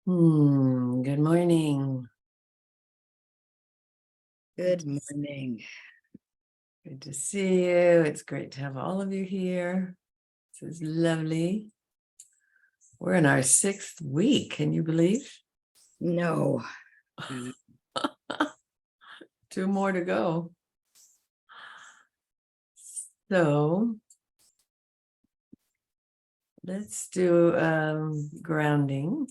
Good morning. Good morning. Good to see you. It's great to have all of you here. This is lovely. We're in our 6th week. Can you believe? No. 2 more to go. So let's do grounding.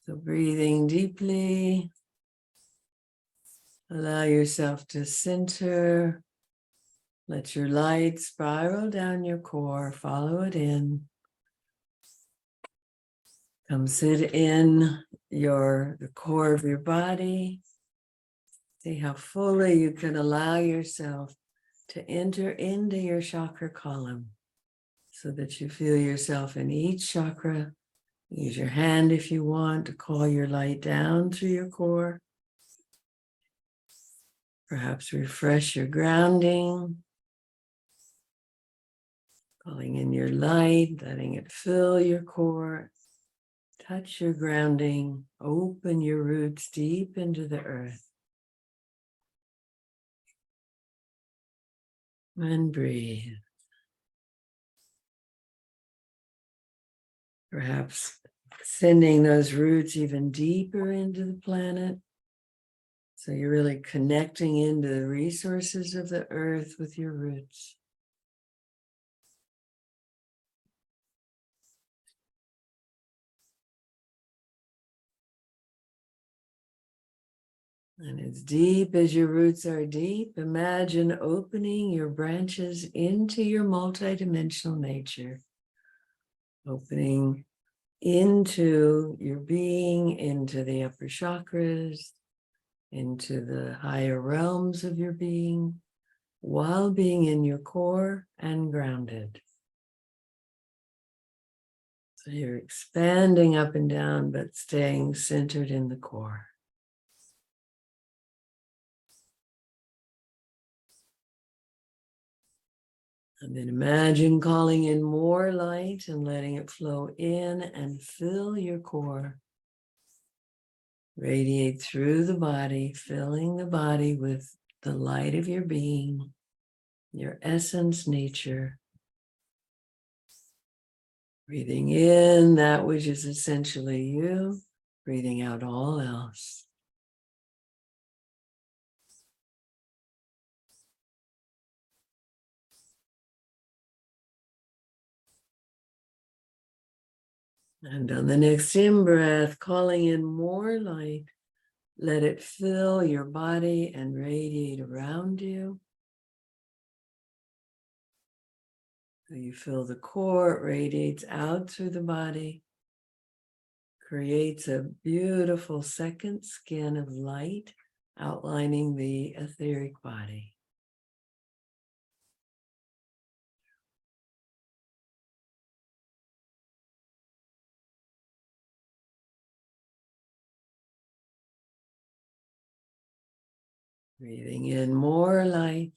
So breathing deeply. Allow yourself to center. Let your light spiral down your core. Follow it in. Come sit in the core of your body. See how fully you can allow yourself to enter into your chakra column so that you feel yourself in each chakra. Use your hand if you want to call your light down through your core. Perhaps refresh your grounding. Calling in your light, letting it fill your core. Touch your grounding. Open your roots deep into the earth. And breathe. Perhaps sending those roots even deeper into the planet. So you're really connecting into the resources of the earth with your roots. And as deep as your roots are deep, imagine opening your branches into your multidimensional nature. Opening into your being, into the upper chakras, into the higher realms of your being, while being in your core and grounded. So you're expanding up and down, but staying centered in the core. And then imagine calling in more light and letting it flow in and fill your core. Radiate through the body, filling the body with the light of your being, your essence, nature. Breathing in that which is essentially you, breathing out all else. And on the next in-breath, calling in more light, let it fill your body and radiate around you. So you feel the core, it radiates out through the body, creates a beautiful second skin of light outlining the etheric body. Breathing in more light,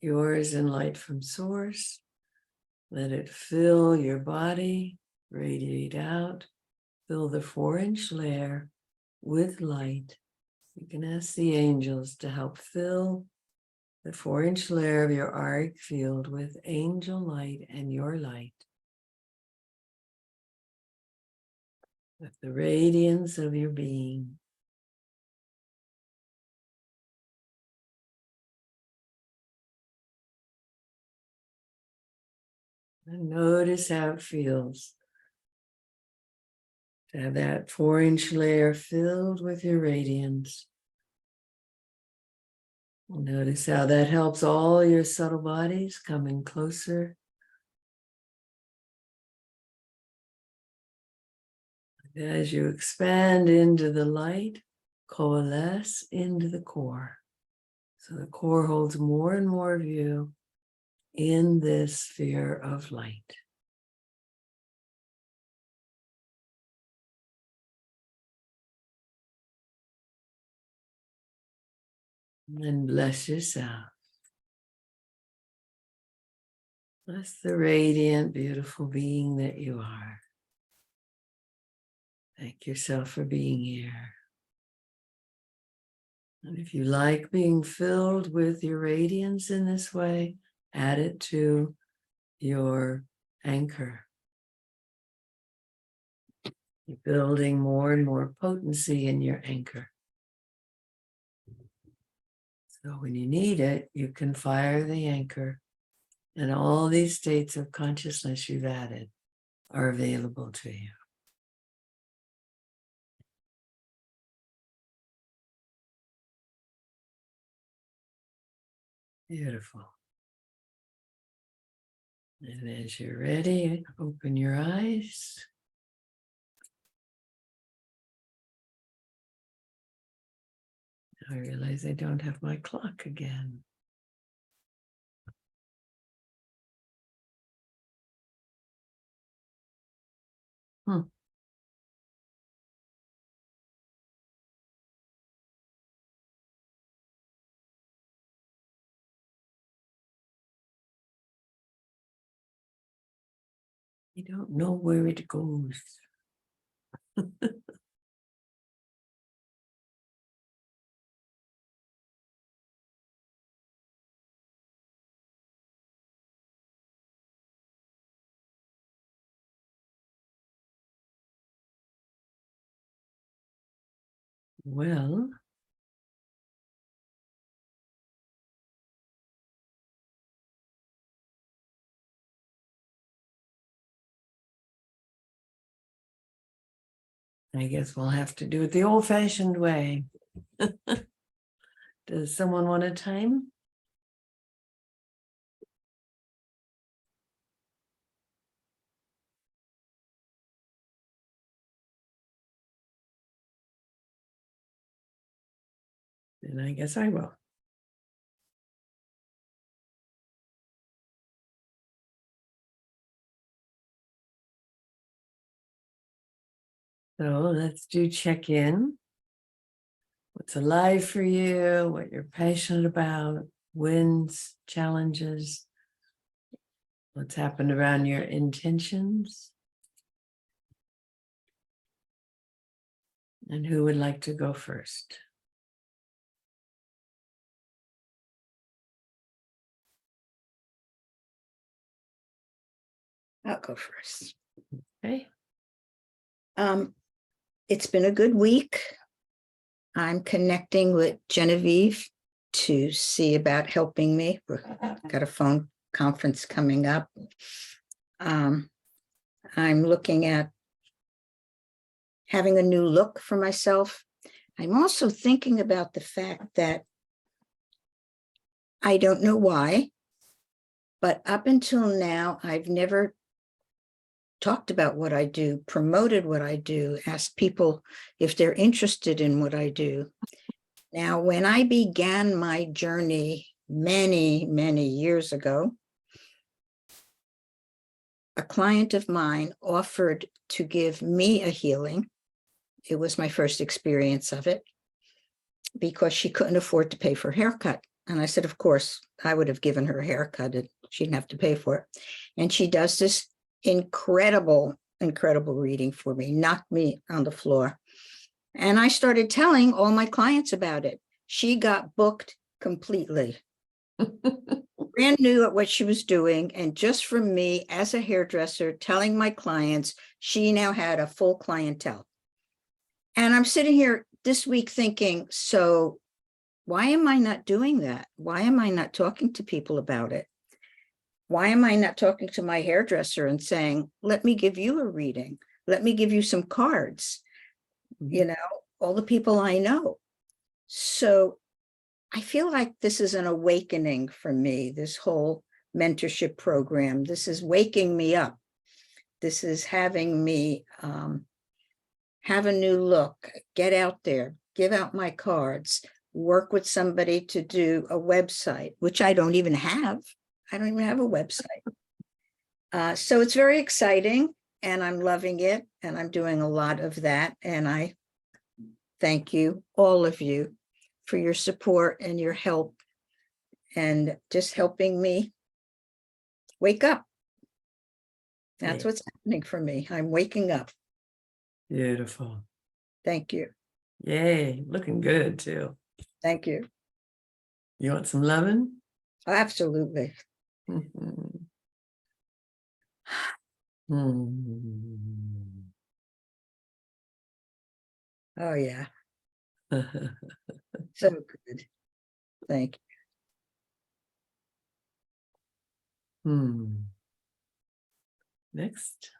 yours and light from source. Let it fill your body, radiate out, fill the 4-inch layer with light. You can ask the angels to help fill the 4-inch layer of your auric field with angel light and your light. With the radiance of your being. And notice how it feels to have that 4-inch layer filled with your radiance. Notice how that helps all your subtle bodies come in closer. As you expand into the light, coalesce into the core. So the core holds more and more of you in this sphere of light. And bless yourself. Bless the radiant, beautiful being that you are. Thank yourself for being here. And if you like being filled with your radiance in this way, add it to your anchor. You're building more and more potency in your anchor. So when you need it, you can fire the anchor, and all these states of consciousness you've added are available to you. Beautiful. And as you're ready, open your eyes. I realize I don't have my clock again. You don't know where it goes. Well, I guess we'll have to do it the old-fashioned way. Does someone want a time? Then I guess I will. So let's do check-in. What's alive for you, what you're passionate about, wins, challenges, what's happened around your intentions, and who would like to go first? I'll go first. Okay. It's been a good week. I'm connecting with Genevieve to see about helping me. We've got a phone conference coming up. I'm looking at having a new look for myself. I'm also thinking about the fact that I don't know why, but up until now, I've never talked about what I do, promoted what I do, asked people if they're interested in what I do. Now, when I began my journey many, many years ago, a client of mine offered to give me a healing. It was my first experience of it because she couldn't afford to pay for a haircut. And I said, of course, I would have given her a haircut and she didn't have to pay for it. And she does this incredible reading for me, knocked me on the floor. And I started telling all my clients about it. She got booked completely. Brand new at what she was doing. And just from me as a hairdresser telling my clients, she now had a full clientele. And I'm sitting here this week thinking, so why am I not doing that? Why am I not talking to people about it? Why am I not talking to my hairdresser and saying, let me give you a reading. Let me give you some cards, all the people I know. So I feel like this is an awakening for me, this whole mentorship program. This is waking me up. This is having me have a new look, get out there, give out my cards, work with somebody to do a website, which I don't even have. I don't even have a website. So it's very exciting and I'm loving it. And I'm doing a lot of that. And I thank you, all of you, for your support and your help and just helping me wake up. That's what's happening for me. I'm waking up. Beautiful. Thank you. Yay. Looking good too. Thank you. You want some lemon? Absolutely. Mhm. Hmm. Oh, yeah. So good. Thank Hmm. Next.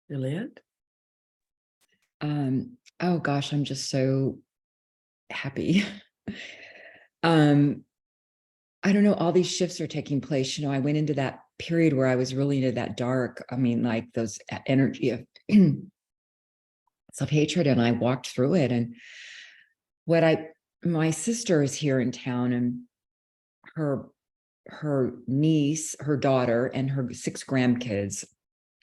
Juliet? Oh gosh, I'm just so happy. um, I don't know, all these shifts are taking place. You know, I went into that period where I was really into that dark, I mean, like those energy of self-hatred, and I walked through it. And my sister is here in town, and her niece, her daughter, and her 6 grandkids,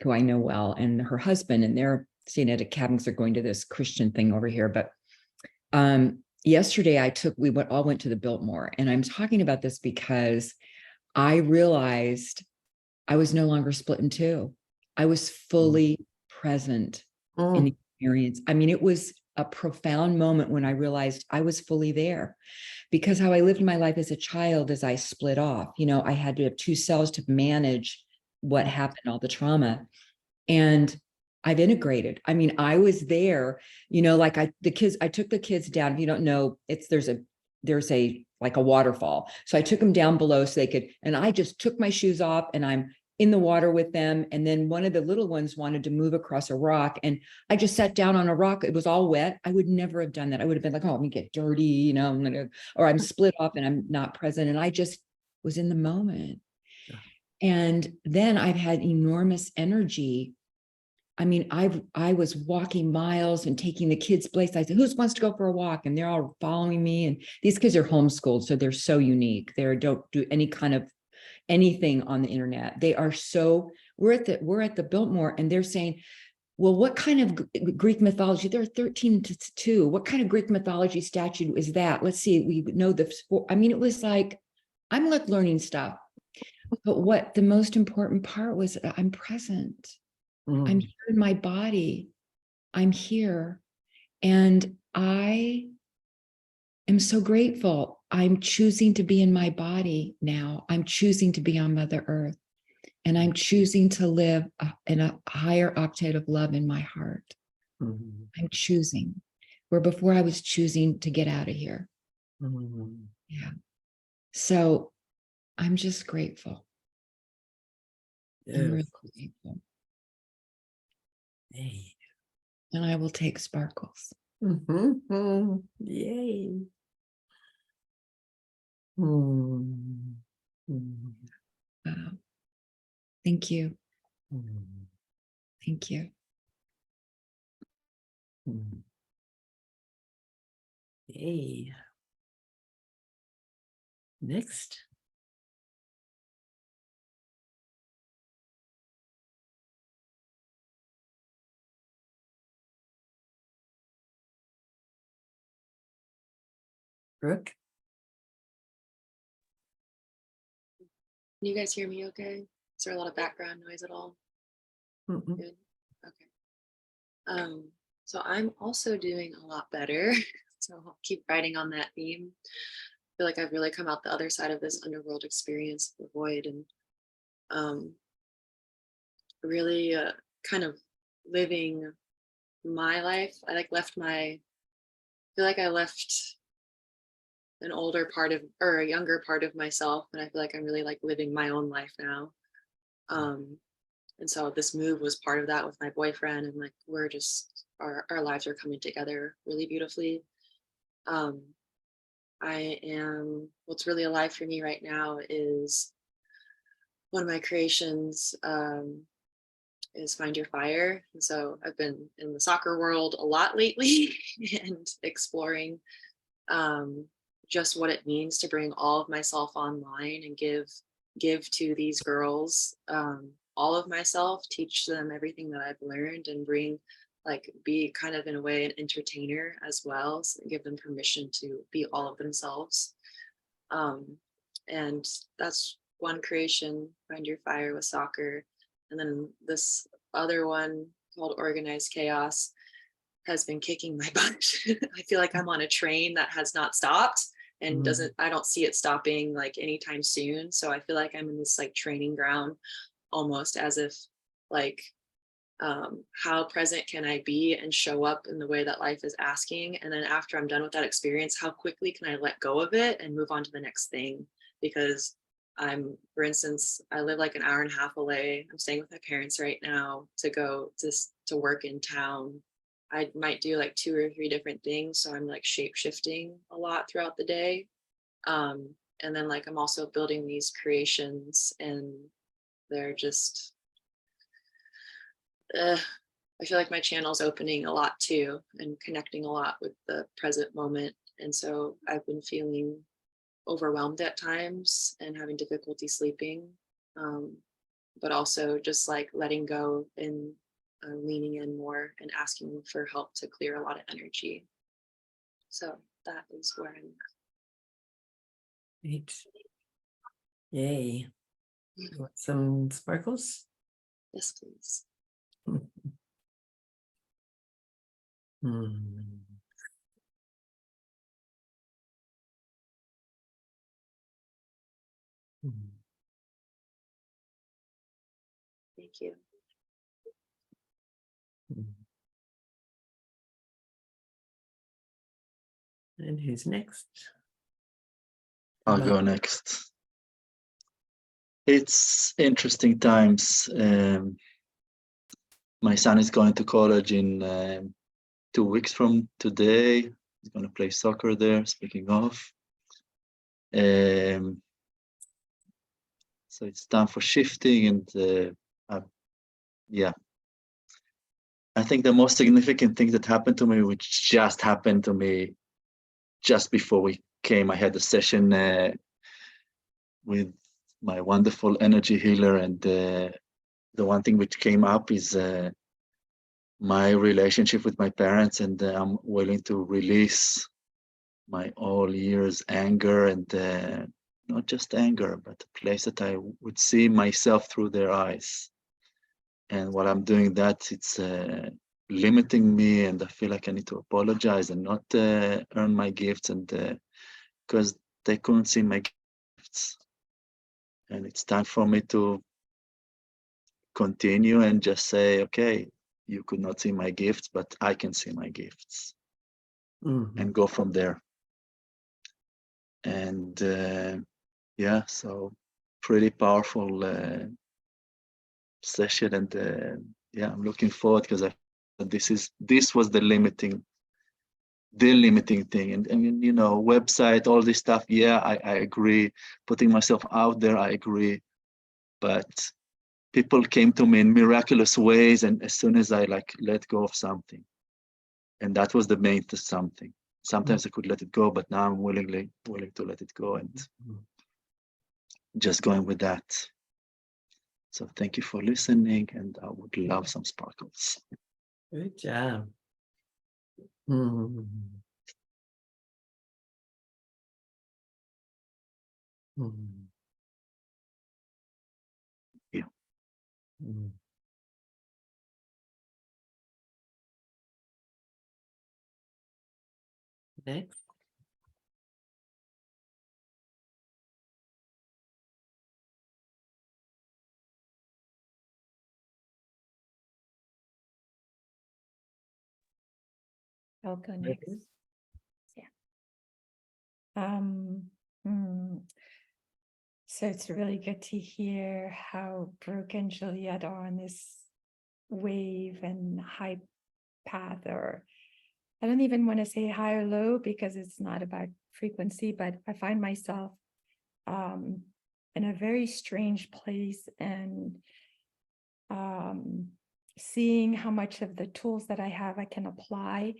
who I know well, and her husband, and they're staying at a cabin because they're going to this Christian thing over here. But yesterday we all went to the Biltmore, and I'm talking about this because I realized I was no longer split in two. I was fully present in the experience. I mean, it was a profound moment when I realized I was fully there, because how I lived my life as a child is I split off. You know, I had to have 2 cells to manage what happened, all the trauma. And I've integrated. I mean, I was there, you know, like I took the kids down. If you don't know, there's a like a waterfall. So I took them down below so they could, and I just took my shoes off and I'm in the water with them. And then one of the little ones wanted to move across a rock, and I just sat down on a rock. It was all wet. I would never have done that. I would have been like, oh, let me get dirty, you know, or I'm split off and I'm not present. And I just was in the moment. And then I've had enormous energy. I mean, I was walking miles and taking the kids' place. I said, who wants to go for a walk? And they're all following me. And these kids are homeschooled, so they're so unique. They don't do any kind of anything on the internet. They are so, we're at the Biltmore, and they're saying, well, what kind of Greek mythology? They're 13 to 2. What kind of Greek mythology statue is that? Let's see. We know the, I mean, it was like, I'm like learning stuff. But what the most important part was, I'm present. I'm here in my body. I'm here. And I am so grateful. I'm choosing to be in my body now. I'm choosing to be on Mother Earth. And I'm choosing to live in a higher octave of love in my heart. Mm-hmm. I'm choosing, where before I was choosing to get out of here. Mm-hmm. Yeah. So I'm just grateful. I'm really grateful. Hey. And I will take sparkles. Mm-hmm. Yay. Mm-hmm. Wow. Thank you. Mm-hmm. Thank you. Mm-hmm. Yay. Next. Brooke. Can you guys hear me okay? Is there a lot of background noise at all? Mm-mm. Good. Okay. So I'm also doing a lot better. So I'll keep writing on that theme. I feel like I've really come out the other side of this underworld experience, the void, and really kind of living my life. I feel like I left an older part of, or a younger part of myself, and I feel like I'm really like living my own life now. And so this move was part of that with my boyfriend, and like we're just our lives are coming together really beautifully. I am, what's really alive for me right now is one of my creations, is Find Your Fire. And so I've been in the soccer world a lot lately and exploring just what it means to bring all of myself online and give to these girls all of myself, teach them everything that I've learned, and be kind of in a way an entertainer as well, so give them permission to be all of themselves. And that's one creation, Find Your Fire, with soccer. And then this other one called Organized Chaos has been kicking my butt. I feel like I'm on a train that has not stopped and I don't see it stopping like anytime soon. So I feel like I'm in this like training ground, almost as if like, how present can I be and show up in the way that life is asking? And then after I'm done with that experience, how quickly can I let go of it and move on to the next thing? Because for instance, I live like an hour and a half away. I'm staying with my parents right now to go to work in town. I might do like 2 or 3 different things. So I'm like shape shifting a lot throughout the day. And then like I'm also building these creations, and they're just, I feel like my channel's opening a lot too and connecting a lot with the present moment. And so I've been feeling overwhelmed at times and having difficulty sleeping, but also just like letting go and leaning in more and asking for help to clear a lot of energy. So that is where I'm at. Great. Yay. You want some sparkles? Yes, please. Thank you. And who's next? I'll go next. It's interesting times. My son is going to college in 2 weeks from today. He's going to play soccer there, speaking of. So it's time for shifting, and yeah. I think the most significant thing that happened to me, which just happened to me just before we came, I had a session with my wonderful energy healer, and the one thing which came up is my relationship with my parents, and I'm willing to release my all years anger, and not just anger, but a place that I would see myself through their eyes. And while I'm doing that, it's limiting me, and I feel like I need to apologize and not earn my gifts, and because they couldn't see my gifts. And it's time for me to continue and just say, okay, you could not see my gifts, but I can see my gifts, and go from there. And yeah, so pretty powerful session, and yeah, I'm looking forward, because this was the limiting thing. And I mean, you know, website, all this stuff, yeah, I agree. Putting myself out there, I agree. But people came to me in miraculous ways, and as soon as I like let go of something, and that was the main something. Sometimes I could let it go, but now I'm willing to let it go, and just going with that. So thank you for listening, and I would love some sparkles. Good job. Yeah. Next. I'll go next. Yeah. So it's really good to hear how Brooke and Juliet are on this wave and high path, or I don't even want to say high or low, because it's not about frequency, but I find myself in a very strange place, and seeing how much of the tools that I have I can apply.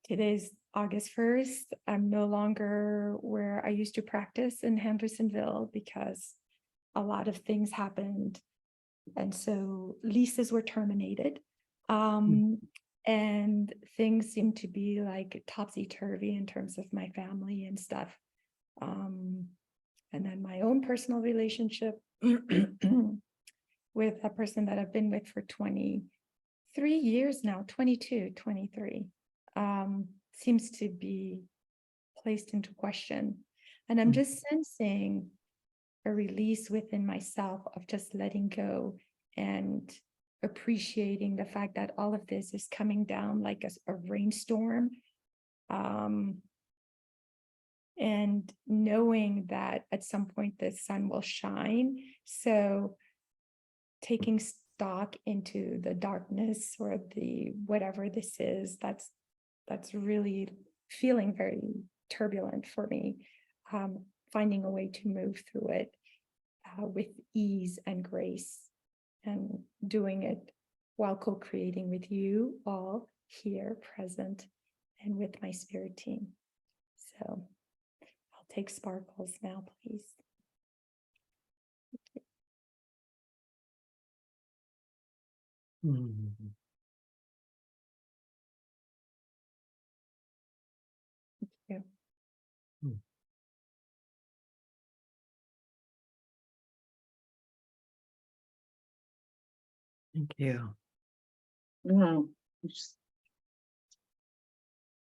Today's August 1st. I'm no longer where I used to practice in Hendersonville because a lot of things happened. And so leases were terminated. And things seem to be like topsy-turvy in terms of my family and stuff. And then my own personal relationship with a person that I've been with for 23 years now, 22, 23, seems to be placed into question. And I'm just sensing a release within myself of just letting go and appreciating the fact that all of this is coming down like a rainstorm. And knowing that at some point the sun will shine. So taking stock into the darkness or the whatever this is, that's really feeling very turbulent for me. Finding a way to move through it with ease and grace, and doing it while co-creating with you all here present and with my spirit team. So I'll take sparkles now, please. Mhm. Yeah. Thank you. It's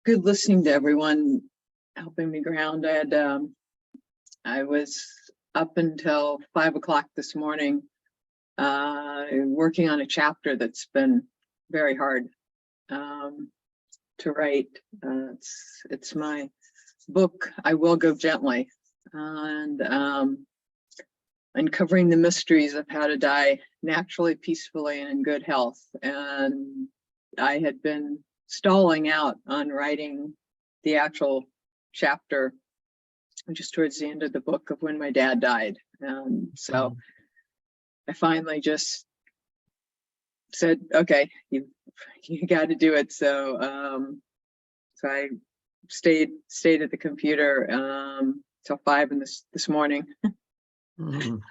good listening to everyone helping me ground. I was up until 5 o'clock this morning, working on a chapter that's been very hard to write. It's my book, I Will Go Gently, and uncovering the mysteries of how to die naturally, peacefully, and in good health. And I had been stalling out on writing the actual chapter just towards the end of the book of when my dad died. So I finally just said, okay, you got to do it. So I stayed at the computer till 5 this morning. Mhm.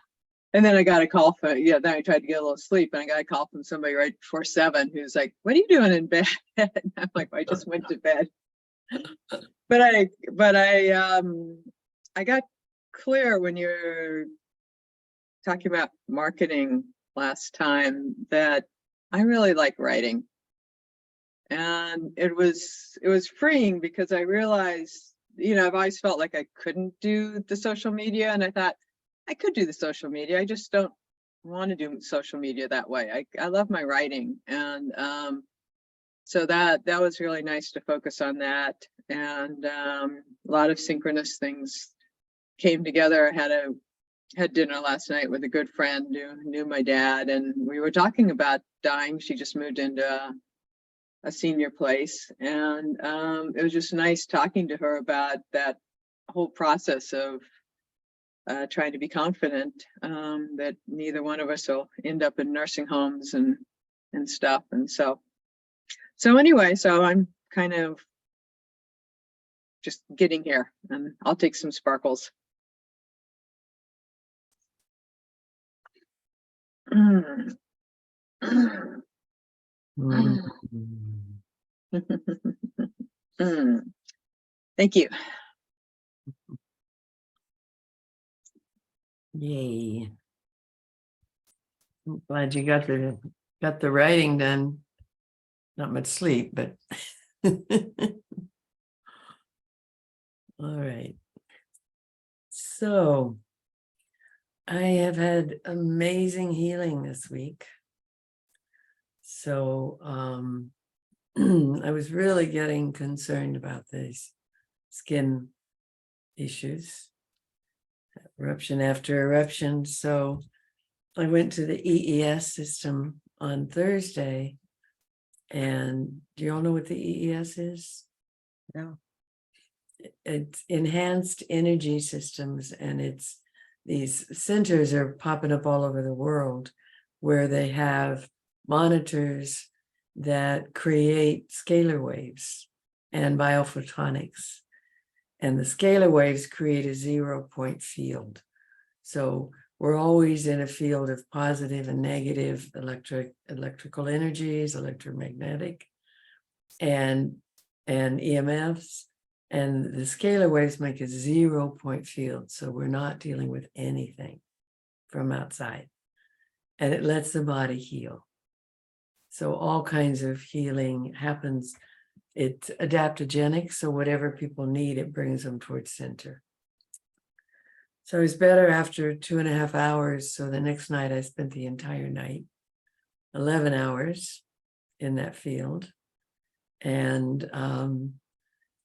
And then I got a call then I tried to get a little sleep, and I got a call from somebody right before 7 who's like, what are you doing in bed? And I'm like, I just went to bed. But I got clear when you're talking about marketing last time that I really like writing. And it was freeing because I realized, I've always felt like I couldn't do the social media, and I thought I could do the social media. I just don't want to do social media that way. I love my writing, and so that was really nice to focus on that. And a lot of synchronous things came together. I had dinner last night with a good friend who knew my dad, and we were talking about dying. She just moved into a senior place, and it was just nice talking to her about that whole process of trying to be confident that neither one of us will end up in nursing homes and stuff. And so anyway, so I'm kind of just getting here, and I'll take some sparkles. Thank you. Yay. I'm glad you got the writing done. Not much sleep, but all right. So I have had amazing healing this week. So I was really getting concerned about these skin issues, eruption after eruption. So I went to the EES system on Thursday. And do you all know what the EES is? No. It's enhanced energy systems, and it's these centers are popping up all over the world where they have monitors that create scalar waves and biophotonics, and the scalar waves create a 0-point field. So we're always in a field of positive and negative electrical energies, electromagnetic, and EMFs. And the scalar waves make a 0-point field. So we're not dealing with anything from outside. and it lets the body heal. So all kinds of healing happens. It's adaptogenic, so whatever people need, it brings them towards center. So I was better after 2.5 hours. So the next night I spent the entire night, 11 hours in that field. And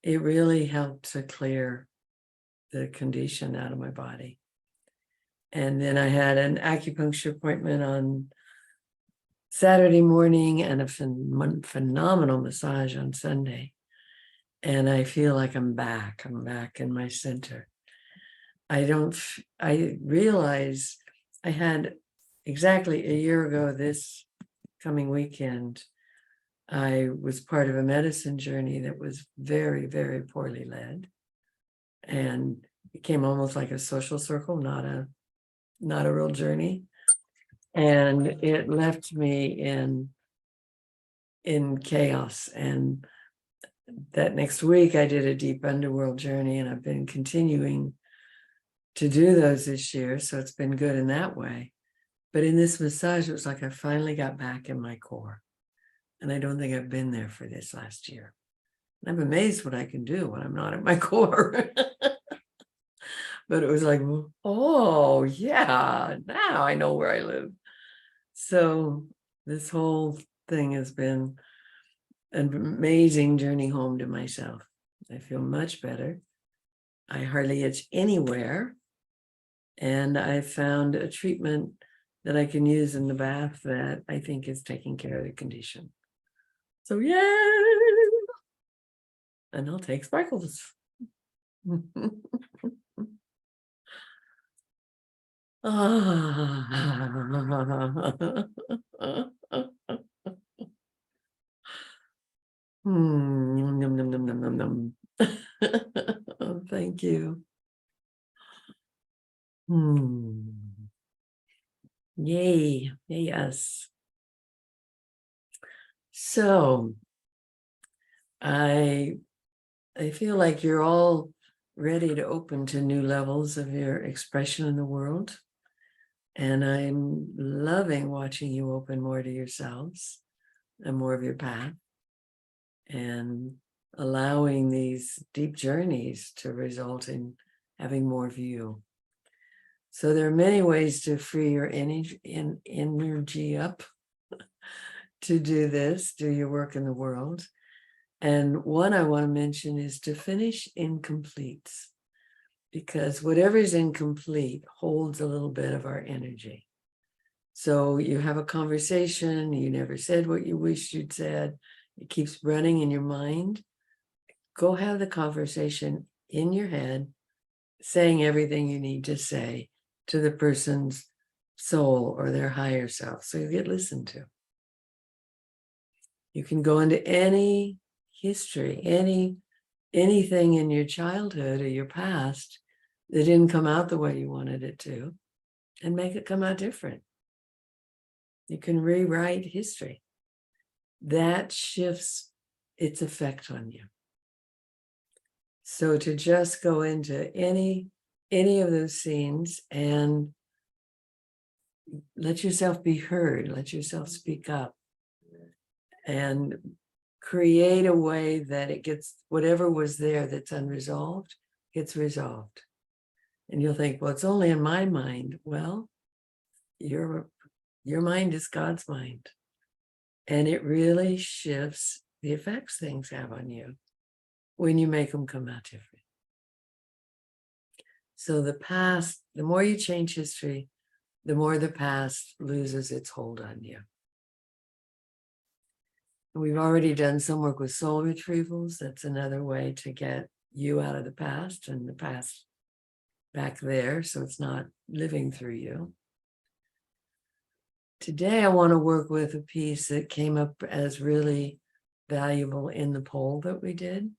it really helped to clear the condition out of my body. And then I had an acupuncture appointment on Saturday morning and a phenomenal massage on Sunday. And I feel like I'm back in my center. I realize I had exactly a year ago this coming weekend, I was part of a medicine journey that was very, very poorly led, and became almost like a social circle, not a real journey. And it left me in chaos. And that next week I did a deep underworld journey, and I've been continuing to do those this year. So it's been good in that way. But in this massage, it was like I finally got back in my core. And I don't think I've been there for this last year. I'm amazed what I can do when I'm not at my core. But it was like, oh yeah, now I know where I live. So this whole thing has been an amazing journey home to myself. I feel much better. I hardly itch anywhere. And I found a treatment that I can use in the bath that I think is taking care of the condition. So yay! And I'll take sparkles. Yum, yum, yum, yum, yum, yum, yum. Thank you. Yay, yes. So I feel like you're all ready to open to new levels of your expression in the world. And I'm loving watching you open more to yourselves and more of your path, and allowing these deep journeys to result in having more of you. So there are many ways to free your energy up to do this, do your work in the world. And one I want to mention is to finish incompletes, because whatever is incomplete holds a little bit of our energy. So you have a conversation, you never said what you wished you'd said, it keeps running in your mind. Go have the conversation in your head, saying everything you need to say to the person's soul or their higher self, so you get listened to. You can go into any history, anything in your childhood or your past that didn't come out the way you wanted it to, and make it come out different. You can rewrite history. That shifts its effect on you. So to just go into any of those scenes and let yourself be heard, let yourself speak up, and create a way that it gets, whatever was there that's unresolved, gets resolved. And you'll think, well, it's only in my mind. Well, your mind is God's mind. And it really shifts the effects things have on you when you make them come out different. So the past, the more you change history, the more the past loses its hold on you. We've already done some work with soul retrievals. That's another way to get you out of the past and the past back there, so it's not living through you. Today, I want to work with a piece that came up as really valuable in the poll that we did.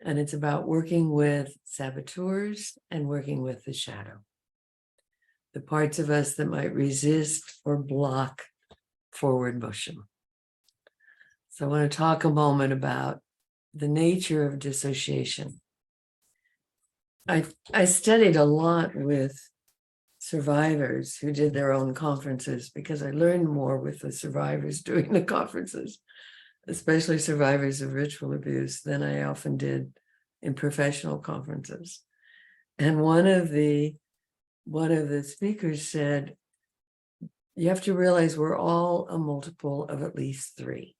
And it's about working with saboteurs and working with the shadow. The parts of us that might resist or block forward motion. So I want to talk a moment about the nature of dissociation. I studied a lot with survivors who did their own conferences, because I learned more with the survivors doing the conferences, especially survivors of ritual abuse, than I often did in professional conferences. And one of the speakers said, you have to realize we're all a multiple of at least 3.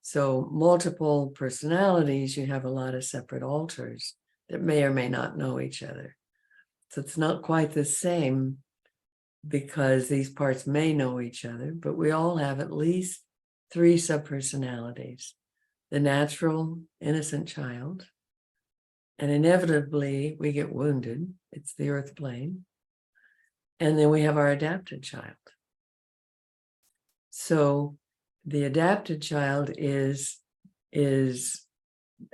So multiple personalities, you have a lot of separate alters that may or may not know each other. So it's not quite the same, because these parts may know each other, but we all have at least 3 subpersonalities: the natural innocent child, and inevitably we get wounded. It's the earth plane. And then we have our adapted child. So the adapted child is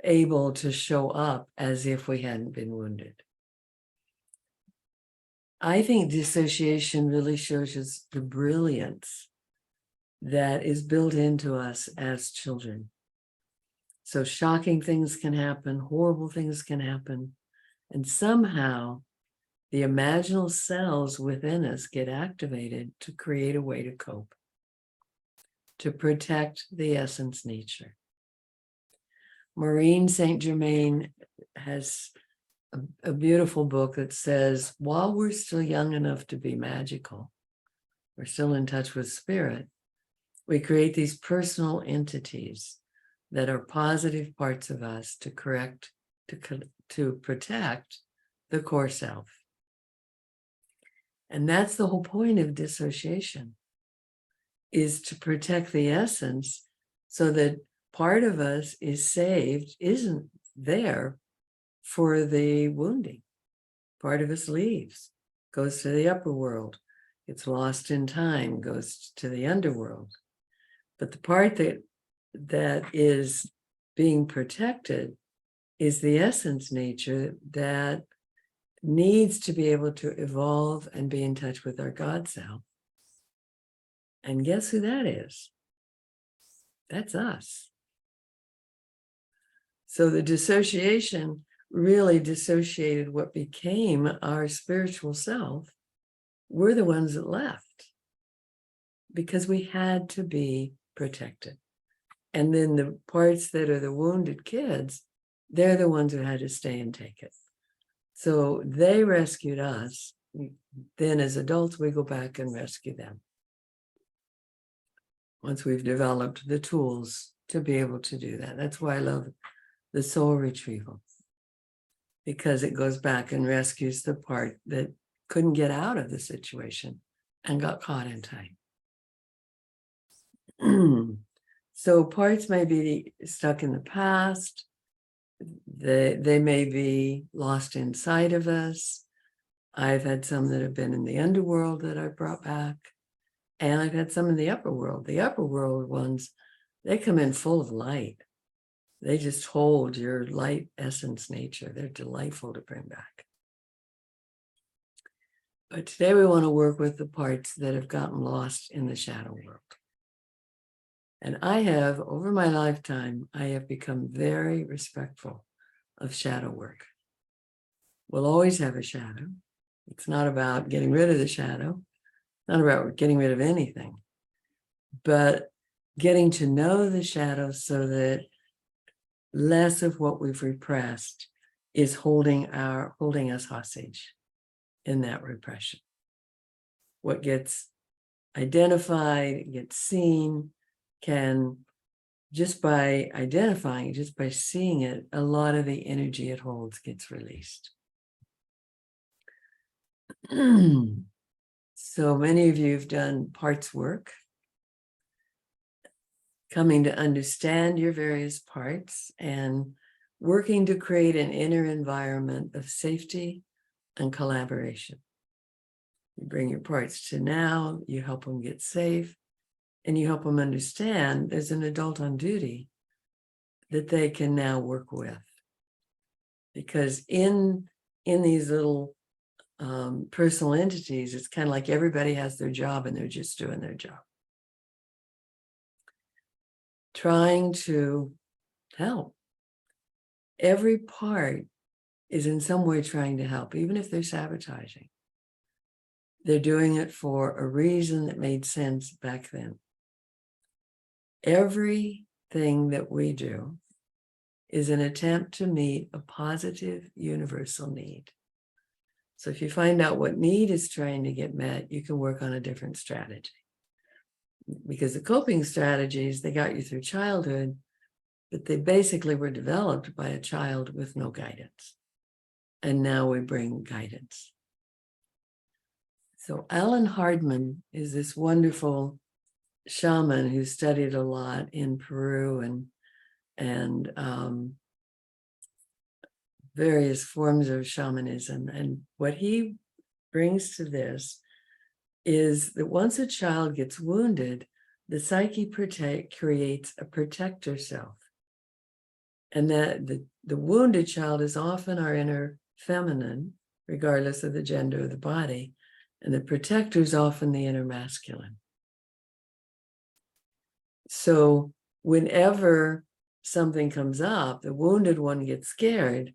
able to show up as if we hadn't been wounded. I think dissociation really shows us the brilliance that is built into us as children. So shocking things can happen, horrible things can happen, and somehow the imaginal cells within us get activated to create a way to cope, to protect the essence nature. Maureen St. Germain has a beautiful book that says, while we're still young enough to be magical, we're still in touch with spirit, we create these personal entities that are positive parts of us to correct, to protect the core self. And that's the whole point of dissociation, is to protect the essence so that part of us is saved, isn't there for the wounding. Part of us leaves, goes to the upper world, gets lost in time, goes to the underworld. But the part that is being protected is the essence nature that needs to be able to evolve and be in touch with our God self. And guess who that is? That's us. So the dissociation really dissociated what became our spiritual self. We're the ones that left because we had to be protected. And then the parts that are the wounded kids, they're the ones who had to stay and take it. So they rescued us. Then as adults, we go back and rescue them, once we've developed the tools to be able to do that. That's why I love the soul retrieval, because it goes back and rescues the part that couldn't get out of the situation and got caught in time. So parts may be stuck in the past. They may be lost inside of us. I've had some that have been in the underworld that I brought back. And I've had some in the upper world. The upper world ones, they come in full of light. They just hold your light essence nature. They're delightful to bring back. But today we want to work with the parts that have gotten lost in the shadow world. And I have, over my lifetime, I have become very respectful of shadow work. We'll always have a shadow. It's not about getting rid of the shadow, not about getting rid of anything, but getting to know the shadow so that less of what we've repressed is holding us hostage in that repression. What gets identified, gets seen, can, just by identifying, just by seeing it, a lot of the energy it holds gets released. So many of you have done parts work, coming to understand your various parts and working to create an inner environment of safety and collaboration. You bring your parts to now, you help them get safe, and you help them understand there's an adult on duty that they can now work with. Because in these little personal entities, it's kind of like everybody has their job and they're just doing their job. Trying to help. Every part is in some way trying to help, even if they're sabotaging. They're doing it for a reason that made sense back then. Everything that we do is an attempt to meet a positive universal need. So if you find out what need is trying to get met, you can work on a different strategy. Because the coping strategies, they got you through childhood, but they basically were developed by a child with no guidance. And now we bring guidance. So Alan Hardman is this wonderful shaman who studied a lot in Peru and various forms of shamanism. And what he brings to this is that once a child gets wounded, the psyche creates a protector self. And that the wounded child is often our inner feminine, regardless of the gender of the body, and the protector is often the inner masculine. So whenever something comes up, the wounded one gets scared,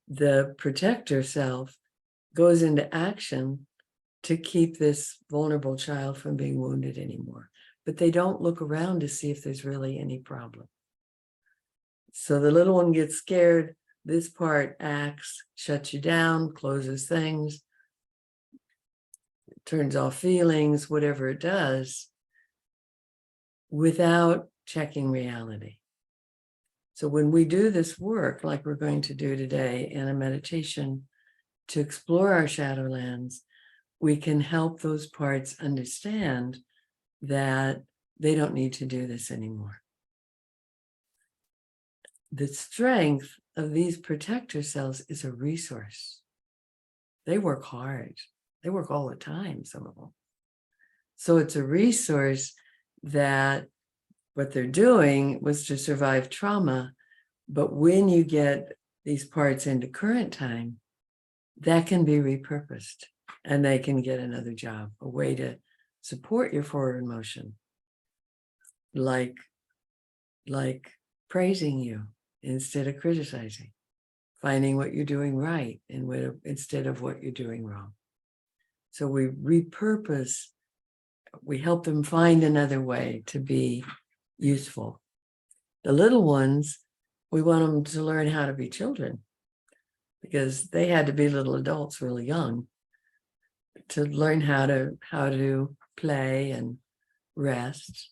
the protector self goes into action to keep this vulnerable child from being wounded anymore. But they don't look around to see if there's really any problem. So the little one gets scared, this part acts, shuts you down, closes things, turns off feelings, whatever it does, without checking reality. So when we do this work, like we're going to do today in a meditation to explore our shadowlands, we can help those parts understand that they don't need to do this anymore. The strength of these protector cells is a resource. They work hard. They work all the time, some of them. So it's a resource that what they're doing was to survive trauma. But when you get these parts into current time, that can be repurposed and they can get another job, a way to support your forward motion, like praising you instead of criticizing, finding what you're doing right instead of what you're doing wrong. So we repurpose, we help them find another way to be useful. The little ones, we want them to learn how to be children because they had to be little adults really young to learn how to play and rest.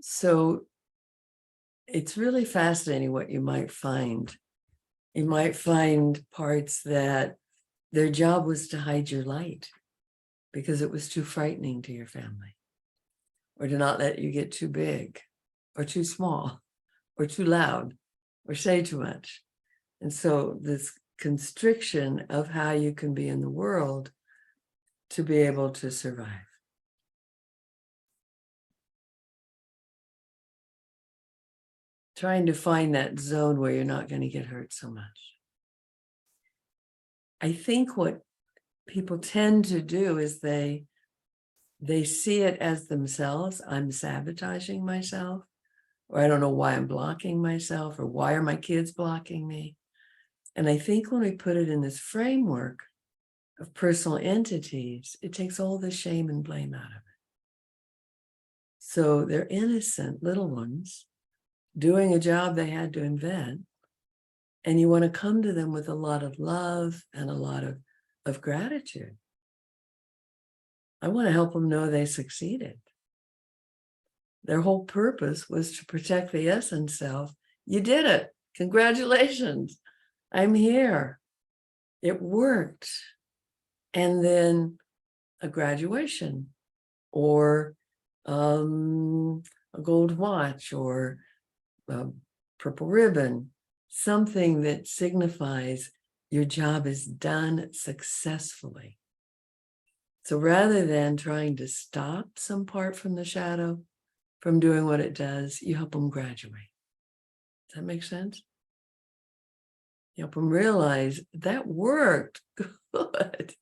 So it's really fascinating what you might find. You might find parts that their job was to hide your light because it was too frightening to your family, or to not let you get too big or too small or too loud or say too much. And so this constriction of how you can be in the world to be able to survive. Trying to find that zone where you're not going to get hurt so much. I think what people tend to do is they see it as themselves. I'm sabotaging myself, or I don't know why I'm blocking myself, or why are my kids blocking me? And I think when we put it in this framework of personal entities, it takes all the shame and blame out of it. So they're innocent little ones doing a job they had to invent. And you want to come to them with a lot of love and a lot of gratitude. I want to help them know they succeeded. Their whole purpose was to protect the essence self. You did it. Congratulations. I'm here. It worked. And then a graduation or a gold watch or a purple ribbon, something that signifies your job is done successfully. So rather than trying to stop some part from the shadow from doing what it does, you help them graduate. Does that make sense? You help them realize that worked. Good.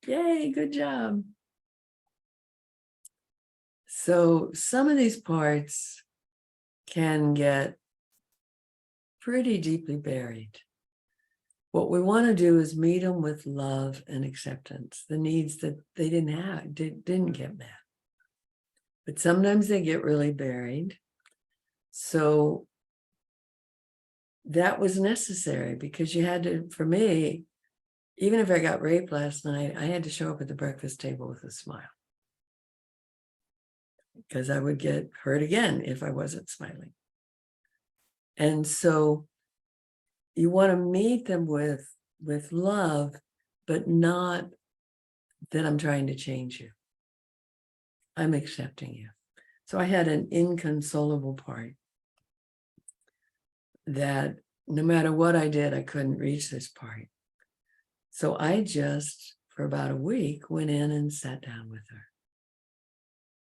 Yay, good job. So some of these parts can get pretty deeply buried. what we want to do is meet them with love and acceptance, the needs that they didn't have, didn't get met. But sometimes they get really buried. So that was necessary because you had to, for me, even if I got raped last night, I had to show up at the breakfast table with a smile. Because I would get hurt again if I wasn't smiling. And so you want to meet them with love, but not that I'm trying to change you. I'm accepting you. So I had an inconsolable part that no matter what I did, I couldn't reach this part. So I just, for about a week, went in and sat down with her.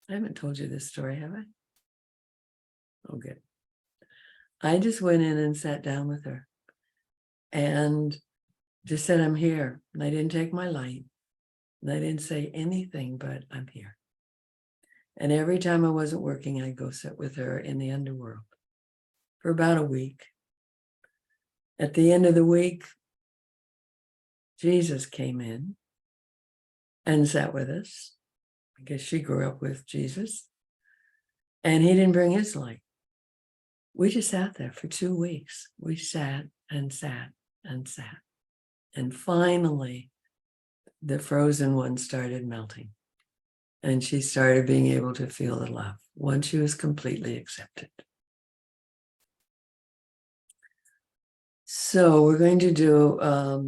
I haven't told you this story, have I? Oh, good. I just went in and sat down with her and just said, I'm here. And I didn't take my light. And I didn't say anything, but I'm here. And every time I wasn't working, I'd go sit with her in the underworld for about a week. At the end of the week, Jesus came in and sat with us. I guess she grew up with Jesus. And he didn't bring his light. We just sat there for 2 weeks. We sat and sat and sat. And finally, the frozen one started melting. And she started being able to feel the love once she was completely accepted. So we're going to do a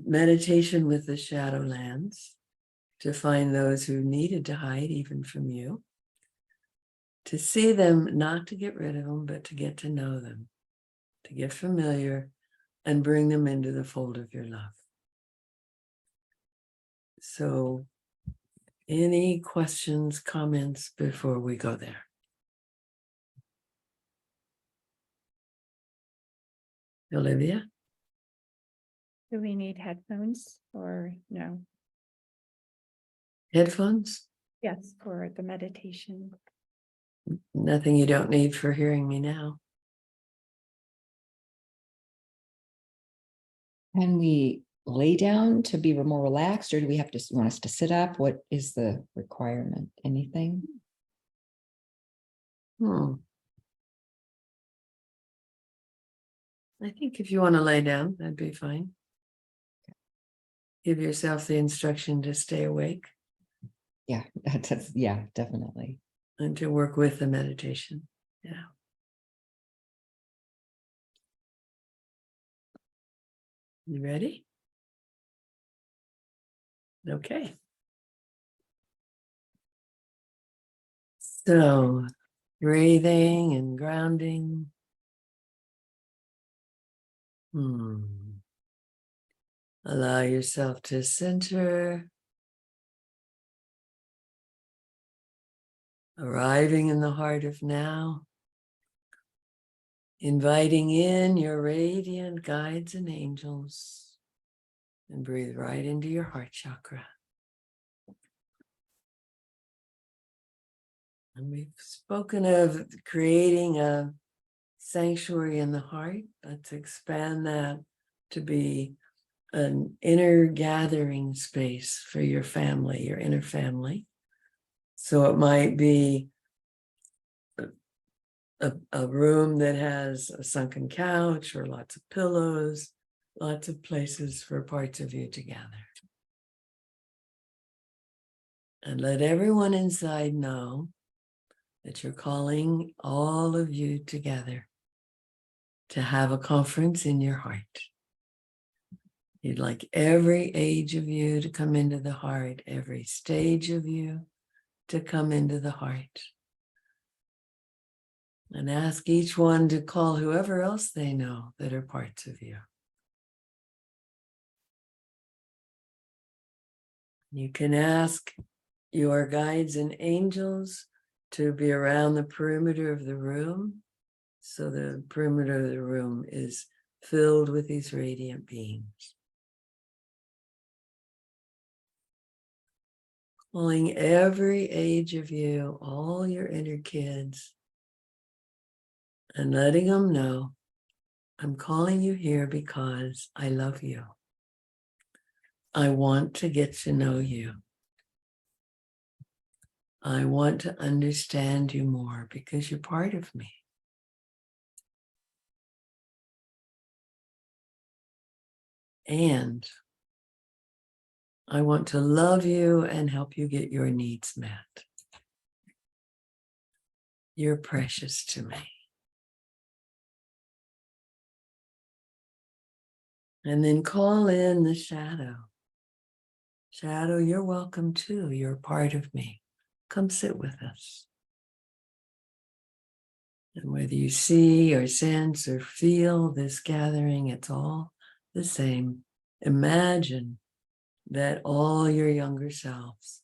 meditation with the Shadowlands to find those who needed to hide even from you, to see them, not to get rid of them, but to get to know them, to get familiar and bring them into the fold of your love. So any questions, comments before we go there? Olivia? Do we need headphones or no? Headphones? Yes, for the meditation. Nothing you don't need for hearing me now. Can we lay down to be more relaxed, or do we have to want us to sit up? What is the requirement? Anything? I think if you want to lay down, that'd be fine. Give yourself the instruction to stay awake Yeah, that's yeah, definitely. and to work with the meditation. Yeah. You ready? Okay. So, breathing and grounding. Allow yourself to center. Arriving in the heart of now. Inviting in your radiant guides and angels. And breathe right into your heart chakra. And we've spoken of creating a sanctuary in the heart. Let's expand that to be an inner gathering space for your family, your inner family. So it might be a room that has a sunken couch or lots of pillows, lots of places for parts of you to gather. And let everyone inside know that you're calling all of you together to have a conference in your heart. You'd like every age of you to come into the heart, every stage of you to come into the heart. And ask each one to call whoever else they know that are parts of you. You can ask your guides and angels to be around the perimeter of the room. So the perimeter of the room is filled with these radiant beings. Calling every age of you, all your inner kids, and letting them know I'm calling you here because I love you. I want to get to know you. I want to understand you more because you're part of me. And I want to love you and help you get your needs met. You're precious to me. And then call in the shadow. Shadow, you're welcome too. You're part of me. Come sit with us. And whether you see or sense or feel this gathering, it's all the same. Imagine that all your younger selves,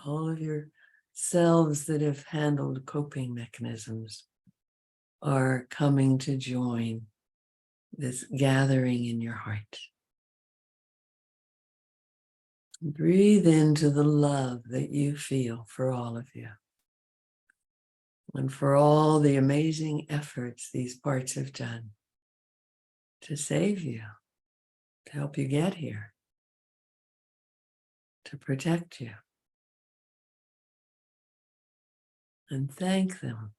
all of your selves that have handled coping mechanisms are coming to join this gathering in your heart. Breathe into the love that you feel for all of you and for all the amazing efforts these parts have done to save you, to help you get here, to protect you. And thank them.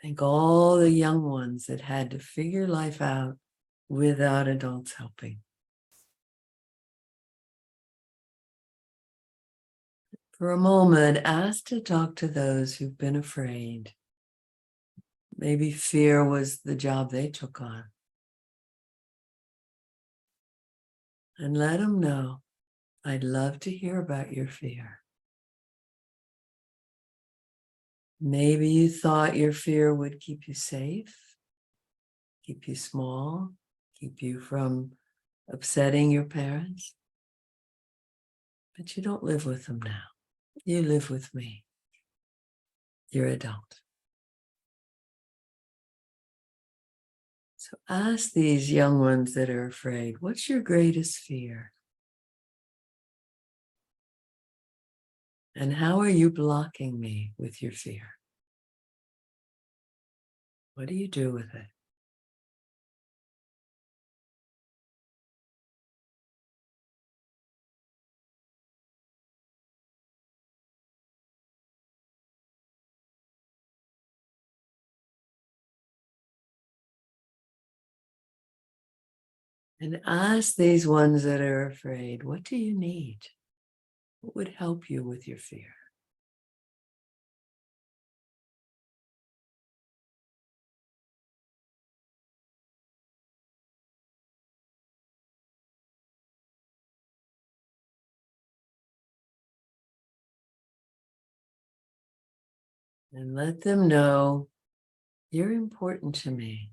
Thank all the young ones that had to figure life out without adults helping. For a moment, ask to talk to those who've been afraid. Maybe fear was the job they took on. And let them know, I'd love to hear about your fear. Maybe you thought your fear would keep you safe, keep you small, keep you from upsetting your parents. But you don't live with them now. You live with me. You're adult. So ask these young ones that are afraid, what's your greatest fear? And how are you blocking me with your fear? What do you do with it? And ask these ones that are afraid, what do you need? What would help you with your fear? And let them know you're important to me.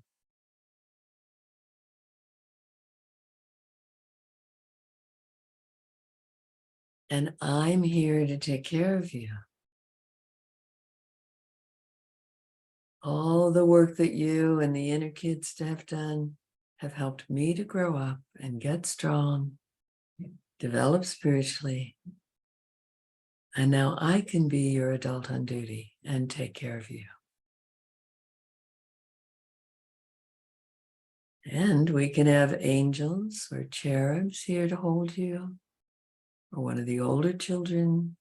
And I'm here to take care of you. All the work that you and the inner kids have done have helped me to grow up and get strong, develop spiritually. And now I can be your adult on duty and take care of you. And we can have angels or cherubs here to hold you, or one of the older children.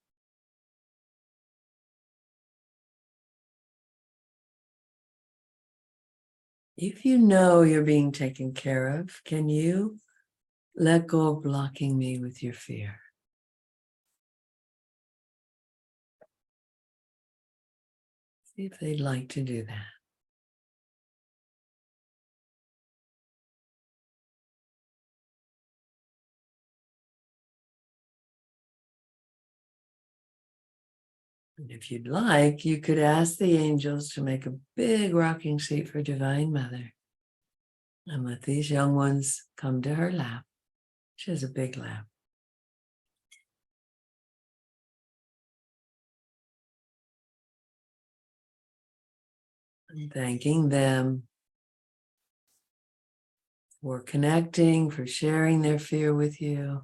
If you know you're being taken care of, can you let go of blocking me with your fear? See if they'd like to do that. And if you'd like, you could ask the angels to make a big rocking seat for Divine Mother and let these young ones come to her lap. She has a big lap. And thanking them for connecting, for sharing their fear with you.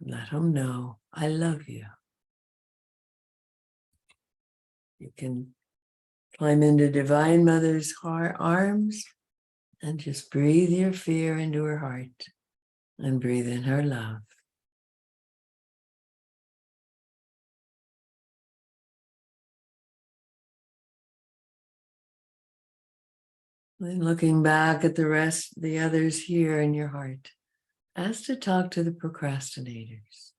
Let them know, I love you. You can Climb into Divine Mother's arms and just breathe your fear into her heart and breathe in her love. Then looking back at the others here in your heart, ask to talk to the procrastinators,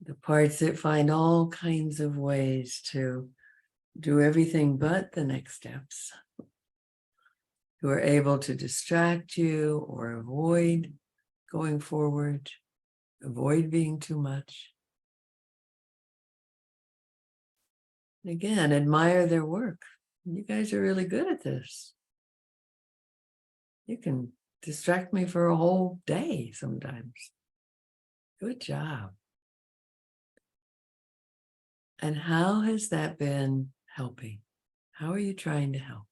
the parts that find all kinds of ways to do everything but the next steps, who are able to distract you or avoid going forward, avoid being too much. Again, admire their work. You guys are really good at this. You can distract me for a whole day sometimes. Good job. And how has that been helping? How are you trying to help?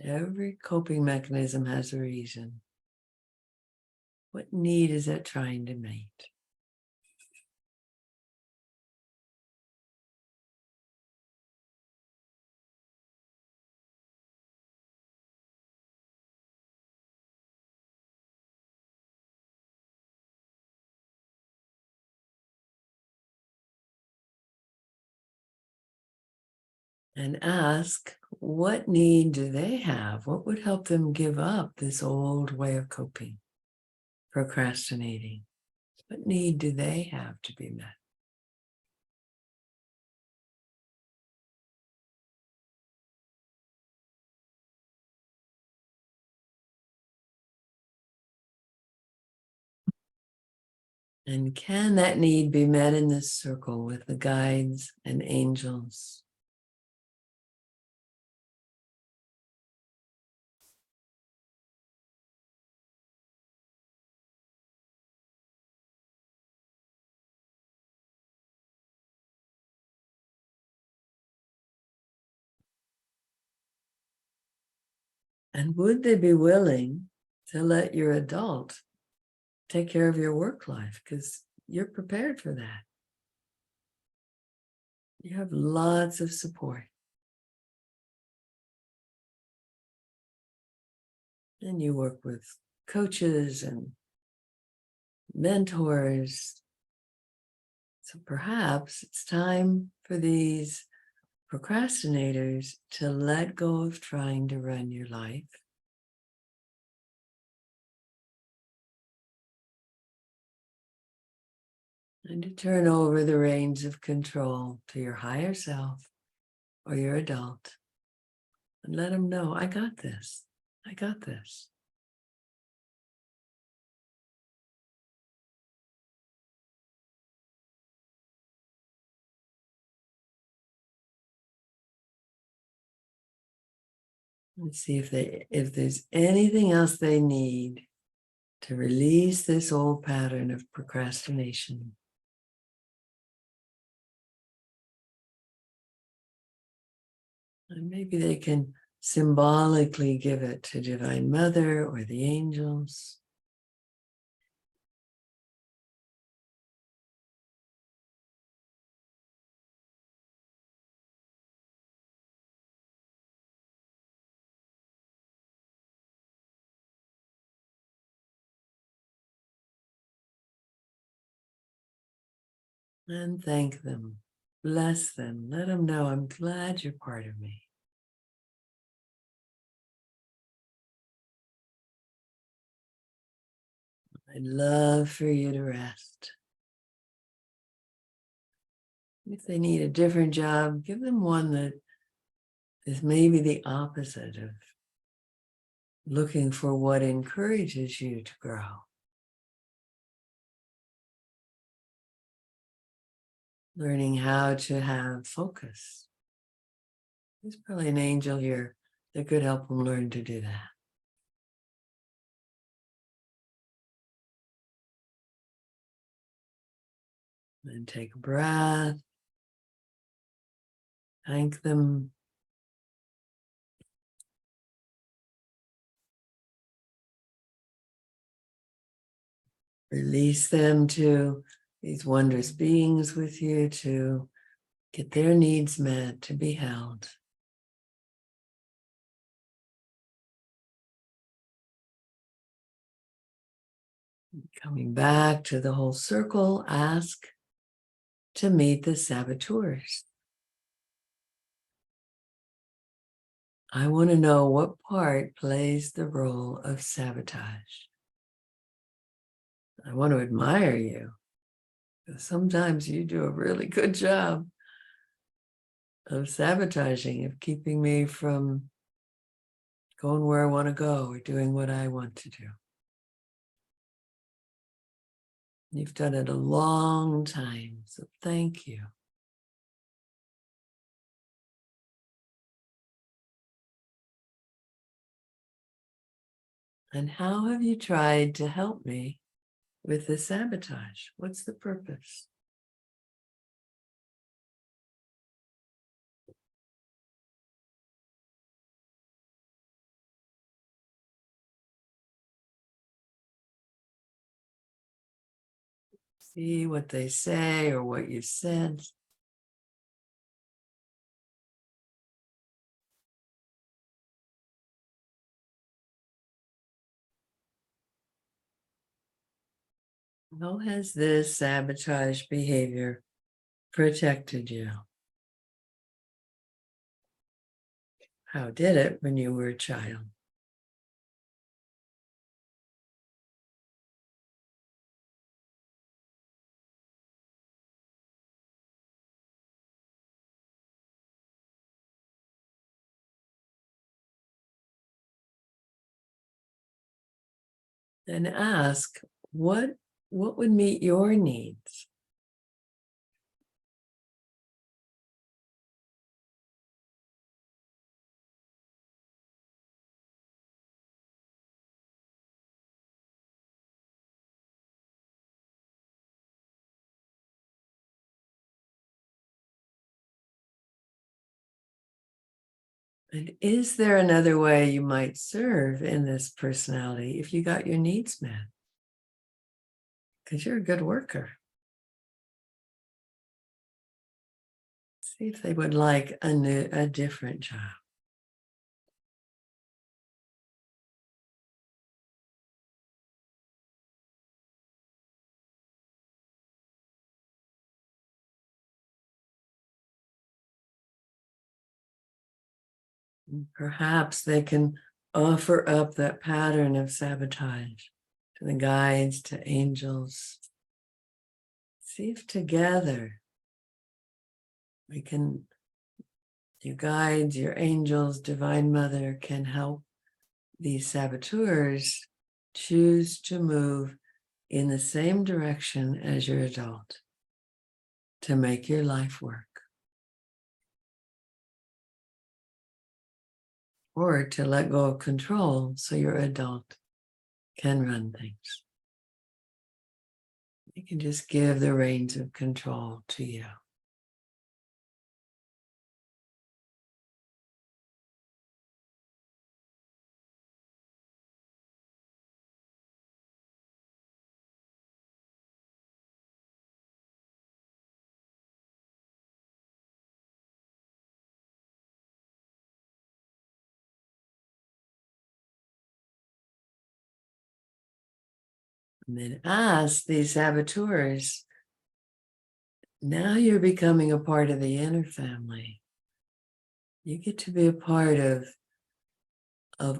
Every coping mechanism has a reason. What need is it trying to meet? And ask, what need do they have? What would help them give up this old way of coping, procrastinating? What need do they have to be met? And can that need be met in this circle with the guides and angels? And would they be willing to let your adult take care of your work life? Because you're prepared for that. You have lots of support. And you work with coaches and mentors. So perhaps it's time for these procrastinators to let go of trying to run your life and to turn over the reins of control to your higher self or your adult and let them know, I got this. I got this. Let's see if there's anything else they need to release this old pattern of procrastination. And maybe they can symbolically give it to Divine Mother or the angels. And thank them. Bless them. Let them know, I'm glad you're part of me. I'd love for you to rest. If they need a different job, give them one that is maybe the opposite of looking for what encourages you to grow. Learning how to have focus. There's probably an angel here that could help them learn to do that. Then take a breath. Thank them. Release them to these wondrous beings with you to get their needs met, to be held. Coming back to the whole circle, ask to meet the saboteurs. I want to know what part plays the role of sabotage. I want to admire you. Sometimes you do a really good job of sabotaging, of keeping me from going where I want to go or doing what I want to do. You've done it a long time, so thank you. And how have you tried to help me with the sabotage? What's the purpose? See what they say or what you said. How has this sabotage behavior protected you? How did it when you were a child? Then ask, what would meet your needs? And is there another way you might serve in this personality if you got your needs met? Because you're a good worker. See if they would like a different job. And perhaps they can offer up that pattern of sabotage to the guides, to angels. See if together we can, your guides, your angels, Divine Mother can help these saboteurs choose to move in the same direction as your adult to make your life work. Or to let go of control so your adult can run things. You can just give the reins of control to you. And then ask these saboteurs, now you're becoming a part of the inner family. You get to be a part of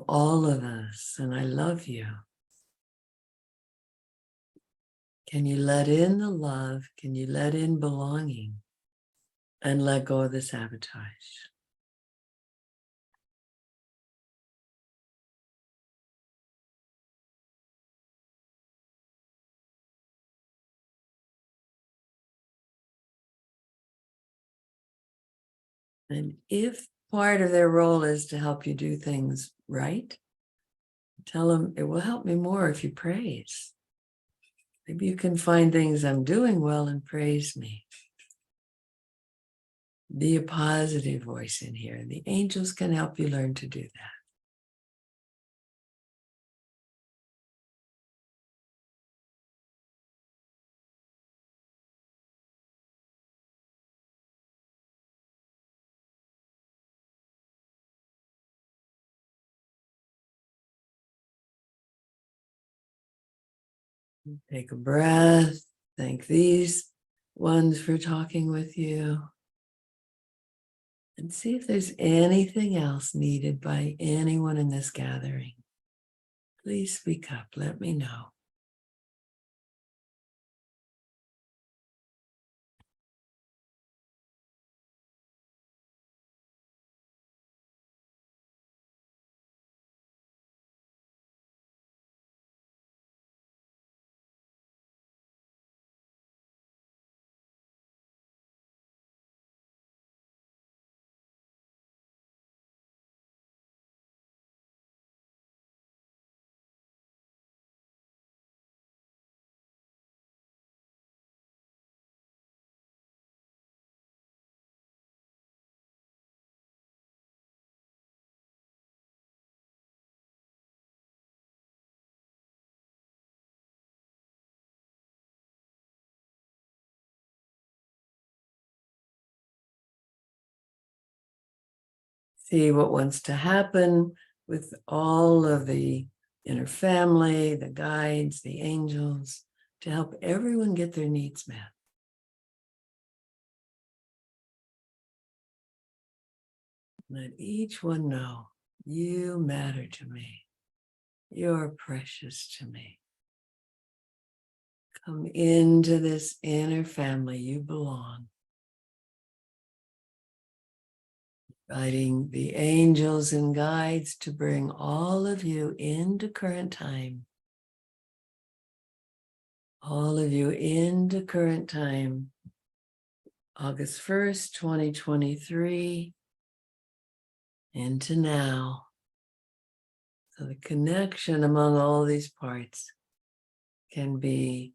all of us, and I love you. Can you let in the love? Can you let in belonging and let go of the sabotage? And if part of their role is to help you do things right, tell them it will help me more if you praise. Maybe you can find things I'm doing well and praise me. Be a positive voice in here. The angels can help you learn to do that. Take a breath. Thank these ones for talking with you. And see if there's anything else needed by anyone in this gathering. Please speak up. Let me know. See what wants to happen with all of the inner family, the guides, the angels, to help everyone get their needs met. Let each one know you matter to me. You're precious to me. Come into this inner family you belong. Inviting the angels and guides to bring all of you into current time. All of you into current time. August 1st, 2023, into now. So the connection among all these parts can be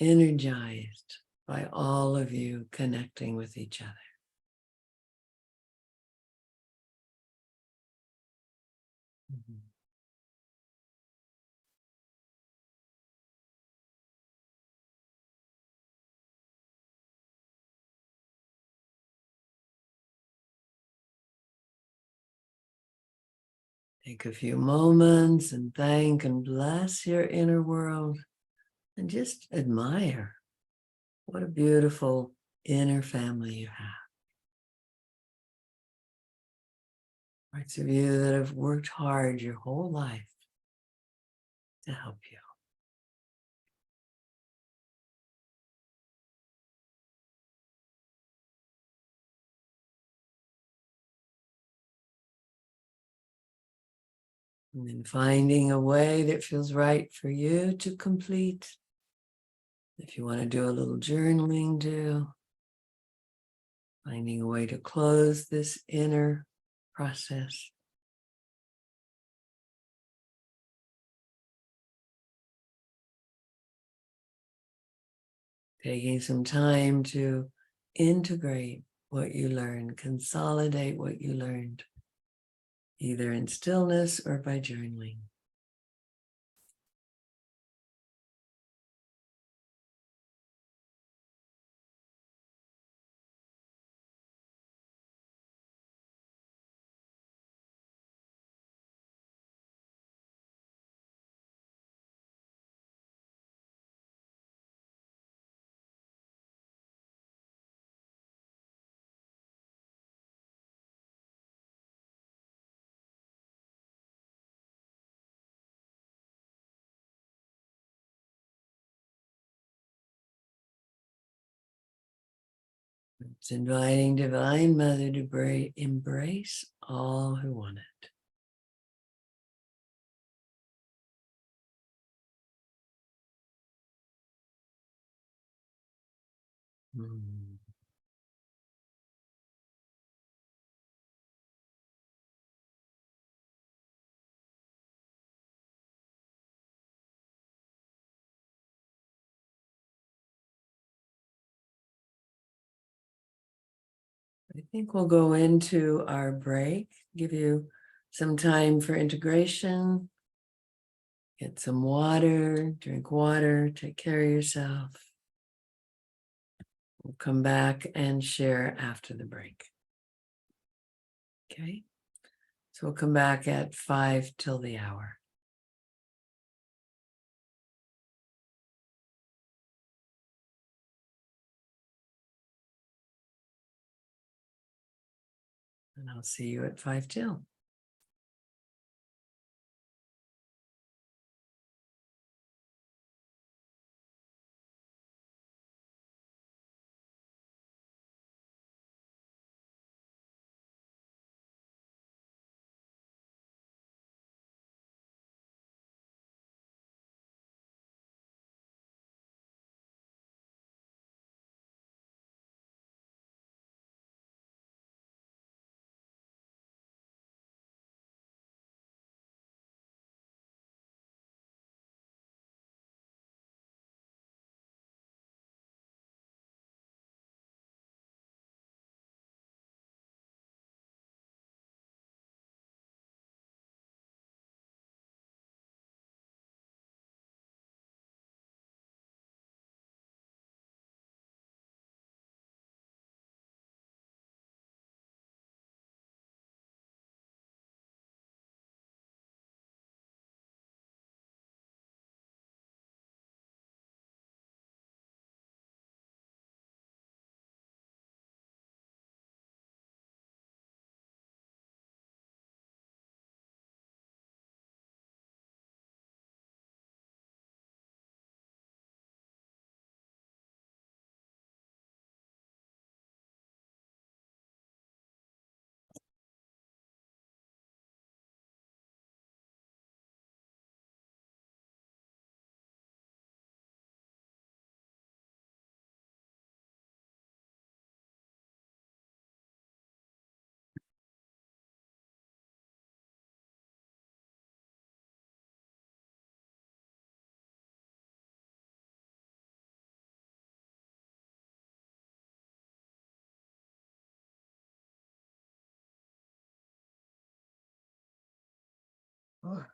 energized by all of you connecting with each other. Mhm. Take a few moments and thank and bless your inner world and just admire what a beautiful inner family you have. Parts of you that have worked hard your whole life to help you. And then finding a way that feels right for you to complete. If you want to do a little journaling, do. Finding a way to close this inner process. Taking some time to integrate what you learned, consolidate what you learned, either in stillness or by journaling. It's inviting Divine Mother to embrace all who want it. Mm. I think we'll go into our break, give you some time for integration, get some water, drink water, take care of yourself. We'll come back and share after the break. Okay, so we'll come back at 5 till the hour. And I'll see you at 5 till. Oh.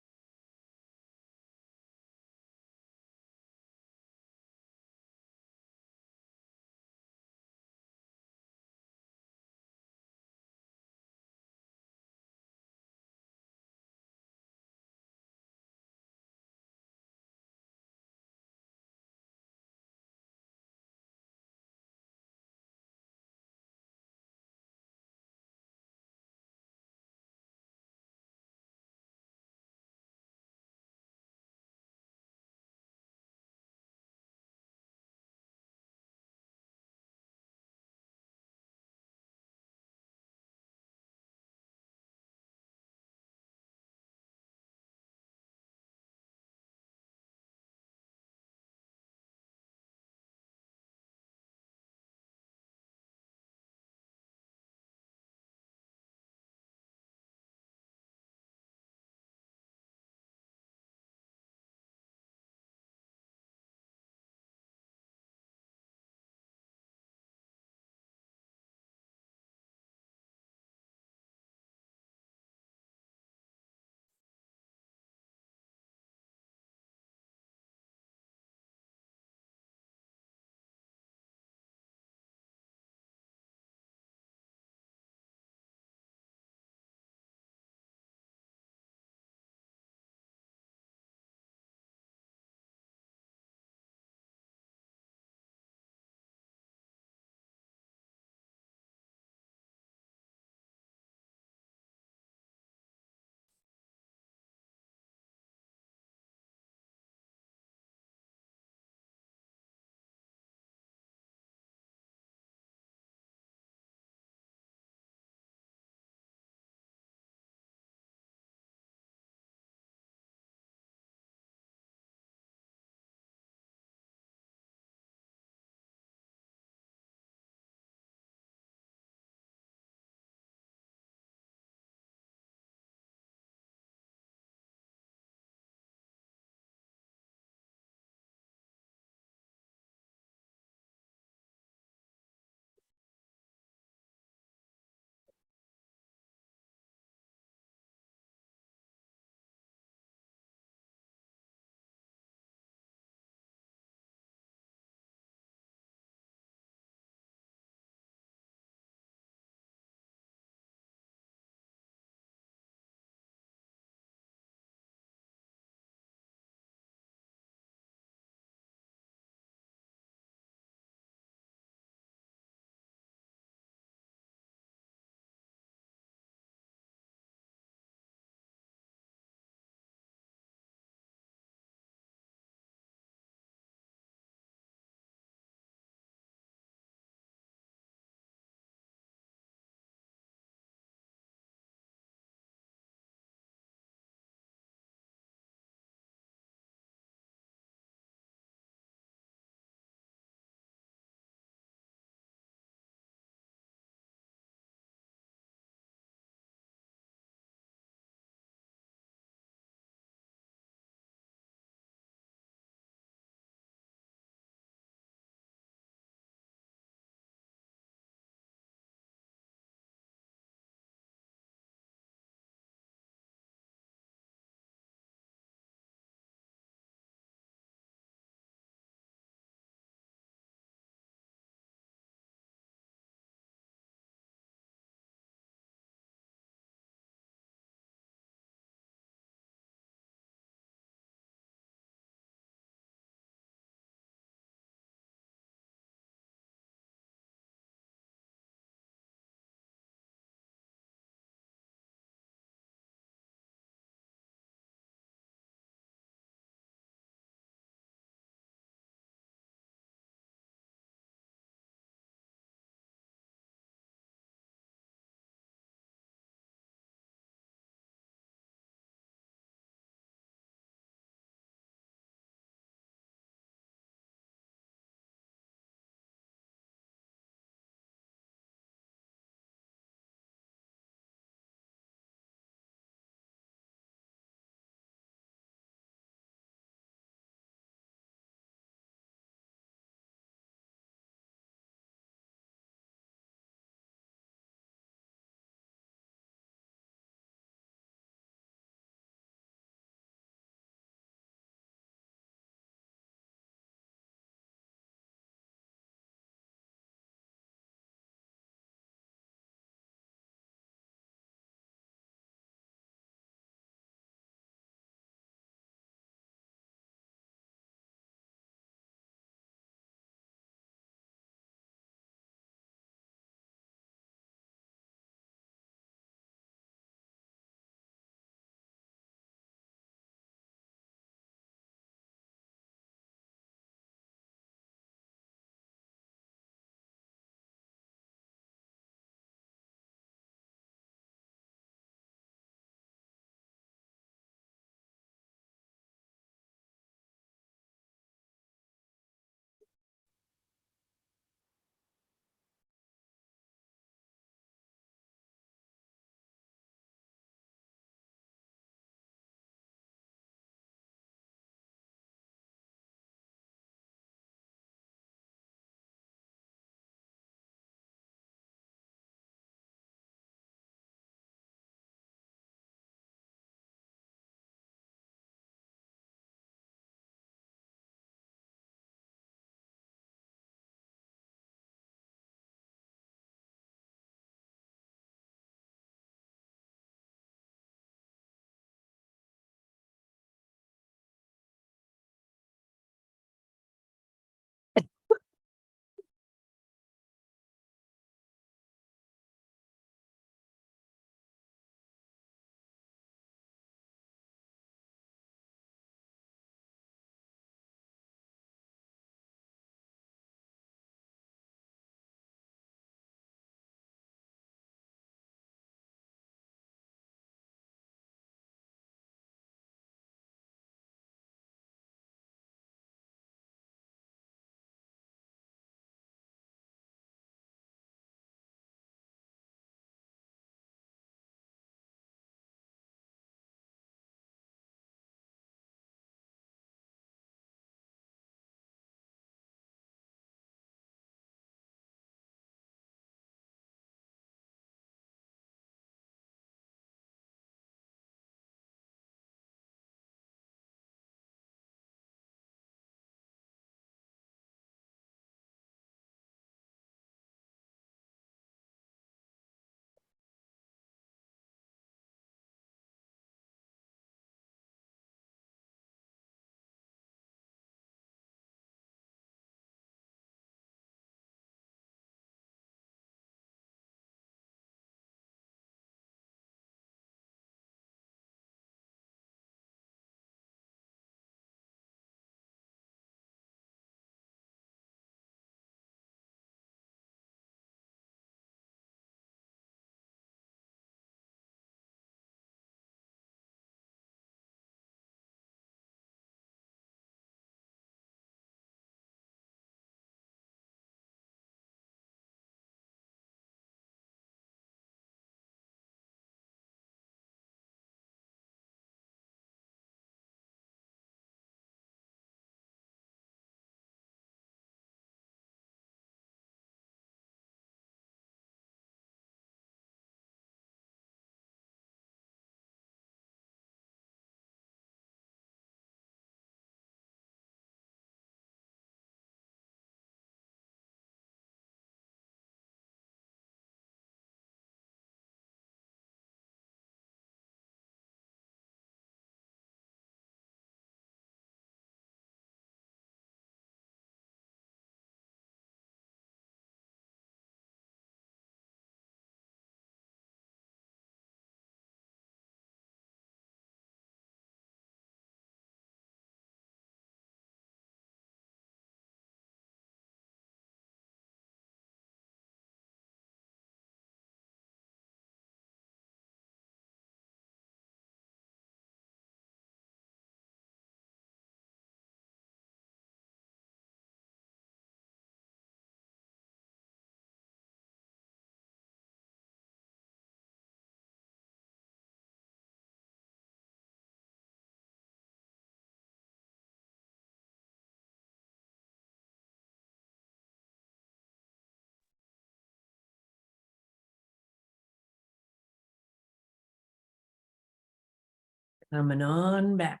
Coming on back.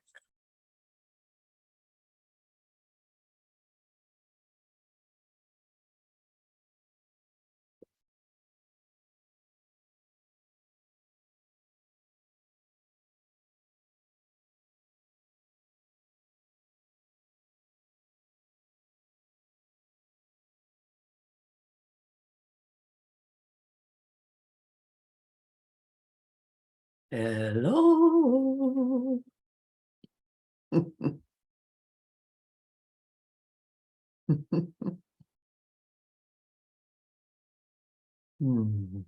Hello. Hmm.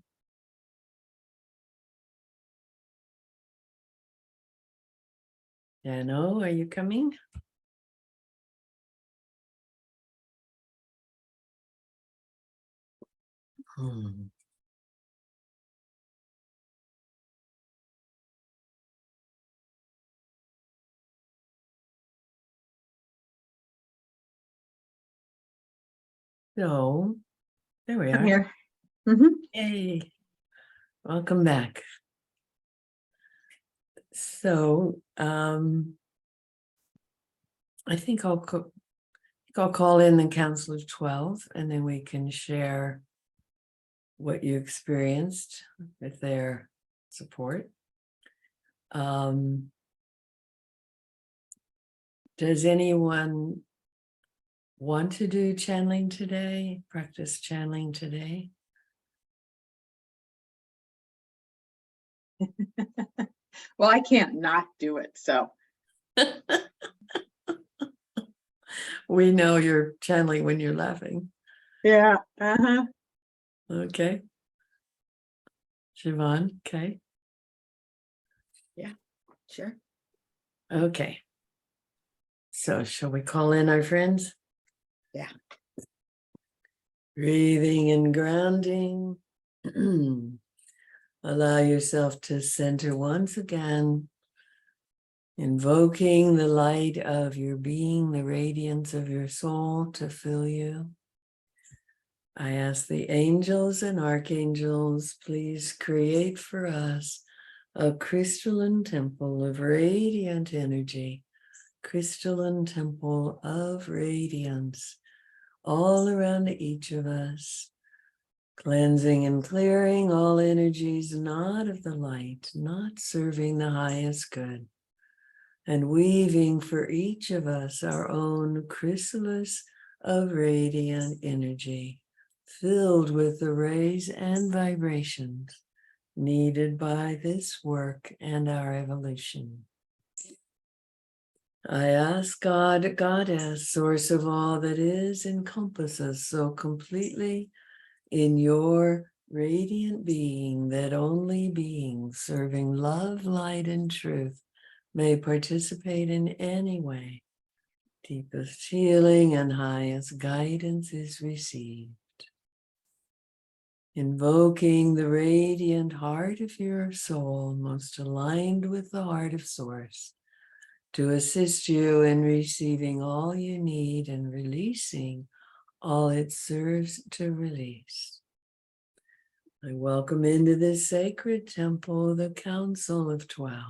Dano, are you coming? Hmm. So, there we I'm are. here. Mhm. Hey, welcome back. So, I think I'll call in the Council of 12, and then we can share what you experienced with their support. Does anyone want to do channeling today? Practice channeling today? Well, I can't not do it, so. We know you're channeling when you're laughing. Yeah. Uh-huh. Okay. Siobhan, okay. Sure. Okay. So shall we call in our friends? Yeah. Breathing and grounding. Allow yourself to center once again, invoking the light of your being, the radiance of your soul to fill you. I ask the angels and archangels, please create for us a crystalline temple of radiant energy, crystalline temple of radiance all around each of us, cleansing and clearing all energies not of the light, not serving the highest good, and weaving for each of us our own chrysalis of radiant energy, filled with the rays and vibrations needed by this work and our evolution. I ask God, Goddess, source of all that is, encompass us so completely in your radiant being that only beings serving love, light, and truth may participate in any way. Deepest healing and highest guidance is received. Invoking the radiant heart of your soul, most aligned with the heart of Source, to assist you in receiving all you need and releasing all it serves to release. I welcome into this sacred temple the Council of 12.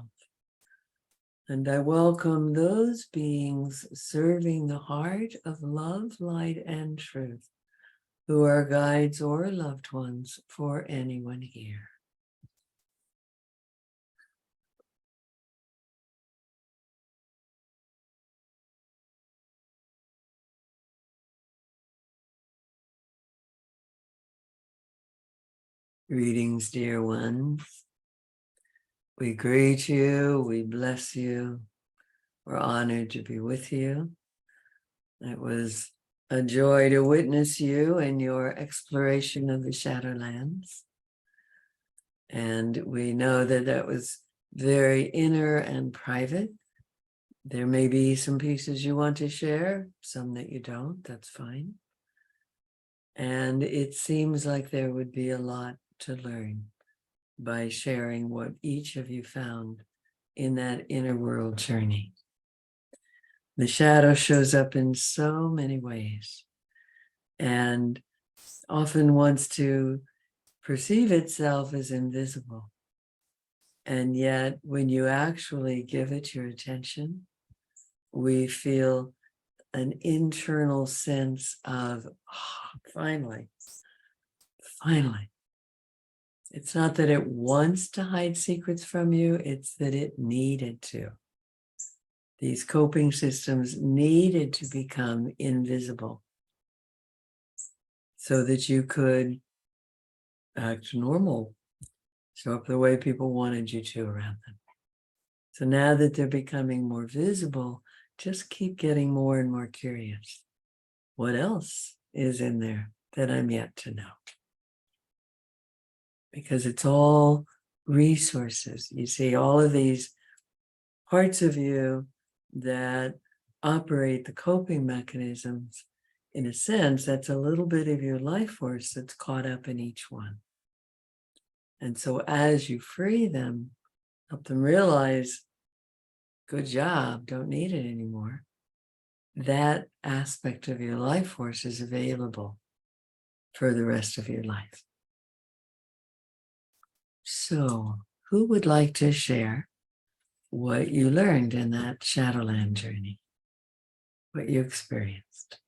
And I welcome those beings serving the heart of love, light, and truth, who are guides or loved ones for anyone here. Greetings, dear ones. We greet you, we bless you. We're honored to be with you. It was a joy to witness you in your exploration of the Shadowlands. And we know that that was very inner and private. There may be some pieces you want to share, some that you don't, that's fine. And it seems like there would be a lot to learn by sharing what each of you found in that inner world journey. The shadow shows up in so many ways and often wants to perceive itself as invisible. And yet, when you actually give it your attention, we feel an internal sense of, oh, finally. It's not that it wants to hide secrets from you, it's that it needed to. These coping systems needed to become invisible so that you could act normal, show up the way people wanted you to around them. So now that they're becoming more visible, just keep getting more and more curious. What else is in there that I'm yet to know? Because it's all resources. You see, all of these parts of you that operate the coping mechanisms, in a sense, that's a little bit of your life force that's caught up in each one. And so as you free them, help them realize, good job, don't need it anymore. That aspect of your life force is available for the rest of your life. So, who would like to share what you learned in that Shadowland journey? What you experienced?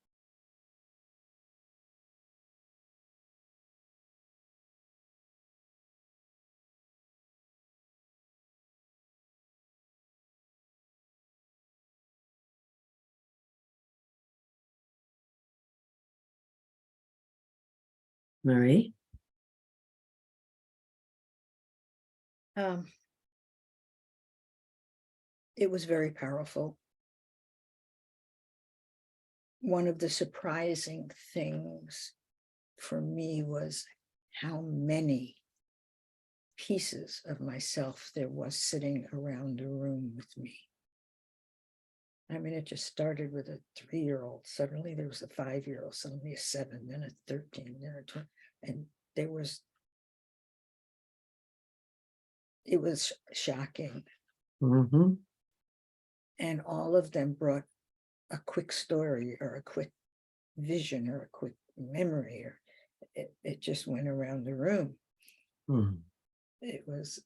Marie? It was very powerful. One of the surprising things for me was how many pieces of myself there was sitting around the room with me. I mean, it just started with a 3-year-old. Suddenly there was a 5-year-old, suddenly a 7, then a 13, then a 20. And it was shocking. Mm-hmm. And all of them brought a quick story or a quick vision or a quick memory, or it just went around the room. Mm-hmm. It was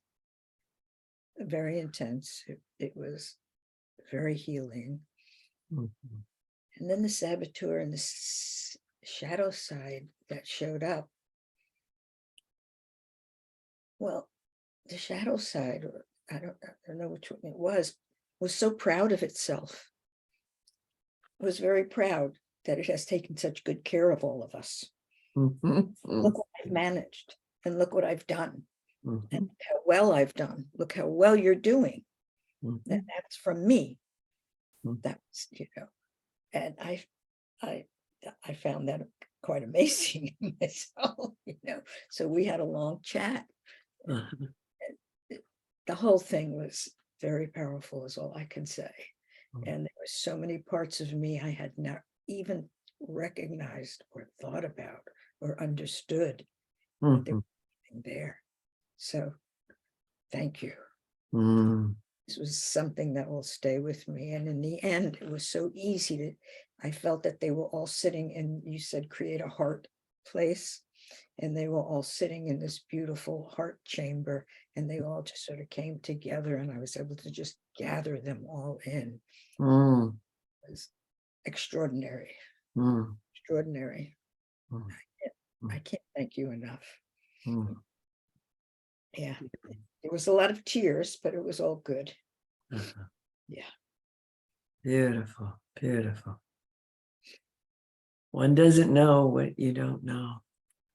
very intense. It was very healing. Mm-hmm. And then the saboteur and the shadow side that showed up. Well, the shadow side, or I don't know which one it was so proud of itself. It was very proud that it has taken such good care of all of us. Mm-hmm. Look what I've managed, and look what I've done, Mm-hmm. and look how well I've done. Look how well you're doing. Mm-hmm. And that's from me. Mm-hmm. That's, and I found that quite amazing myself, So we had a long chat. Uh-huh. The whole thing was very powerful, is all I can say. Mm. And there were so many parts of me I had not even recognized or thought about or understood that they Mm-hmm. were there. So thank you. Mm-hmm. This was something that will stay with me. And in the end, it was so easy I felt that they were all sitting in, you said, create a heart place. And they were all sitting in this beautiful heart chamber, and they all just sort of came together, and I was able to just gather them all in. Mm-hmm. It was extraordinary, Mm-hmm. extraordinary. Mm-hmm. I can't thank you enough. Mm-hmm. Yeah, there was a lot of tears, but it was all good. Uh-huh. Yeah. Beautiful, beautiful. One doesn't know what you don't know.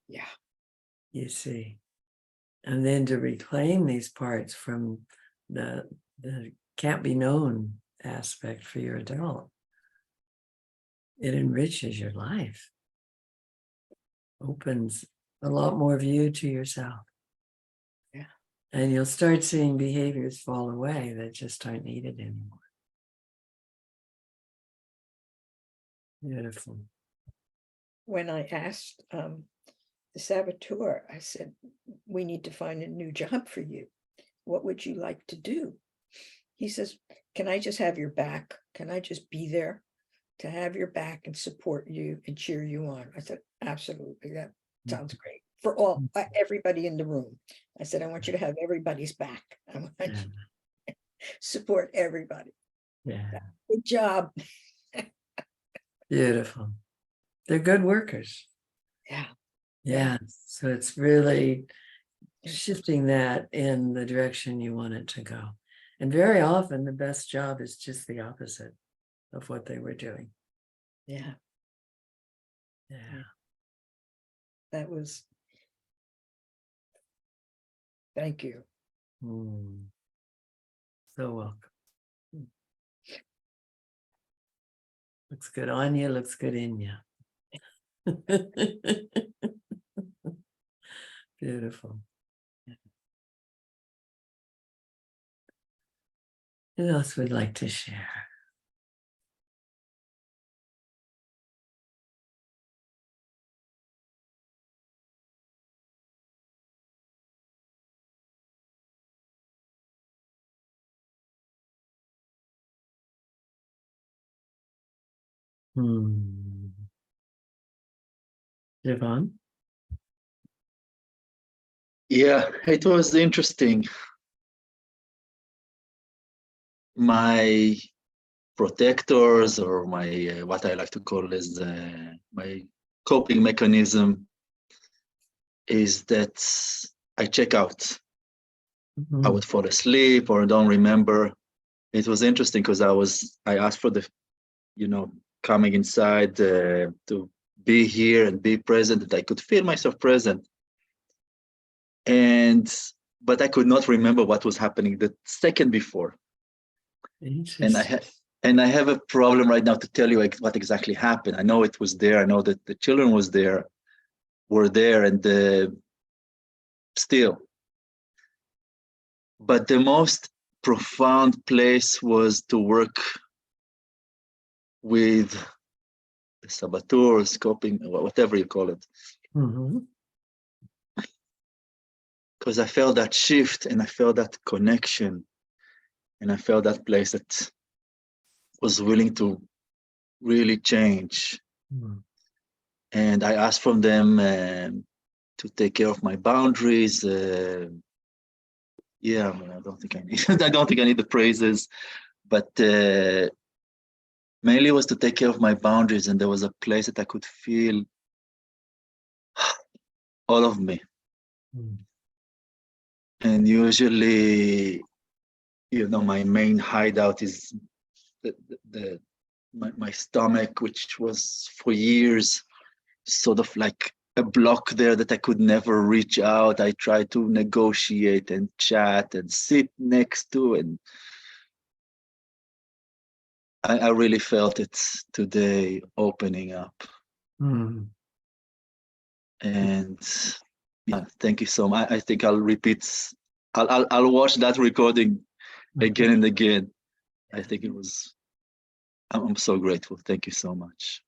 Yeah. You see. And then to reclaim these parts from the can't be known aspect for your adult, it enriches your life, opens a lot more view to yourself. Yeah. And you'll start seeing behaviors fall away that just aren't needed anymore. Beautiful. When I asked the saboteur, I said, we need to find a new job for you. What would you like to do? He says, can I just have your back? Can I just be there to have your back and support you and cheer you on? I said, absolutely. That sounds great. for all everybody in the room. I said, I want you to have everybody's back. I want Yeah. you to support everybody. Yeah. Good job. Beautiful. They're good workers. Yeah. Yeah. So it's really shifting that in the direction you want it to go. And very often the best job is just the opposite of what they were doing. Yeah. Yeah. That was. Thank you. Mm. So welcome. Looks good on you, looks good in you. Beautiful. Who else would like to share? Yvonne? Yeah, it was interesting. My protectors, or my what I like to call as my coping mechanism, is that I check out. I would fall asleep or don't remember. It was interesting because I asked for the, coming inside to be here and be present, that I could feel myself present. But I could not remember what was happening the second before. And I have a problem right now to tell you what exactly happened. I know it was there. I know that the children were there, and still. But the most profound place was to work with the saboteurs, coping, whatever you call it. Because I felt that shift, and I felt that connection, and I felt that place that was willing to really change. And I asked from them to take care of my boundaries. Yeah, I mean, I don't think I need. I don't think I need the praises, but mainly was to take care of my boundaries, and there was a place that I could feel all of me. And usually, my main hideout is my stomach, which was for years sort of like a block there that I could never reach out. I tried to negotiate and chat and sit next to, and I really felt it today opening up. And yeah, thank you so much. I think I'll repeat. I'll watch that recording again and again. I think it was. I'm so grateful. Thank you so much.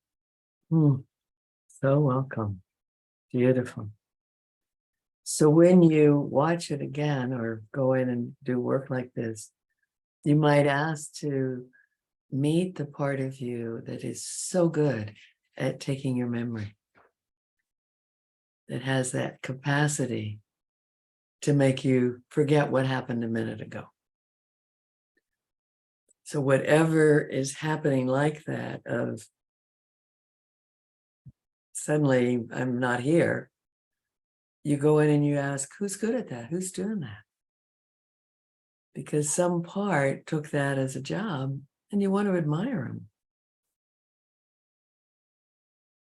So welcome. Beautiful. So when you watch it again or go in and do work like this, you might ask to meet the part of you that is so good at taking your memory, that has that capacity to make you forget what happened a minute ago. So whatever is happening like that, of suddenly I'm not here, you go in and you ask, who's good at that? Who's doing that? Because some part took that as a job and you want to admire them.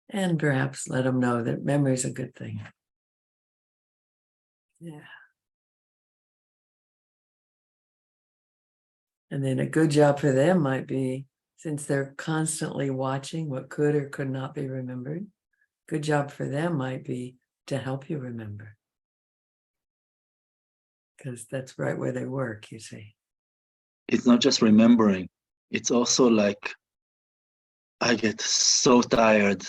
And perhaps let them know that memory is a good thing. Yeah. And then a good job for them might be, since they're constantly watching what could or could not be remembered, good job for them might be to help you remember. Because that's right where they work, you see. It's not just remembering. It's also like I get so tired.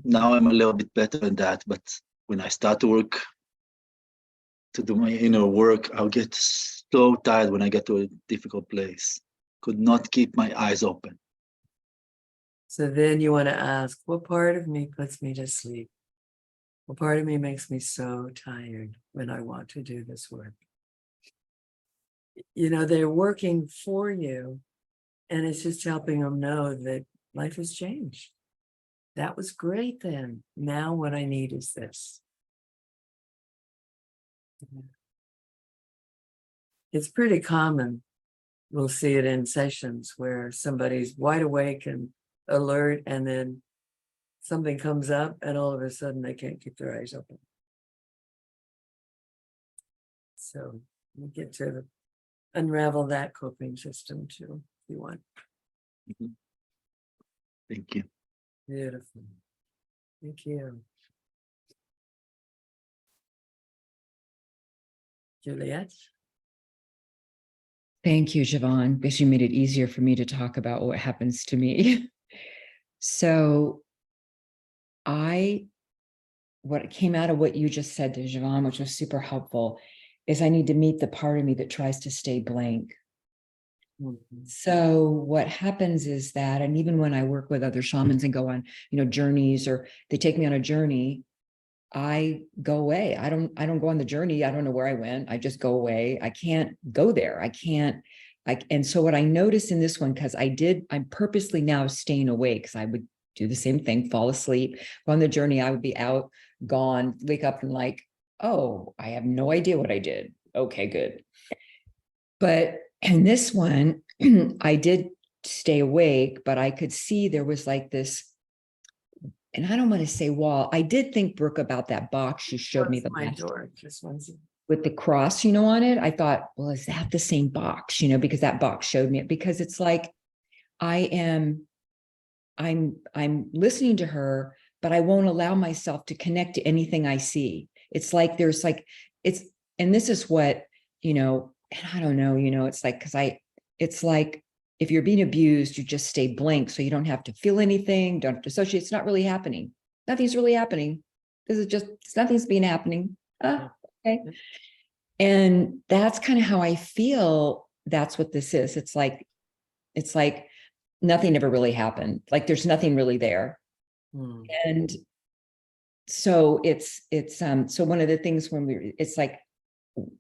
Now I'm a little bit better than that, but when I start to do my inner work, I'll get so tired when I get to a difficult place. Could not keep my eyes open. So then you want to ask, what part of me puts me to sleep? A part of me makes me so tired when I want to do this work. You know, they're working for you, and it's just helping them know that life has changed. That was great then. Now what I need is this. It's pretty common. We'll see it in sessions where somebody's wide awake and alert, and then something comes up and all of a sudden they can't keep their eyes open. So we get to unravel that coping system too, if you want. Thank you. Beautiful. Thank you. Juliet? Thank you, Javon, because you made it easier for me to talk about what happens to me. So what came out of what you just said to Javon, which was super helpful, is I need to meet the part of me that tries to stay blank. Mhm. So what happens is that, and even when I work with other shamans and go on, journeys, or they take me on a journey, I go away. I don't go on the journey. I don't know where I went. I just go away. I can't go there. And so what I noticed in this one, because I'm purposely now staying awake, because I would do the same thing, fall asleep, go on the journey. I would be out, gone, wake up and like, oh, I have no idea what I did. Okay, good. But in this one, I did stay awake, but I could see there was like this, and I don't want to say wall. I did think, Brooke, about that box you showed me Close the my last door. Just one second. with the cross, on it. I thought, well, is that the same box? Because that box showed me it, because it's like I'm listening to her, but I won't allow myself to connect to anything I see. It's like there's like and this is what, and I don't know, it's like, it's like if you're being abused, you just stay blank. So you don't have to feel anything, don't have to associate. It's not really happening. Nothing's really happening. This is just, nothing's been happening. Okay. And that's kind of how I feel. That's what this is. It's like nothing ever really happened. Like there's nothing really there. Hmm. And so so one of the things it's like,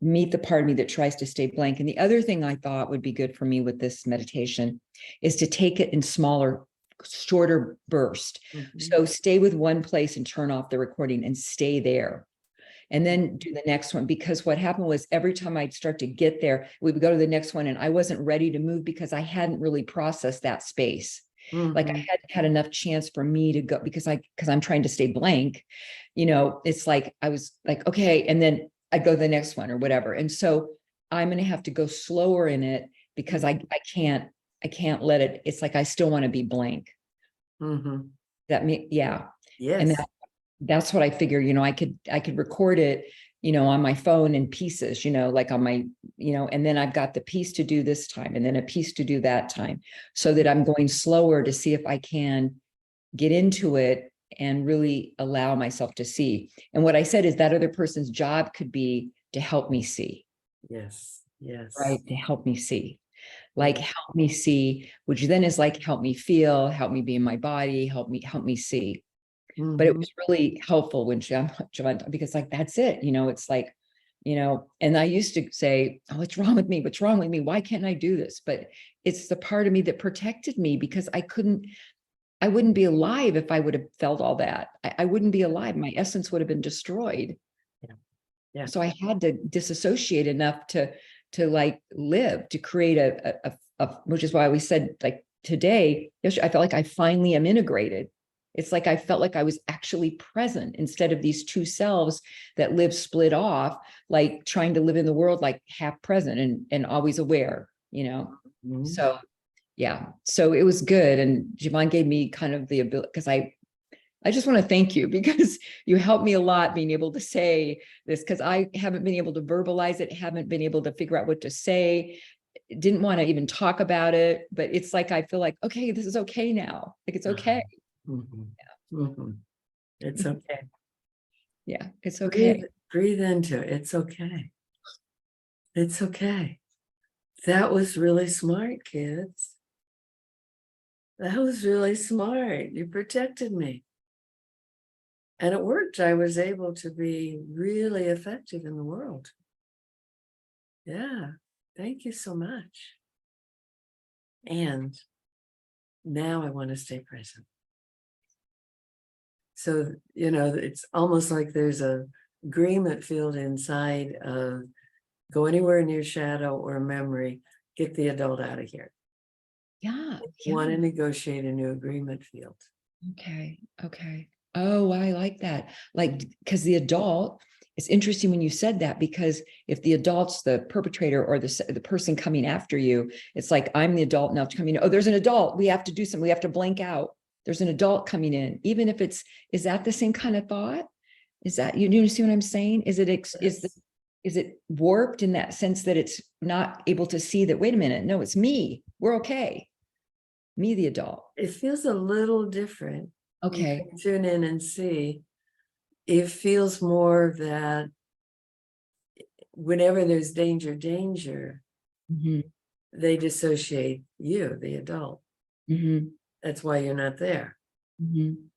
meet the part of me that tries to stay blank. And the other thing I thought would be good for me with this meditation is to take it in smaller, shorter bursts. Mhm. So stay with one place and turn off the recording and stay there. And then do the next one, because what happened was every time I'd start to get there, we would go to the next one and I wasn't ready to move because I hadn't really processed that space. Like I Mhm. hadn't had enough chance for me to go, because I'm trying to stay blank, it's like, I was like, okay. And then I'd go to the next one or whatever. And so I'm going to have to go slower in it, because I can't let it. It's like, I still want to be blank. Mhm. Yeah. Yes. And that's what I figure, I could record it, on my phone in pieces, like on my, and then I've got the piece to do this time and then a piece to do that time, so that I'm going slower to see if I can get into it and really allow myself to see. And what I said is that other person's job could be to help me see, Yes. Yes. right? To help me see. Like help me see, which then is like help me feel, help me be in my body, help me see. But it Mhm. was really helpful when because like, that's it, it's like, and I used to say, oh, what's wrong with me? What's wrong with me? Why can't I do this? But it's the part of me that protected me, because I wouldn't be alive if I would have felt all that. I wouldn't be alive. My essence would have been destroyed. Yeah. Yeah. So I had to disassociate enough to like live, to create which is why we said, like today, yesterday, I felt like I finally am integrated. It's like I felt like I was actually present instead of these two selves that live split off, like trying to live in the world like half present and always aware, Mhm. So yeah, so it was good. And Javon gave me kind of the ability, because I just want to thank you, because you helped me a lot being able to say this, because I haven't been able to verbalize it, haven't been able to figure out what to say, didn't want to even talk about it. But it's like, I feel like, okay, this is okay now. Like, it's okay. Mhm. Mhm. It's okay. Yeah, it's okay. Breathe into it. It's okay. It's okay. That was really smart, kids. That was really smart. You protected me. And it worked. I was able to be really effective in the world. Yeah. Thank you so much. And now I want to stay present. So, it's almost like there's a agreement field inside of go anywhere near shadow or memory, get the adult out of here. Yeah. Want Yeah. to negotiate a new agreement field. Okay. Okay. Oh, I like that. Like, because the adult, it's interesting when you said that, because if the adult's the perpetrator or the person coming after you, it's like, I'm the adult now coming. Oh, there's an adult. We have to do something. We have to blank out. There's an adult coming in, even if is that the same kind of thought? Is that, you see what I'm saying? Is it warped in that sense that it's not able to see that, wait a minute, no, it's me. We're okay. Me, the adult. It feels a little different. You Okay. can tune in and see. It feels more that whenever there's danger, Mhm. they dissociate you, the adult. Mhm. That's why you're not there. Mhm.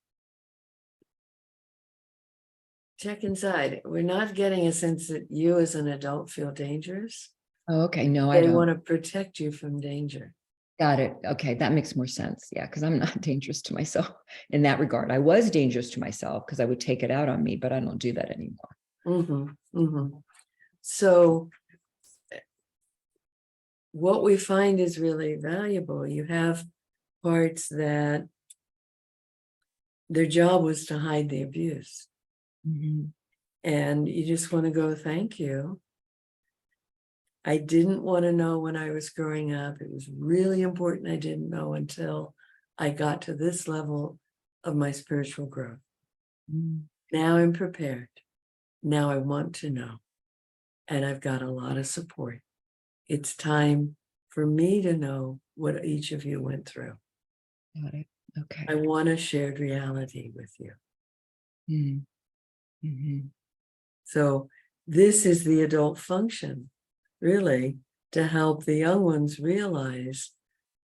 Check inside. We're not getting a sense that you as an adult feel dangerous. Oh, okay. No, I They don't. want to protect you from danger. Got it. Okay. That makes more sense. Yeah. Because I'm not dangerous to myself in that regard. I was dangerous to myself because I would take it out on me, but I don't do that anymore. So what we find is really valuable. You have parts that their job was to hide the abuse. Mhm. And you just want to go, thank you. I didn't want to know when I was growing up. It was really important. I didn't know until I got to this level of my spiritual growth. Mhm. Now I'm prepared. Now I want to know. And I've got a lot of support. It's time for me to know what each of you went through. Got it. Okay. I want a shared reality with you. Mhm. Mhm. So this is the adult function, really, to help the young ones realize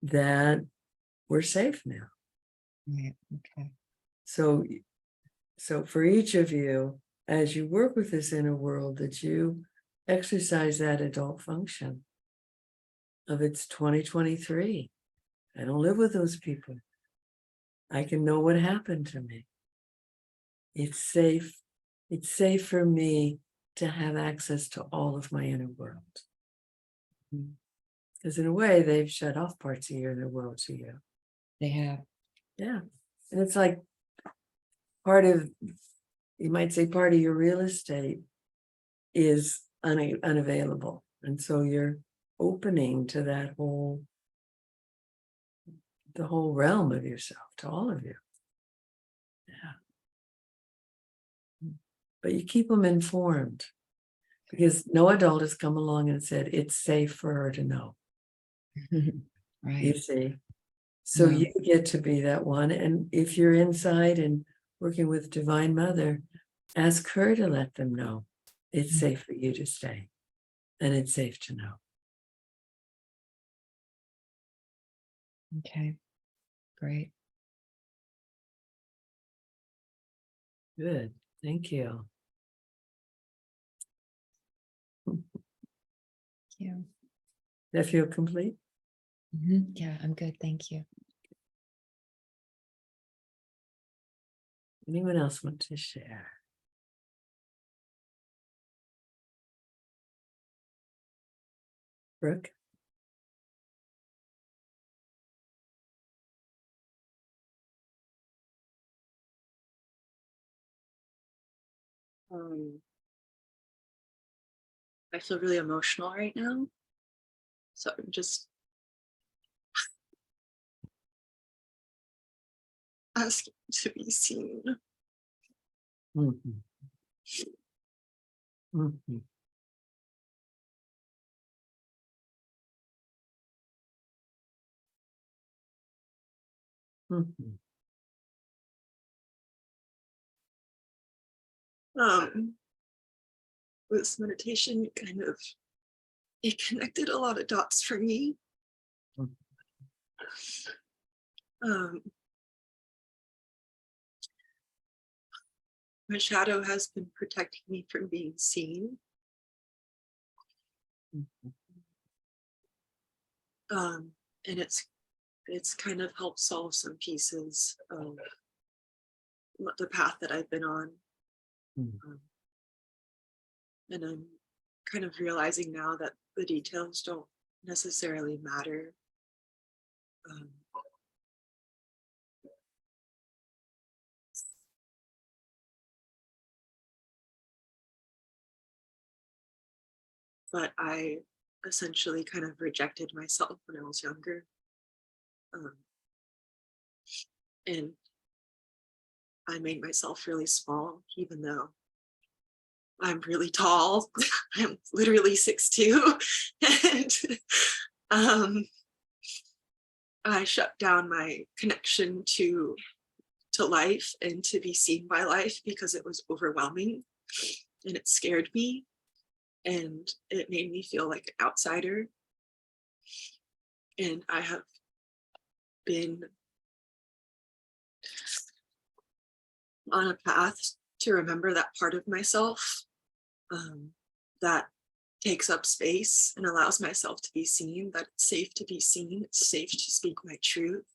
that we're safe now. Right. Okay. So for each of you, as you work with this inner world, that you exercise that adult function of it's 2023. I don't live with those people. I can know what happened to me. It's safe. It's safe for me to have access to all of my inner world. Because in a way, they've shut off parts of your inner world to you. They have. Yeah. And it's like part of, you might say part of your real estate is unavailable. And so you're opening to that the whole realm of yourself, to all of you. Yeah. But you keep them informed, because no adult has come along and said it's safe for her to know. You Right. see? So No. you get to be that one. And if you're inside and working with Divine Mother, ask her to let them know it's safe for you to stay and it's safe to know. Okay. Great. Good. Thank you. Thank you. Does that feel complete? Mhm. Yeah, I'm good. Thank you. Anyone else want to share? Brooke? I feel really emotional right now. So I'm just asking to be seen. Mhm. Mhm. Mhm. This meditation kind of, it connected a lot of dots for me. Mhm. Um, my shadow has been protecting me from being seen. And it's kind of helped solve some pieces of the path that I've been on. And I'm kind of realizing now that the details don't necessarily matter. But I essentially kind of rejected myself when I was younger. And I made myself really small, even though I'm really tall. I'm literally 6'2". And I shut down my connection to life and to be seen by life because it was overwhelming and it scared me and it made me feel like an outsider. And I have been on a path to remember that part of myself that takes up space and allows myself to be seen, that it's safe to be seen, it's safe to speak my truth,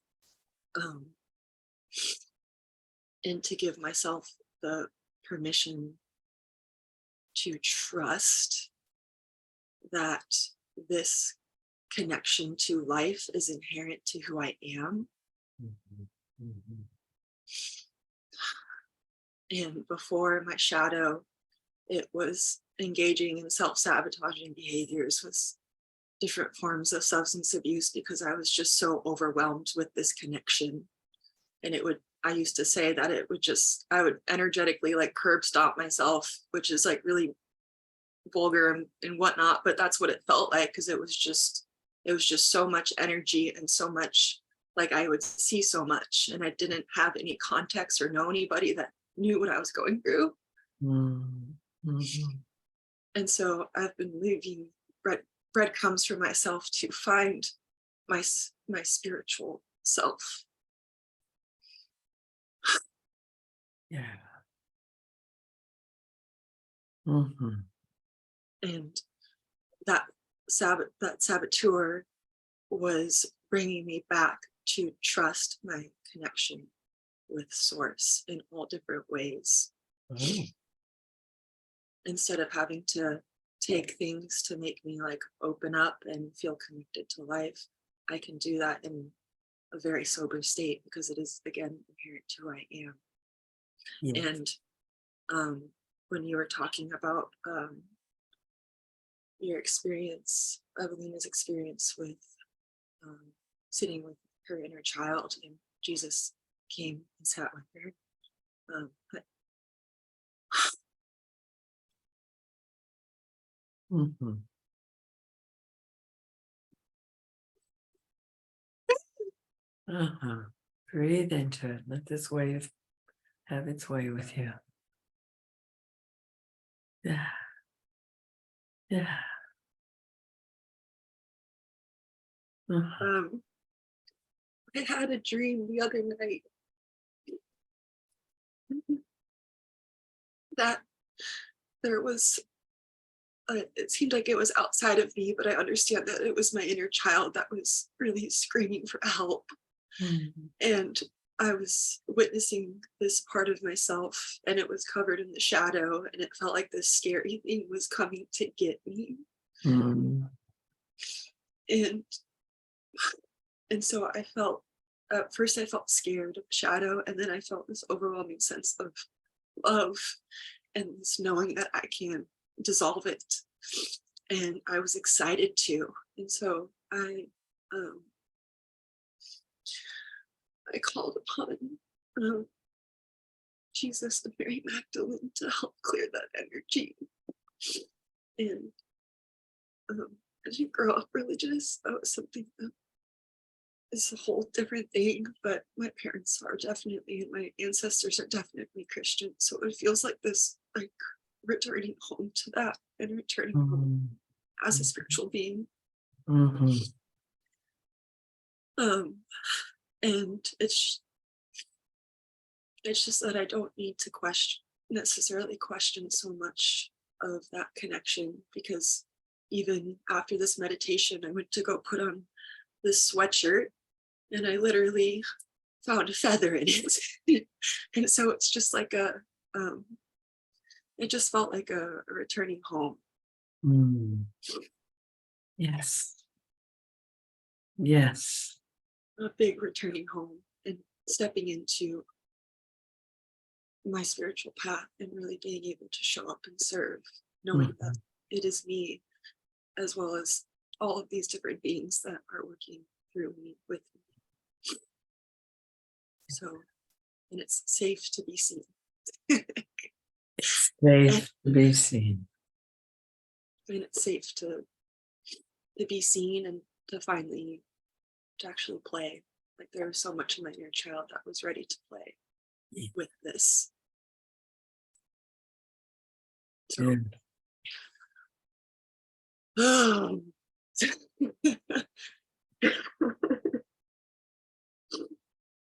and to give myself the permission to trust that this connection to life is inherent to who I am. And before my shadow, it was engaging in self-sabotaging behaviors with different forms of substance abuse because I was just so overwhelmed with this connection. And I used to say that I would energetically like curb stomp myself, which is like really vulgar and whatnot, but that's what it felt like, because it was just so much energy and so much, like I would see so much and I didn't have any context or know anybody that knew what I was going through. And so I've been leaving breadcrumbs for myself to find my spiritual self. Yeah. And that saboteur was bringing me back to trust my connection with source in all different ways. Instead of having to take things to make me like open up and feel connected to life, I can do that in a very sober state because it is, again, inherent to who I am. Yes. And when you were talking about your experience, Evelina's experience with sitting with her inner child, and Jesus came and sat with her. Breathe into it. Let this wave have its way with you. Yeah. Yeah. I had a dream the other night that there was, it seemed like it was outside of me, but I understand that it was my inner child that was really screaming for help. And I was witnessing this part of myself and it was covered in the shadow and it felt like this scary thing was coming to get me. And so I felt, at first I felt scared of the shadow, and then I felt this overwhelming sense of love and this knowing that I can dissolve it. And I was excited to. And so I called upon Jesus and Mary Magdalene to help clear that energy. And as you grow up religious, that was something that is a whole different thing, but my parents are definitely, and my ancestors are definitely Christian. So it feels like this, like returning home to that and returning home as a spiritual being. And it's just that I don't need to question necessarily question so much of that connection, because even after this meditation, I went to go put on this sweatshirt and I literally found a feather in it. And so it's just like it just felt like a returning home. Mm. Yes. Yes. A big returning home, and stepping into my spiritual path and really being able to show up and serve, knowing that it is me, as well as all of these different beings that are working through me, with me. So, and it's safe to be seen. Safe to be seen. And it's safe to be seen and to finally to actually play. Like there was so much in my inner child that was ready to play with this. So,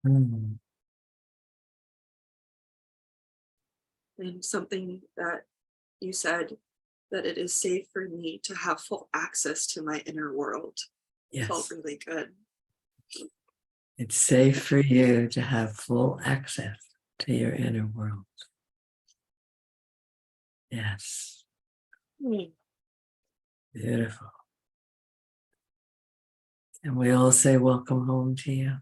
Mm. and something that you said, that it is safe for me to have full access to my inner world, felt Yes. really good. It's safe for you to have full access to your inner world. Yes. Beautiful. And we all say welcome home to you.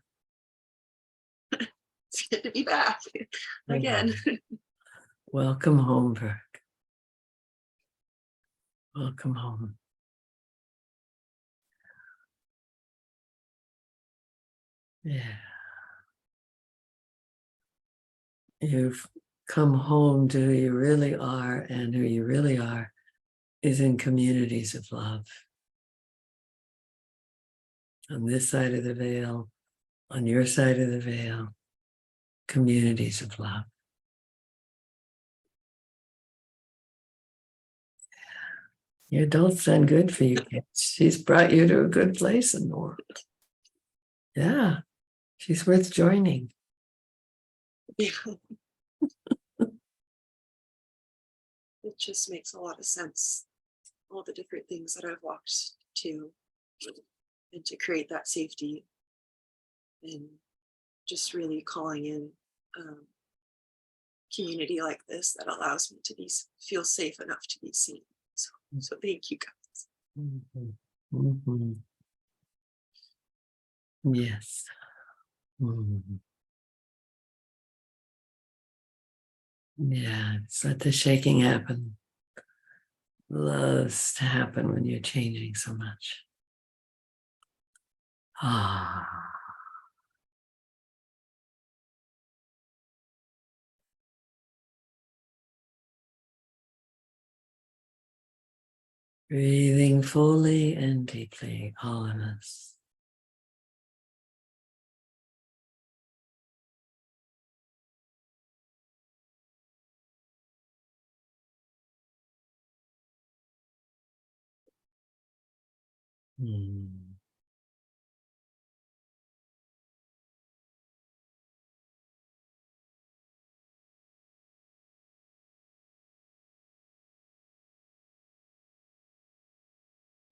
It's good to be back again. Welcome home, Brooke. Welcome home. Yeah. You've come home to who you really are, and who you really are is in communities of love. On this side of the veil, on your side of the veil, communities of love. Your adults done good for you kids. She's brought you to a good place in the world. Yeah, she's worth joining. Yeah. It just makes a lot of sense. All the different things that I've walked to, and to create that safety, and just really calling in community like this that allows me to feel safe enough to be seen. So thank you guys. Mm-hmm. Mm-hmm. Yes. Mm-hmm. Yeah, just let the shaking happen. Loves to happen when you're changing so much. Ah. Breathing fully and deeply, all of us. Mm.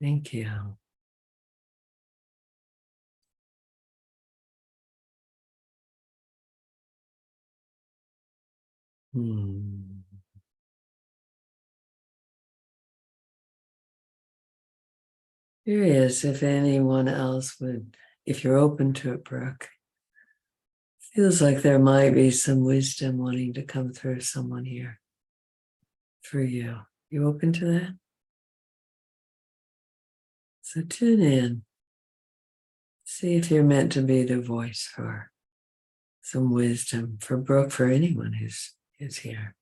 Thank you. Mm. Curious if anyone else would, if you're open to it, Brooke. Feels like there might be some wisdom wanting to come through someone here for you. You open to that? So tune in. See if you're meant to be the voice for some wisdom for Brooke, for anyone who's here.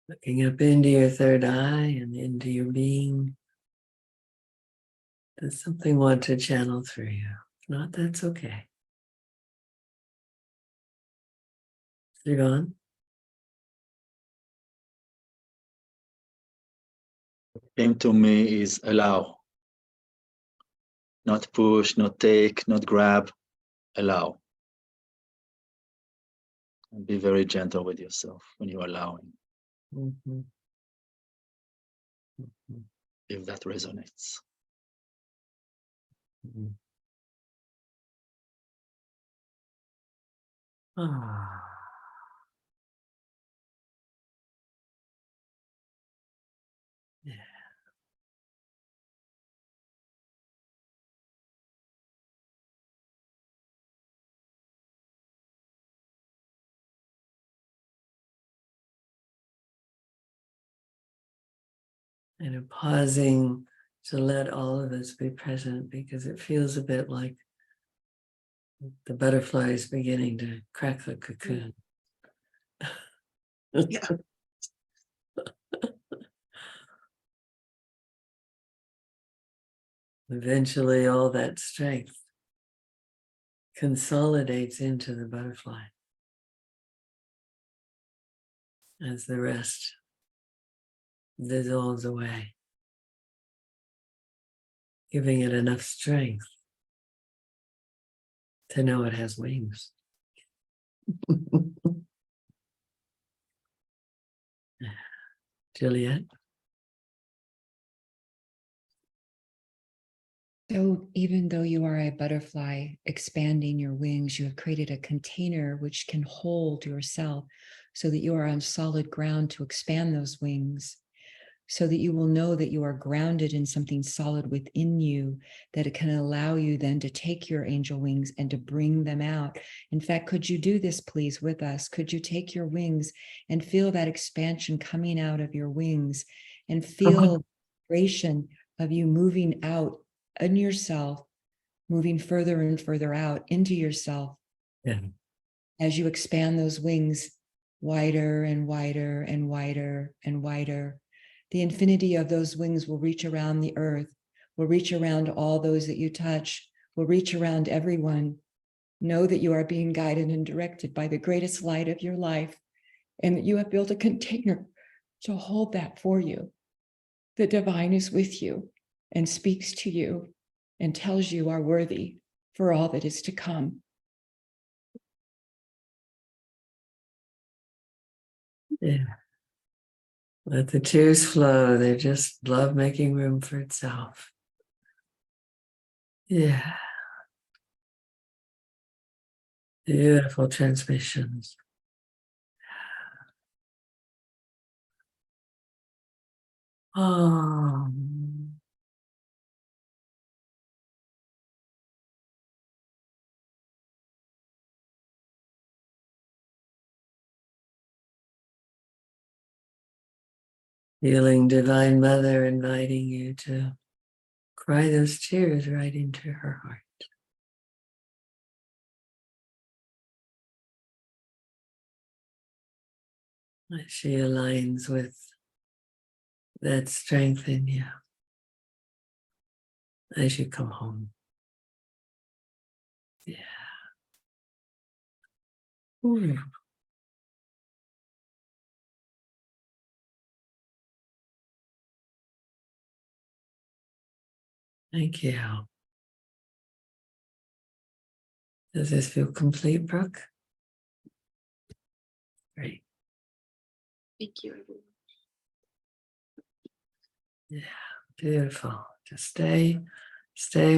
Looking up into your third eye and into your being. Does something want to channel through you? If not, that's okay. They're gone. came to me is allow. Not push, not take, not grab, allow. And be very gentle with yourself when you're allowing, Mhm. Mhm. if that resonates. Mhm. Ah. Yeah. And a pausing to let all of us be present, because it feels a bit like the butterfly is beginning to crack the cocoon. Yeah. Eventually, all that strength consolidates into the butterfly as the rest dissolves away, giving it enough strength to know it has wings. Juliet? So even though you are a butterfly expanding your wings, you have created a container which can hold yourself so that you are on solid ground to expand those wings, so that you will know that you are grounded in something solid within you, that it can allow you then to take your angel wings and to bring them out. In fact, could you do this, please, with us? Could you take your wings and feel that expansion coming out of your wings and feel the vibration of you moving out in yourself, moving further and further out into yourself Yeah. as you expand those wings wider and wider and wider and wider. The infinity of those wings will reach around the earth, will reach around all those that you touch, will reach around everyone. Know that you are being guided and directed by the greatest light of your life, and that you have built a container to hold that for you. The divine is with you and speaks to you and tells you are worthy for all that is to come. Yeah. Let the tears flow. They just love making room for itself. Yeah. Beautiful transmissions. Oh. Feeling Divine Mother inviting you to cry those tears right into her heart. As she aligns with that strength in you as you come home. Yeah. Ooh. Thank you. Does this feel complete, Brooke? Great. Thank you, everyone. Yeah, beautiful. Just stay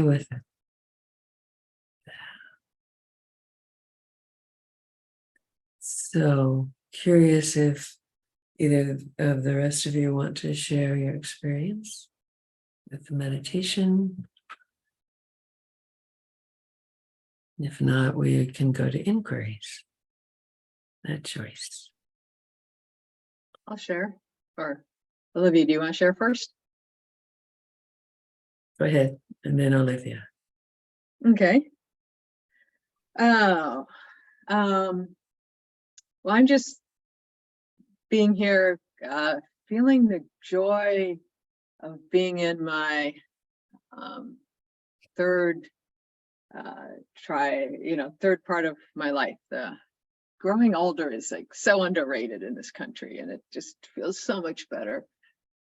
with it. So curious if either of the rest of you want to share your experience with the meditation. If not, we can go to inquiries. That choice. I'll share. Or Olivia, do you want to share first? Go ahead, and then Olivia. Okay. Oh, well, I'm just being here, feeling the joy of being in my third third part of my life. The growing older is like so underrated in this country, and it just feels so much better.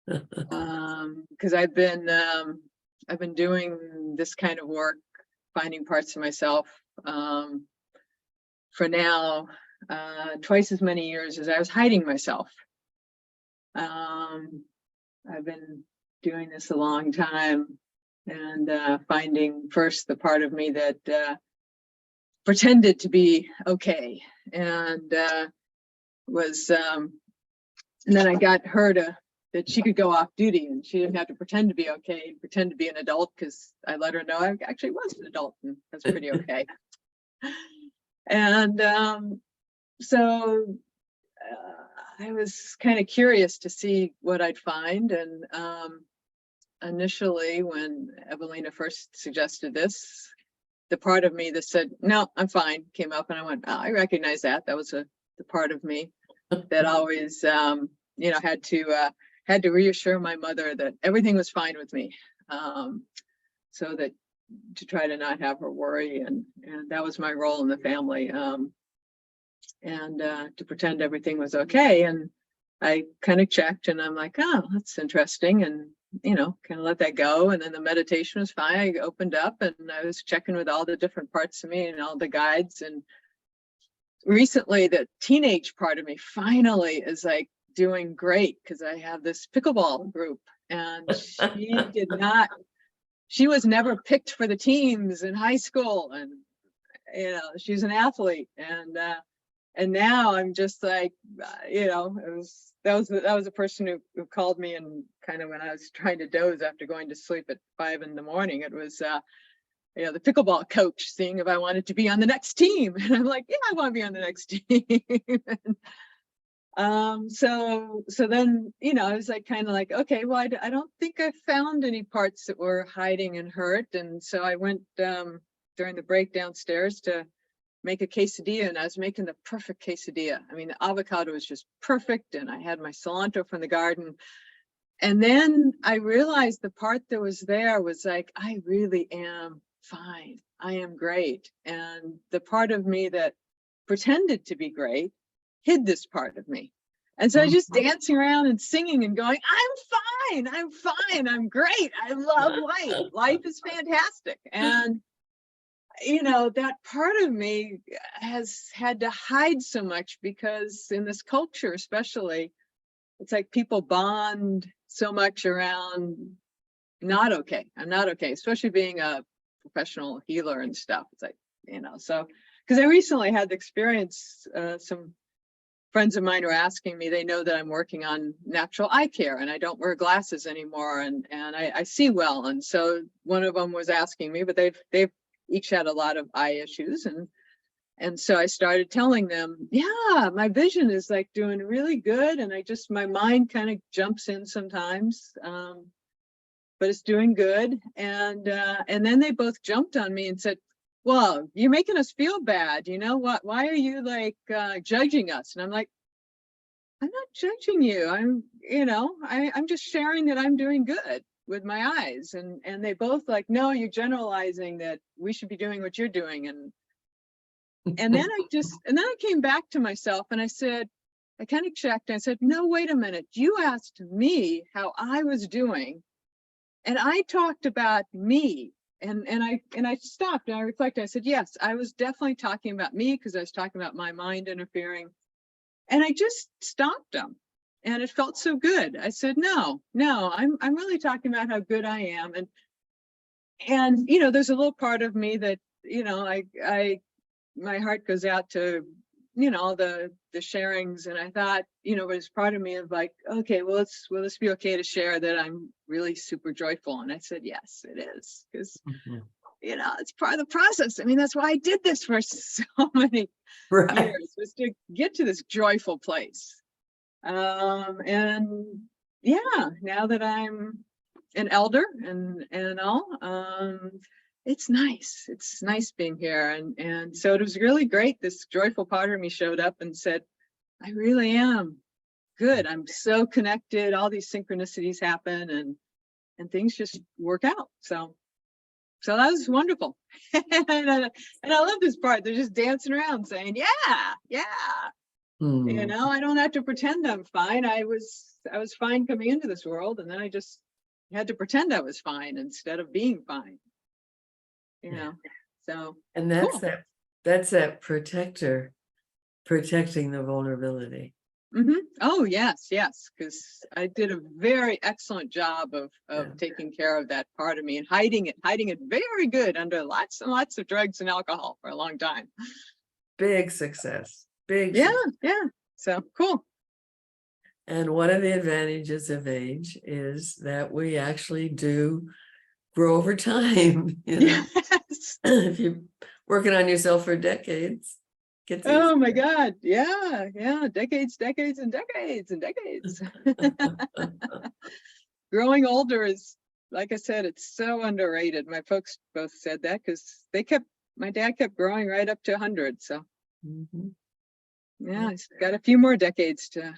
Because I've been doing this kind of work, finding parts of myself, for now twice as many years as I was hiding myself. I've been doing this a long time, and finding first the part of me that pretended to be okay, and was and then I got her to that she could go off duty and she didn't have to pretend to be okay and pretend to be an adult, because I let her know I actually was an adult and that's pretty okay. And so I was kind of curious to see what I'd find. And initially, when Evelina first suggested this, the part of me that said, no, I'm fine, came up, and I went, oh, I recognize that. That was the part of me that always, had to reassure my mother that everything was fine with me. So that to try to not have her worry. And that was my role in the family. And to pretend everything was okay. And I kind of checked and I'm like, oh, that's interesting. And, kind of let that go. And then the meditation was fine. I opened up and I was checking with all the different parts of me and all the guides. And recently the teenage part of me finally is like doing great, because I have this pickleball group, and she was never picked for the teams in high school. And, she's an athlete. And now I'm just like, that was a person who called me, and kind of when I was trying to doze after going to sleep at 5 a.m. It was, the pickleball coach seeing if I wanted to be on the next team. And I'm like, yeah, I want to be on the next team. So then, I was like, kind of like, okay, well, I don't think I found any parts that were hiding and hurt. And so I went during the break downstairs to make a quesadilla, and I was making the perfect quesadilla. I mean, the avocado was just perfect, and I had my cilantro from the garden. And then I realized the part that was there was like, I really am fine. I am great. And the part of me that pretended to be great hid this part of me. And so I was just dancing around and singing and going, I'm fine, I'm great. I love life. Life is fantastic. And that part of me has had to hide so much, because in this culture, especially, it's like people bond so much around not okay. I'm not okay, especially being a professional healer and stuff. It's like, so because I recently had the experience, some friends of mine were asking me, they know that I'm working on natural eye care and I don't wear glasses anymore, and I see well. And so one of them was asking me, but they've each had a lot of eye issues. And so I started telling them, yeah, my vision is like doing really good. And my mind kind of jumps in sometimes, but it's doing good. And then they both jumped on me and said, well, you're making us feel bad. You know what? Why are you like judging us? And I'm like, I'm not judging you. I'm just sharing that I'm doing good with my eyes. And they both like, no, you're generalizing that we should be doing what you're doing. And then I came back to myself and I said, I kind of checked and I said, no, wait a minute. You asked me how I was doing. And I talked about me. And I stopped and I reflected. I said, yes, I was definitely talking about me, because I was talking about my mind interfering. And I just stopped them. And it felt so good. I said, no, I'm really talking about how good I am. And there's a little part of me that, my heart goes out to, the sharings. And I thought, there's part of me of like, okay, will this be okay to share that I'm really super joyful? And I said, yes, it is. Because, it's part of the process. I mean, that's why I did this for so many years, was to get to this joyful place. And yeah, now that I'm an elder and all, it's nice being here. And so it was really great. This joyful part of me showed up and said, I really am good. I'm so connected. All these synchronicities happen and things just work out. So that was wonderful. And I love this part. They're just dancing around saying, yeah. You know, I don't have to pretend I'm fine. I was fine coming into this world, and then I just had to pretend I was fine instead of being fine. You Yeah. know, so And that's cool. that protector protecting the vulnerability. Oh, yes, yes, because I did a very excellent job of Yeah. taking care of that part of me and hiding it very good under lots and lots of drugs and alcohol for a long time. Big success. Big Yeah, success. yeah. So cool. And one of the advantages of age is that we actually do grow over time. You know, Yes. if you're working on yourself for decades, gets Oh my easier. God. Yeah, yeah. Decades, decades, and decades, and decades. Growing older is, like I said, it's so underrated. My folks both said that because my dad kept growing right up to 100. So Mhm. yeah, he's got a few more decades to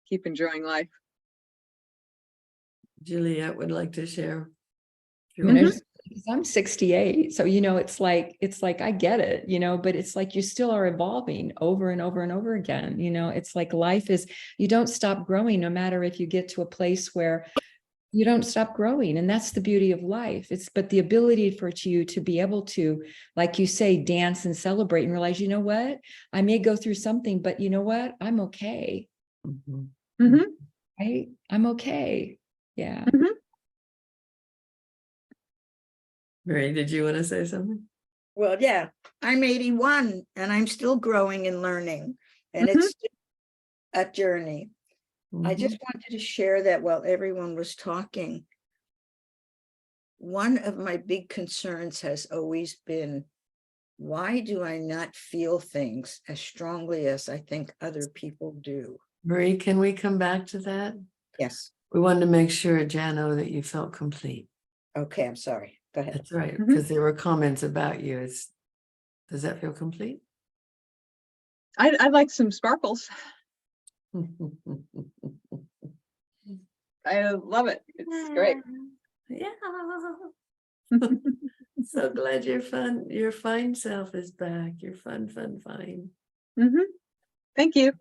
keep enjoying life. Juliet would like to share. If you You know, want. just- because I'm 68. So, you know, it's like I get it, you know, but it's like you still are evolving over and over and over again. You know, it's like life is, you don't stop growing, no matter if you get to a place where you don't stop growing. And that's the beauty of life. But the ability for you to be able to, like you say, dance and celebrate and realize, you know what, I may go through something, but you know what, I'm okay. Mhm. Right? I'm okay. Yeah. Mary, did you want to say something? Well, yeah, I'm 81 and I'm still growing and learning, and it's a journey. I Mhm. just wanted to share that while everyone was talking. One of my big concerns has always been, why do I not feel things as strongly as I think other people do? Marie, can we come back to that? Yes. We wanted to make sure, Jano, that you felt complete. Okay, I'm sorry. Go ahead. That's right, because there were comments about you. Does that feel complete? I'd like some sparkles. I love it. It's great. Yeah. So glad your fine self is back. Your fine. Thank you.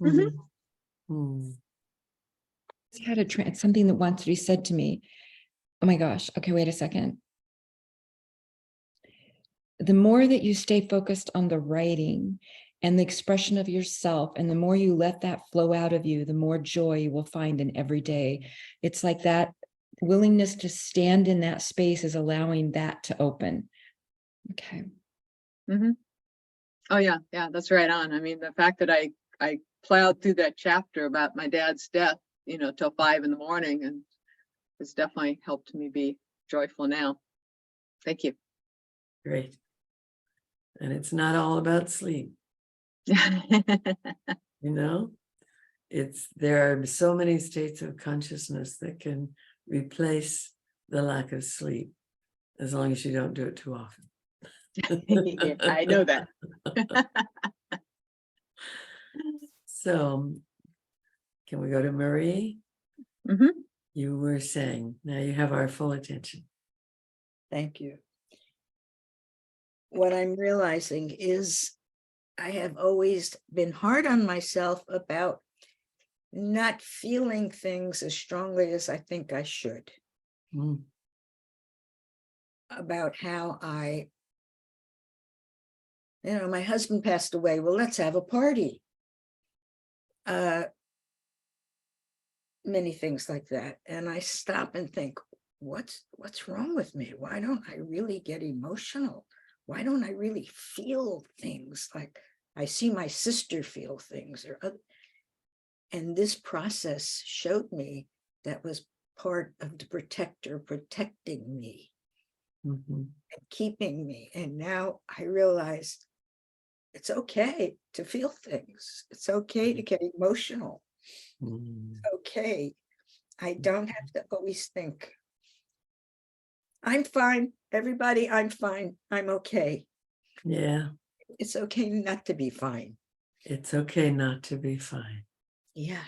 Mhm. Just had something that wants to be said to me. Oh my gosh. Okay, wait a second. The more that you stay focused on the writing and the expression of yourself, and the more you let that flow out of you, the more joy you will find in every day. It's like that willingness to stand in that space is allowing that to open. Okay. Oh yeah, yeah, that's right on. I mean, the fact that I plowed through that chapter about my dad's death, you know, till 5 in the morning, and it's definitely helped me be joyful now. Thank you. Great. And it's not all about sleep, you know? There are so many states of consciousness that can replace the lack of sleep, as long as you don't do it too often. Yeah, I know that. So, can we go to Marie? Mhm. You were saying, now you have our full attention. Thank you. What I'm realizing is I have always been hard on myself about not feeling things as strongly as I think I should. Mm. About how my husband passed away. Well, let's have a party. Many things like that. And I stop and think, what's wrong with me? Why don't I really get emotional? Why don't I really feel things like I see my sister feel things and this process showed me that was part of the protector protecting me Mhm. and keeping me. And now I realize it's okay to feel things. It's okay to get emotional. Mm. Okay. I don't have to always think, I'm fine, everybody, I'm fine, I'm okay. Yeah, It's okay not to be fine. it's okay not to be fine. Yeah.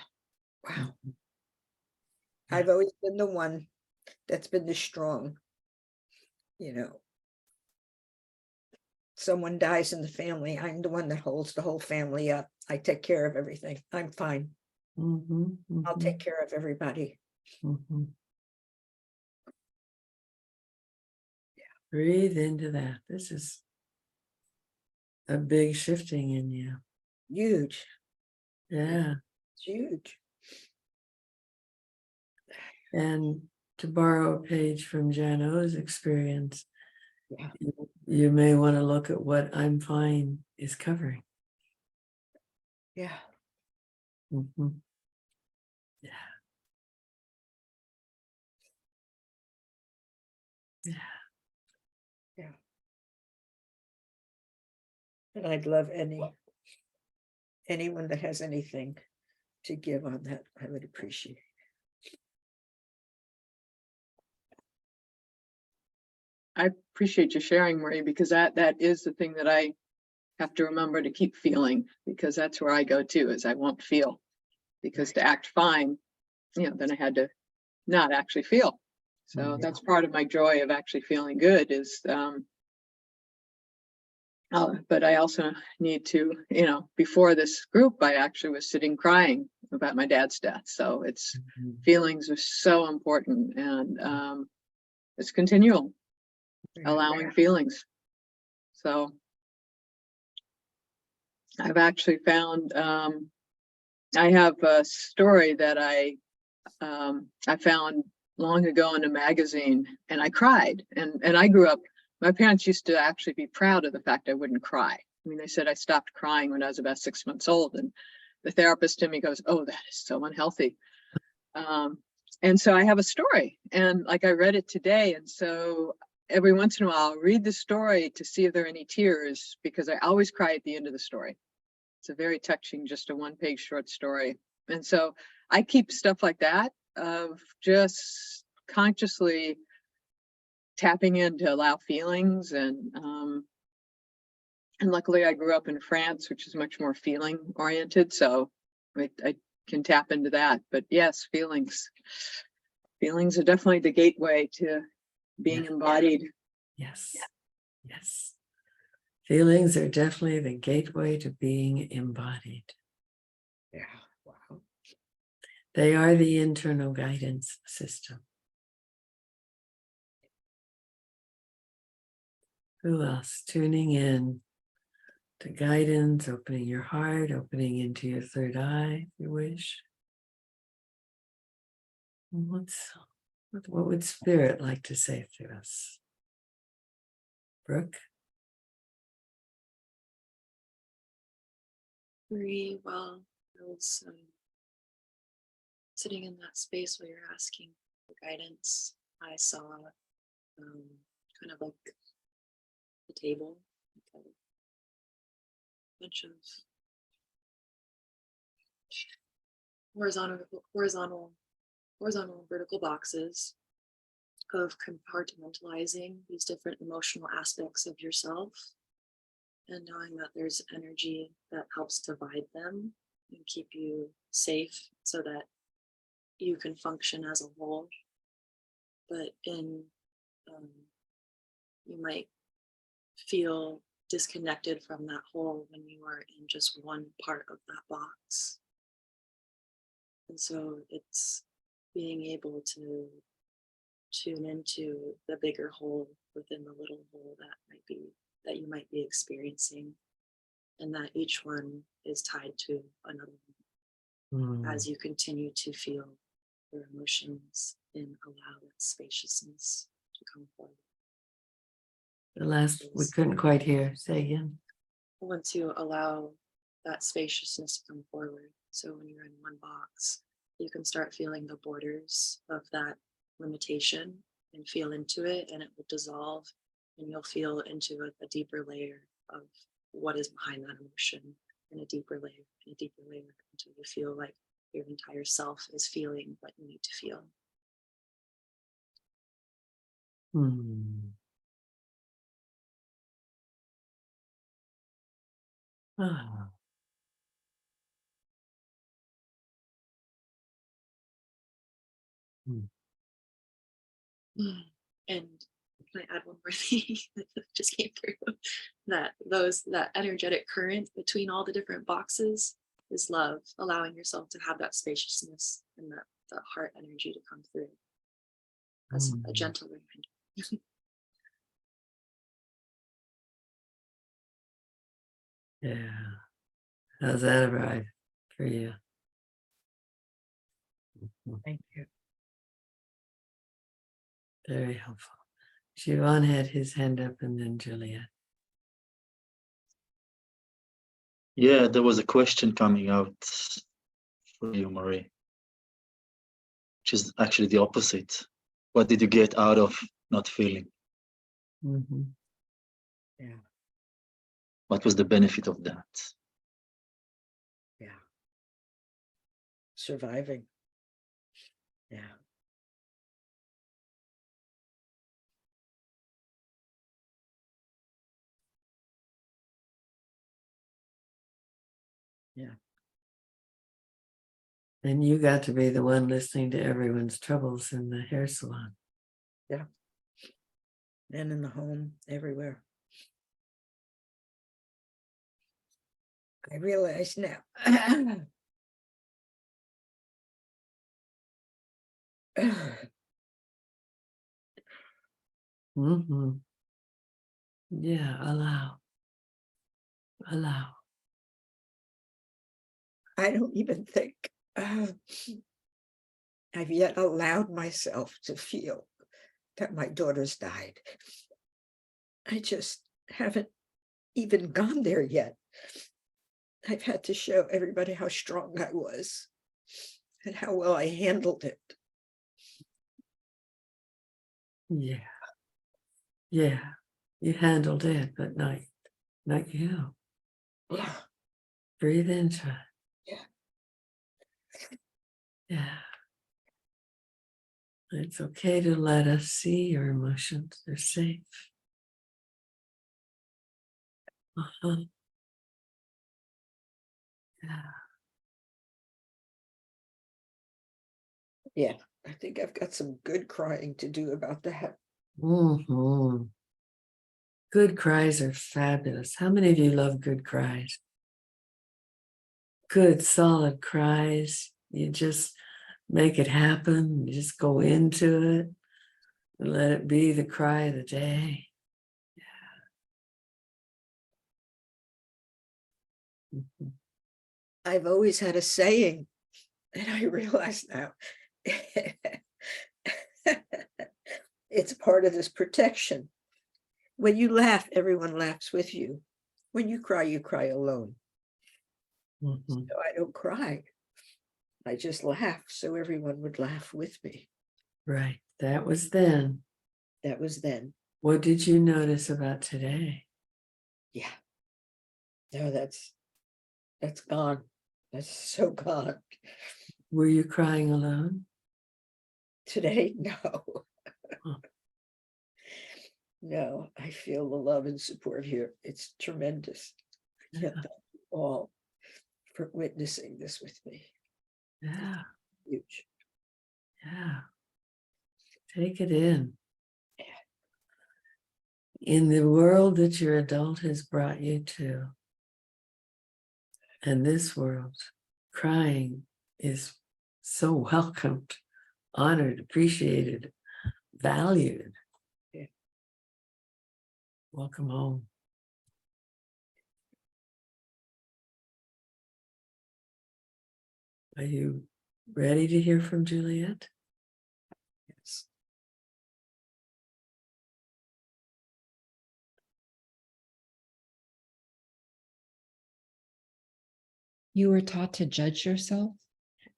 Wow. Mhm. I've always been the one that's been the strong, someone dies in the family, I'm the one that holds the whole family up. I take care of everything. I'm fine. Mhm, I'll mhm, take care of everybody. mhm. Breathe into that. This is a big shifting in you. Huge, Yeah. it's huge. And to borrow a page from Jan O's experience, Yeah. you may want to look at what I'm fine is covering. Yeah. Mhm. Yeah. Yeah. And I'd love anyone that has anything to give on that, I would appreciate. I appreciate you sharing, Marie, because that is the thing that I have to remember to keep feeling, because that's where I go to, is I won't feel. Because to act fine, then I had to not actually feel. So that's part of my joy of actually feeling good is, but I also need to, before this group, I actually was sitting crying about my dad's death. So it's Mhm. feelings are so important, and it's continual, allowing feelings. So I've actually found, I have a story that I found long ago in a magazine, and I cried. And I grew up, my parents used to actually be proud of the fact I wouldn't cry. I mean, they said I stopped crying when I was about 6 months old, and the therapist to me goes, "Oh, that is so unhealthy." And so I have a story, and like I read it today, and so every once in a while I'll read the story to see if there are any tears, because I always cry at the end of the story. It's a very touching, just a one-page short story. And so I keep stuff like that, of just consciously tapping in to allow feelings. And luckily I grew up in France, which is much more feeling oriented. So I can tap into that. But yes, feelings are definitely the gateway to being embodied. Yes. Yes. Feelings are definitely the gateway to being embodied. Yeah. Wow. They are the internal guidance system. Who else? Tuning in to guidance, opening your heart, opening into your third eye, if you wish. What would Spirit like to say to us? Brooke? Marie, well, I was sitting in that space where you're asking for guidance. I saw kind of like the table, like a bunch of horizontal vertical boxes of compartmentalizing these different emotional aspects of yourself, and knowing that there's energy that helps divide them and keep you safe so that you can function as a whole. But you might feel disconnected from that whole when you are in just one part of that box. And so it's being able to tune into the bigger whole within the little hole that you might be experiencing, and that each one is tied to another one as you continue to feel your emotions and allow that spaciousness to come forward. The last we couldn't quite hear. Say again. Once you allow that spaciousness to come forward, so when you're in one box, you can start feeling the borders of that limitation and feel into it, and it will dissolve, and you'll feel into a deeper layer of what is behind that emotion, and a deeper layer until you feel like your entire self is feeling what you need to feel. Ah. And can I add one more thing that just came through? That energetic current between all the different boxes is love, allowing yourself to have that spaciousness and that heart energy to come through as a gentle reminder. Yeah. How's that arrive for you? Thank you. Very helpful. Siobhan had his hand up and then Juliet. Yeah, there was a question coming out for you, Marie, which is actually the opposite. What did you get out of not feeling? Mm-hmm. Yeah. What was the benefit of that? Yeah. Surviving. Yeah. Yeah. And you got to be the one listening to everyone's troubles in the hair salon. Yeah. And in the home, everywhere. I realize now. Mm-hmm. Yeah, allow. I don't even think I've yet allowed myself to feel that my daughters died. I just haven't even gone there yet. I've had to show everybody how strong I was and how well I handled it. Yeah. Yeah. You handled it, but not you. Yeah. Breathe into it. Yeah. Yeah. It's okay to let us see your emotions. They're safe. Uh-huh. Yeah. Yeah. I think I've got some good crying to do about that. Mm-hmm. Good cries are fabulous. How many of you love good cries? Good, solid cries. You just make it happen. You just go into it and let it be the cry of the day. Yeah. Mm-hmm. I've always had a saying, and I realize now it's part of this protection. When you laugh, everyone laughs with you. When you cry alone. Mm-hmm. So I don't cry. I just laugh so everyone would laugh with me. Right. That was then. That was then. What did you notice about today? Yeah. No, that's gone. That's so gone. Were you crying alone? Today, no. Huh. No, I feel the love and support here. It's tremendous. Yeah. Thank you all for witnessing this with me. Yeah. Huge. Yeah. Take it in. In the world that your adult has brought you to, and this world, crying is so welcomed, honored, appreciated, valued. Yeah. Welcome home. Are you ready to hear from Juliet? Yes. You were taught to judge yourself.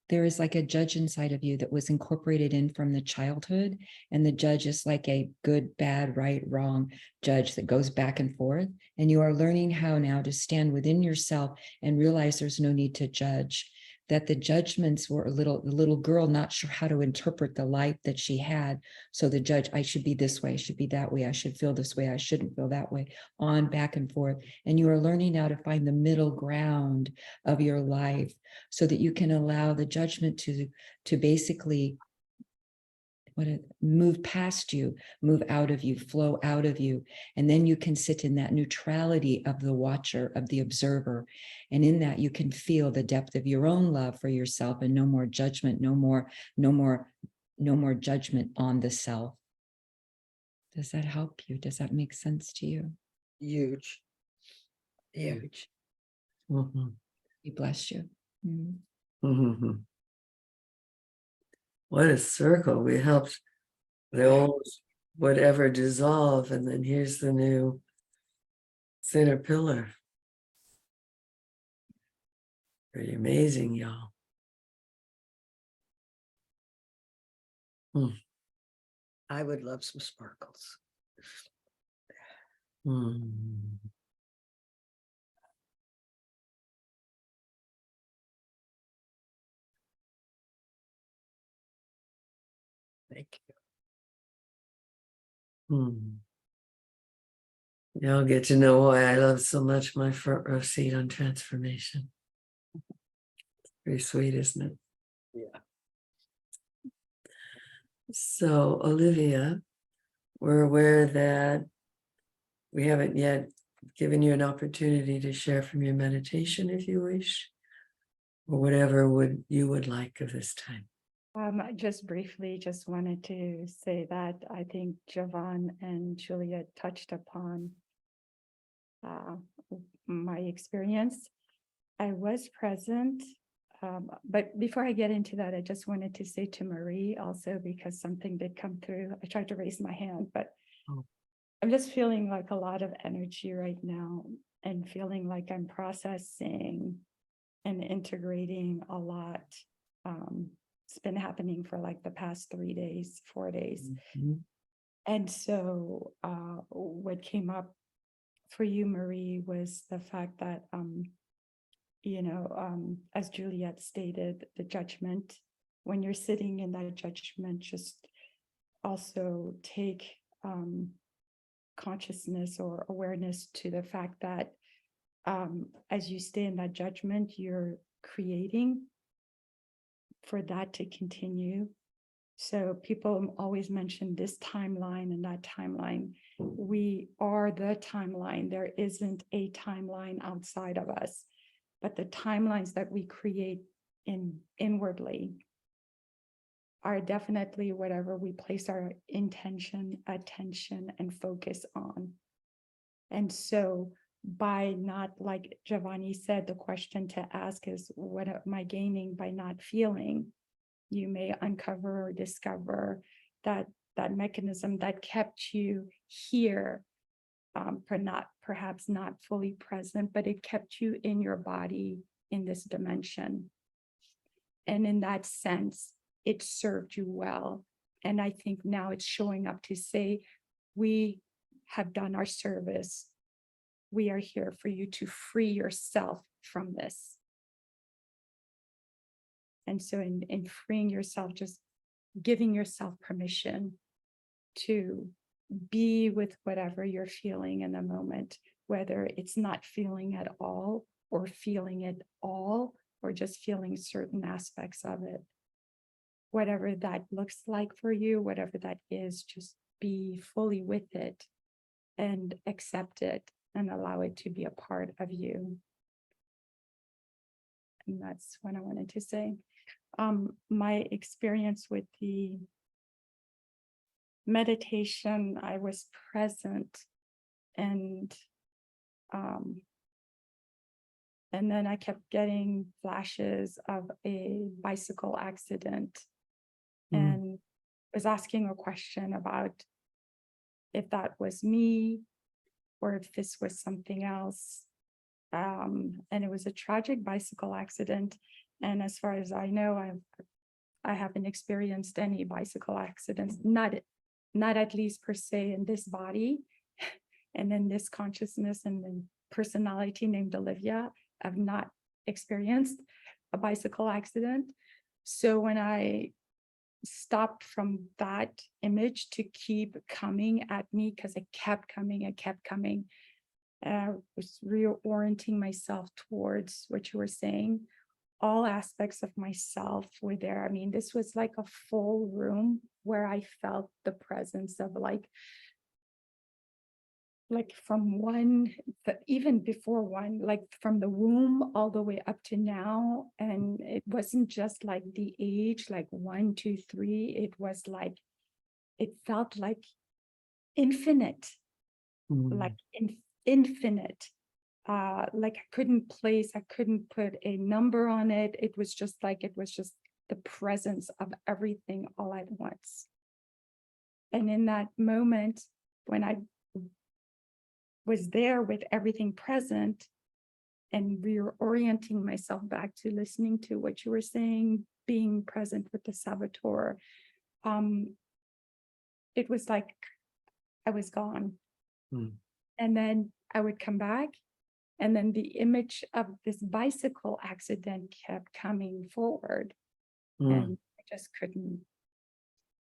There is like a judge inside of you that was incorporated in from the childhood. And the judge is like a good, bad, right, wrong judge that goes back and forth. And you are learning how now to stand within yourself and realize there's no need to judge. That the judgments were the little girl not sure how to interpret the life that she had. So the judge, I should be this way, I should be that way, I should feel this way, I shouldn't feel that way, on back and forth. And you are learning now to find the middle ground of your life so that you can allow the judgment to basically move past you, move out of you, flow out of you. And then you can sit in that neutrality of the watcher, of the observer. And in that you can feel the depth of your own love for yourself, and no more judgment, no more judgment on the self. Does that help you? Does that make sense to you? Huge. Huge. Mhm. He bless you. Mhm. Mhm. What a circle. We helped the old whatever dissolve, and then here's the new center pillar. Pretty amazing, y'all. I would love some sparkles. Hmm. Thank you. Hmm. Y'all get to know why I love so much my front row seat on transformation. Very sweet, isn't it? Yeah. So, Olivia, we're aware that we haven't yet given you an opportunity to share from your meditation if you wish, or whatever you would like of this time. I just briefly just wanted to say that I think Jovan and Julia touched upon my experience. I was present, but before I get into that, I just wanted to say to Marie also, because something did come through. I tried to raise my hand, but Oh. I'm just feeling like a lot of energy right now, and feeling like I'm processing and integrating a lot. It's been happening for like the past 3 days, 4 days. Mhm. And so what came up for you, Marie, was the fact that, as Juliet stated, the judgment, when you're sitting in that judgment, just also take consciousness or awareness to the fact that as you stay in that judgment, you're creating for that to continue. So people always mention this timeline and that timeline. We are the timeline. There isn't a timeline outside of us, but the timelines that we create inwardly are definitely whatever we place our intention, attention, and focus on. And so by not, like Giovanni said, the question to ask is, what am I gaining by not feeling? You may uncover or discover that mechanism that kept you here, perhaps not fully present, but it kept you in your body in this dimension. And in that sense, it served you well. And I think now it's showing up to say, we have done our service. We are here for you to free yourself from this. And so in freeing yourself, just giving yourself permission to be with whatever you're feeling in the moment, whether it's not feeling at all or feeling it all, or just feeling certain aspects of it. Whatever that looks like for you, whatever that is, just be fully with it and accept it and allow it to be a part of you. And that's what I wanted to say. My experience with the meditation, I was present, and then I kept getting flashes of a bicycle accident, and was asking a question about if that was me or if this was something else. And it was a tragic bicycle accident. And as far as I know, I haven't experienced any bicycle accidents, not at least per se in this body and in this consciousness and then personality named Olivia. I've not experienced a bicycle accident. So when I stopped from that image to keep coming at me, because it kept coming, I was reorienting myself towards what you were saying. all aspects of myself were there. I mean, this was like a full room where I felt the presence of like from one, even before one, like from the womb all the way up to now. And it wasn't just like the age, like 1, 2, 3. It was like, it felt like infinite, like infinite. Like I couldn't put a number on it. It was just the presence of everything all at once. And in that moment, when I was there with everything present and reorienting myself back to listening to what you were saying, being present with the saboteur, it was like I was gone. And then I would come back, and then the image of this bicycle accident kept coming forward. And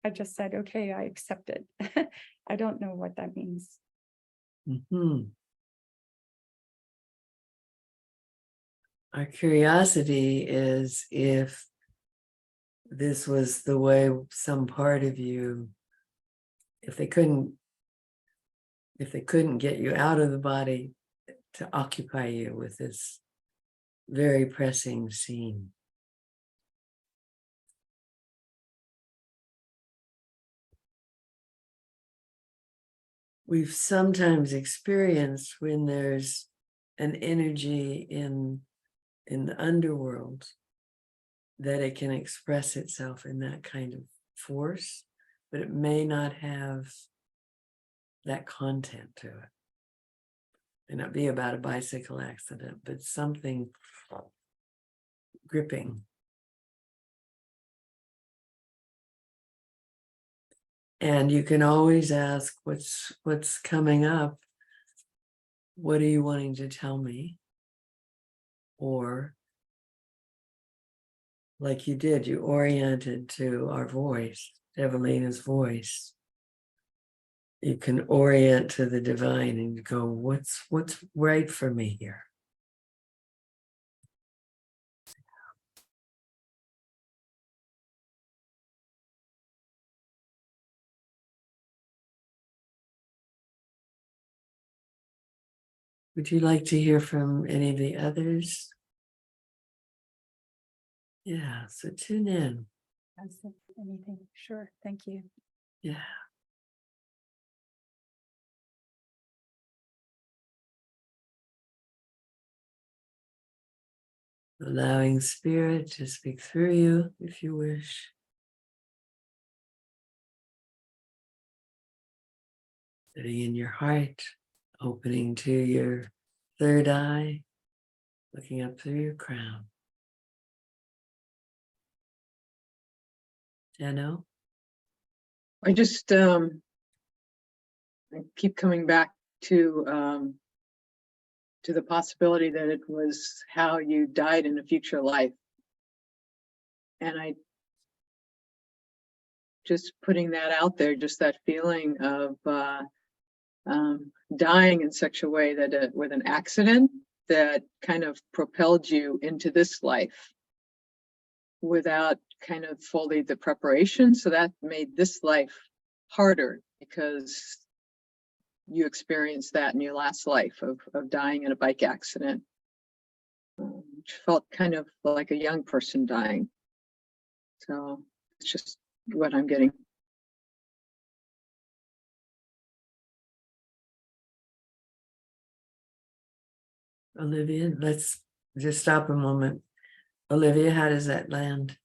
I just said, okay, I accept it. I don't know what that means. Our curiosity is if this was the way some part of you, if they couldn't get you out of the body, to occupy you with this very pressing scene. We've sometimes experienced when there's an energy in the underworld that it can express itself in that kind of force, but it may not have that content to it. It may not be about a bicycle accident, but something gripping. And you can always ask, what's coming up? What are you wanting to tell me? Or, like you did, you oriented to our voice, Evelina's voice. You can orient to the divine and go, what's right for me here? Would you like to hear from any of the others? Yeah, so tune in. Anything? Sure. Thank you. Yeah. Allowing spirit to speak through you if you wish. Sitting in your heart, opening to your third eye, looking up through your crown. Jano? I just I keep coming back to the possibility that it was how you died in a future life. And I just putting that out there, just that feeling of dying in such a way that with an accident that kind of propelled you into this life without kind of fully the preparation. So that made this life harder because you experienced that in your last life of dying in a bike accident, which felt kind of like a young person dying. So it's just what I'm getting. Olivia, let's just stop a moment. Olivia, how does that land?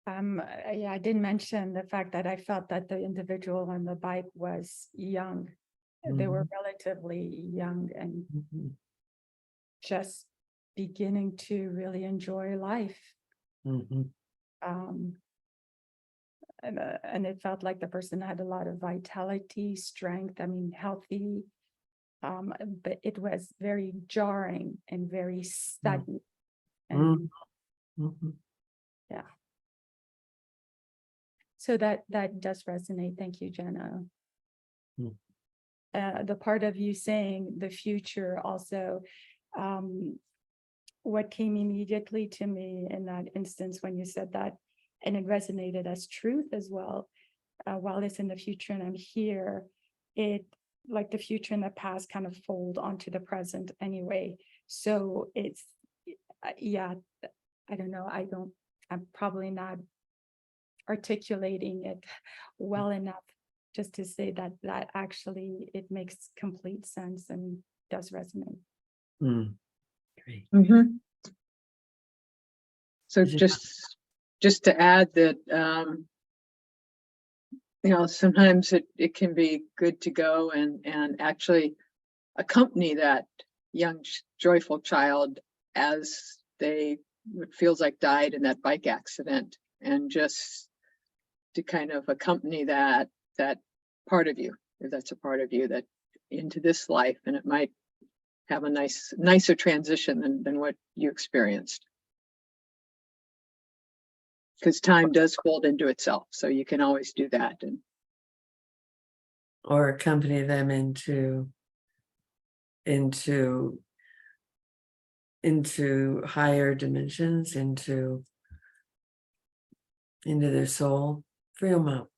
Yeah, I didn't mention the fact that I felt that the individual on the bike was young. They were relatively young and just beginning to really enjoy life. And it felt like the person had a lot of vitality, strength, I mean, healthy. But it was very jarring and very sudden. And yeah. So that does resonate. Thank you, Jenna. The part of you saying the future also, what came immediately to me in that instance when you said that, and it resonated as truth as well. While it's in the future and I'm here, it like the future and the past kind of fold onto the present anyway. So it's, yeah, I don't know. I'm probably not articulating it well enough just to say that actually it makes complete sense and does resonate. Great. Mhm. So Is it- just to add that, sometimes it can be good to go and actually accompany that young joyful child as they, it feels like, died in that bike accident, and just to kind of accompany that part of you, if that's a part of you, that into this life, and it might have a nicer transition than what you experienced, because time does fold into itself, so you can always do that. And Or accompany them into higher dimensions, into their soul, free them up.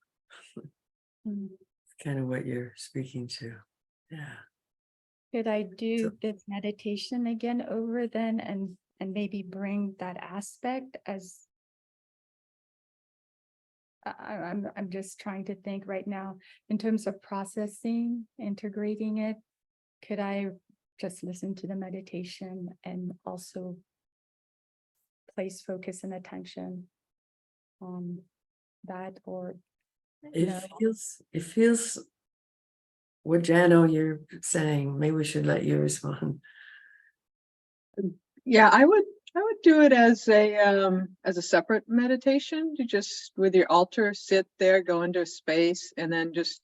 Mm. It's kind of what you're speaking to. Yeah. Could I do So- this meditation again over then and maybe bring that aspect as I'm just trying to think right now in terms of processing, integrating it. Could I just listen to the meditation and also place focus and attention on that, or It no? feels what Jano you're saying. Maybe we should let you respond. yeah, I would do it as a separate meditation, to just with your altar sit there, go into a space, and then just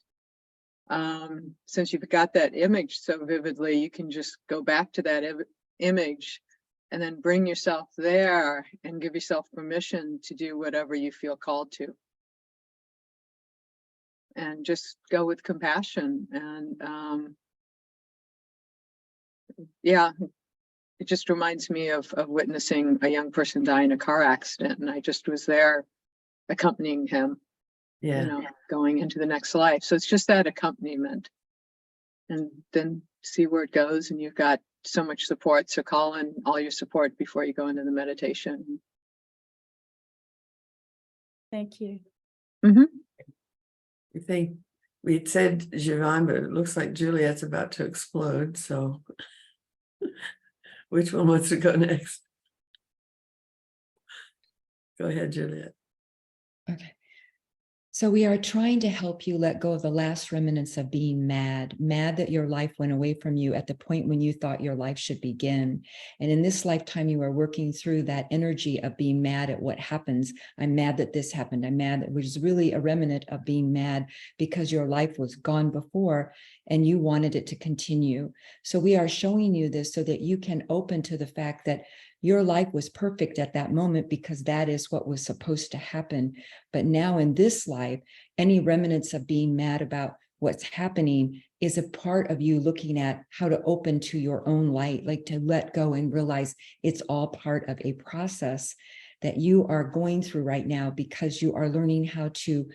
since you've got that image so vividly, you can just go back to that image and then bring yourself there and give yourself permission to do whatever you feel called to, and just go with compassion. And yeah, it just reminds me of witnessing a young person die in a car accident, and I just was there accompanying him, Yeah. going into the next life. So it's just that accompaniment, and then see where it goes. And you've got so much support, so call in all your support before you go into the meditation. Thank you. Mm-hmm. I think we'd said Siobhan, but it looks like Juliet's about to explode. So which one wants to go next? Go ahead, Juliet. Okay. So we are trying to help you let go of the last remnants of being mad that your life went away from you at the point when you thought your life should begin. And in this lifetime, you are working through that energy of being mad at what happens. I'm mad that this happened. I'm mad that, which is really a remnant of being mad because your life was gone before and you wanted it to continue. So we are showing you this so that you can open to the fact that your life was perfect at that moment because that is what was supposed to happen. But now in this life, any remnants of being mad about what's happening is a part of you looking at how to open to your own light, like to let go and realize it's all part of a process that you are going through right now, because you are learning how to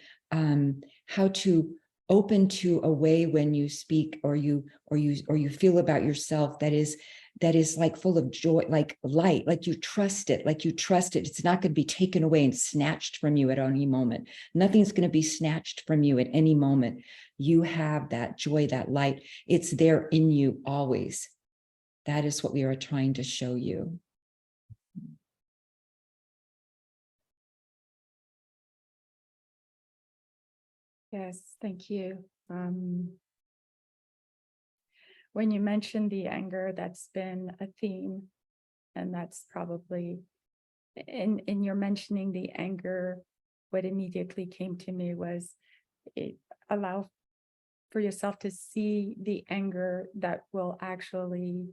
open to a way when you speak or you feel about yourself that is like full of joy, like light, like you trust it. It's not going to be taken away and snatched from you at any moment. Nothing's going to be snatched from you at any moment. You have that joy, that light. It's there in you always. That is what we are trying to show you. Yes, thank you. When you mentioned the anger, that's been a theme, and that's probably in your mentioning the anger, what immediately came to me was it allow for yourself to see the anger that will actually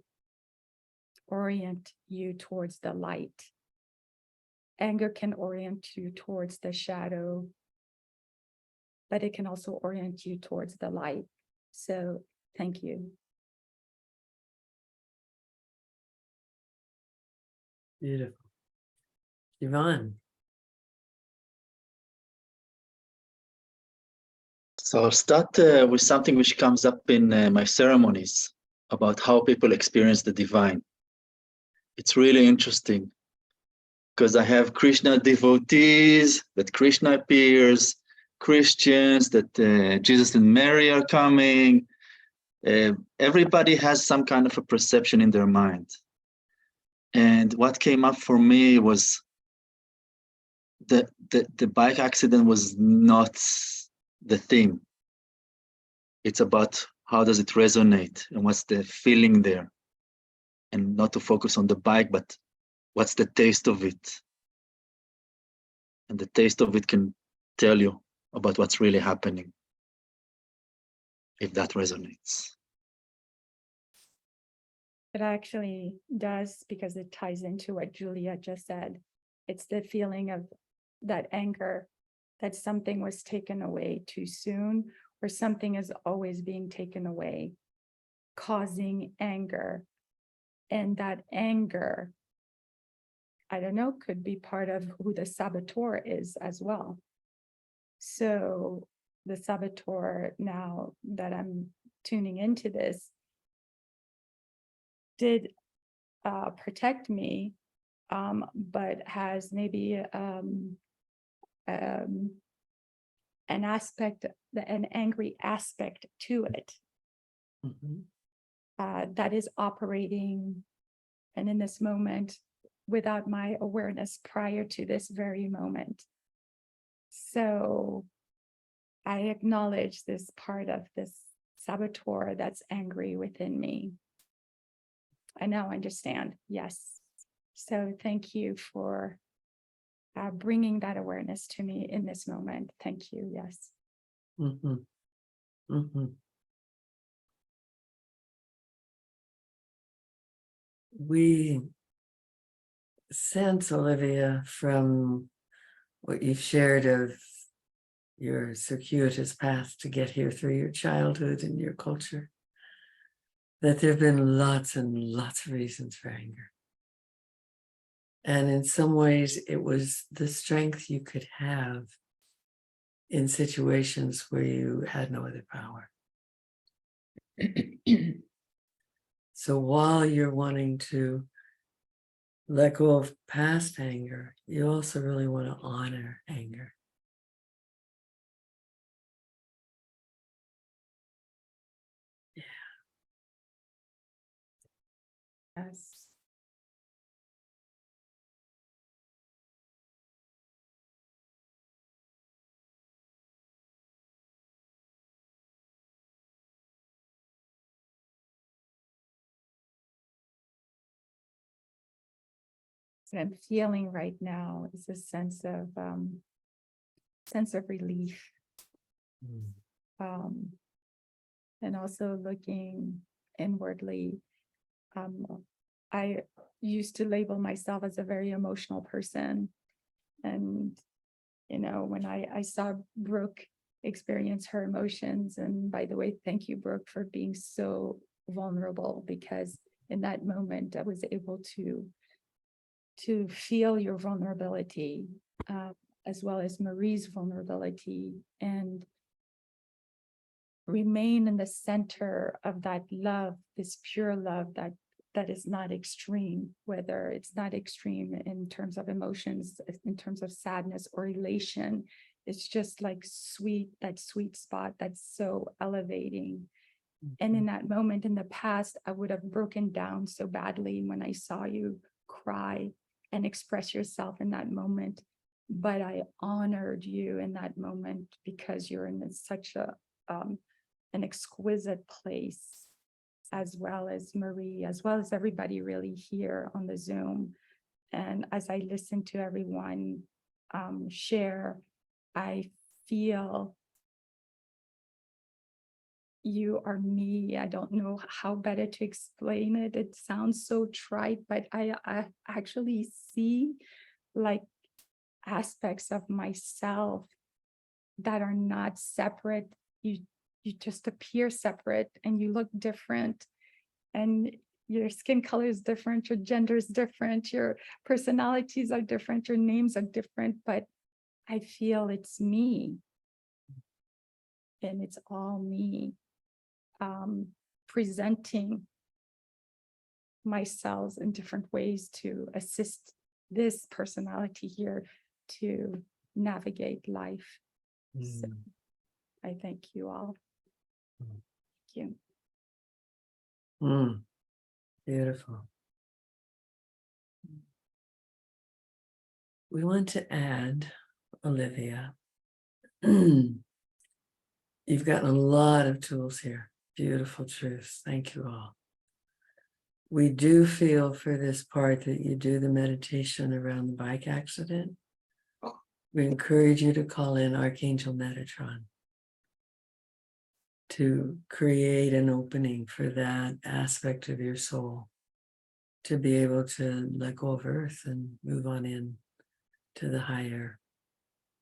orient you towards the light. Anger can orient you towards the shadow, but it can also orient you towards the light. So thank you. Beautiful. Yvonne. So I'll start with something which comes up in my ceremonies about how people experience the divine. It's really interesting because I have Krishna devotees, that Krishna appears, Christians, that Jesus and Mary are coming. Everybody has some kind of a perception in their mind. And what came up for me was the bike accident was not the theme. It's about how does it resonate and what's the feeling there. And not to focus on the bike, but what's the taste of it. And the taste of it can tell you about what's really happening, if that resonates. It actually does, because it ties into what Julia just said. It's the feeling of that anger, that something was taken away too soon, or something is always being taken away, causing anger. And that anger, I don't know, could be part of who the saboteur is as well. So the saboteur, now that I'm tuning into this, did protect me, but has maybe an aspect, an angry aspect to it, that is operating, and in this moment, without my awareness prior to this very moment. So I acknowledge this part of this saboteur that's angry within me. I now understand. Yes. So thank you for bringing that awareness to me in this moment. Thank you. Yes. Mm-hmm. Mm-hmm. We sense, Olivia, from what you've shared of your circuitous path to get here through your childhood and your culture, that there have been lots and lots of reasons for anger. And in some ways, it was the strength you could have in situations where you had no other power. So while you're wanting to let go of past anger, you also really want to honor anger. Yes. What I'm feeling right now is a sense of relief, and also looking inwardly. I used to label myself as a very emotional person, and when I saw Brooke experience her emotions, and by the way, thank you, Brooke, for being so vulnerable, because in that moment I was able to feel your vulnerability, as well as Marie's vulnerability, and remain in the center of that love, this pure love that is not extreme, whether it's not extreme in terms of emotions, in terms of sadness or elation. It's just like sweet, that sweet spot that's so elevating. And in that moment in the past, I would have broken down so badly when I saw you cry and express yourself in that moment. But I honored you in that moment because you're in such an exquisite place, as well as Marie, as well as everybody really here on the Zoom. And as I listen to everyone share, I feel you are me. I don't know how better to explain it. It sounds so trite, but I actually see like aspects of myself that are not separate. You just appear separate and you look different. And your skin color is different, your gender is different, your personalities are different, your names are different, but I feel it's me. And it's all me presenting myself in different ways to assist this personality here to navigate life. So I thank you all. Thank you. Beautiful. We want to add, Olivia, you've gotten a lot of tools here. Beautiful truths. Thank you all. We do feel for this part that you do the meditation around the bike accident. We encourage you to call in Archangel Metatron to create an opening for that aspect of your soul, to be able to let go of earth and move on in to the higher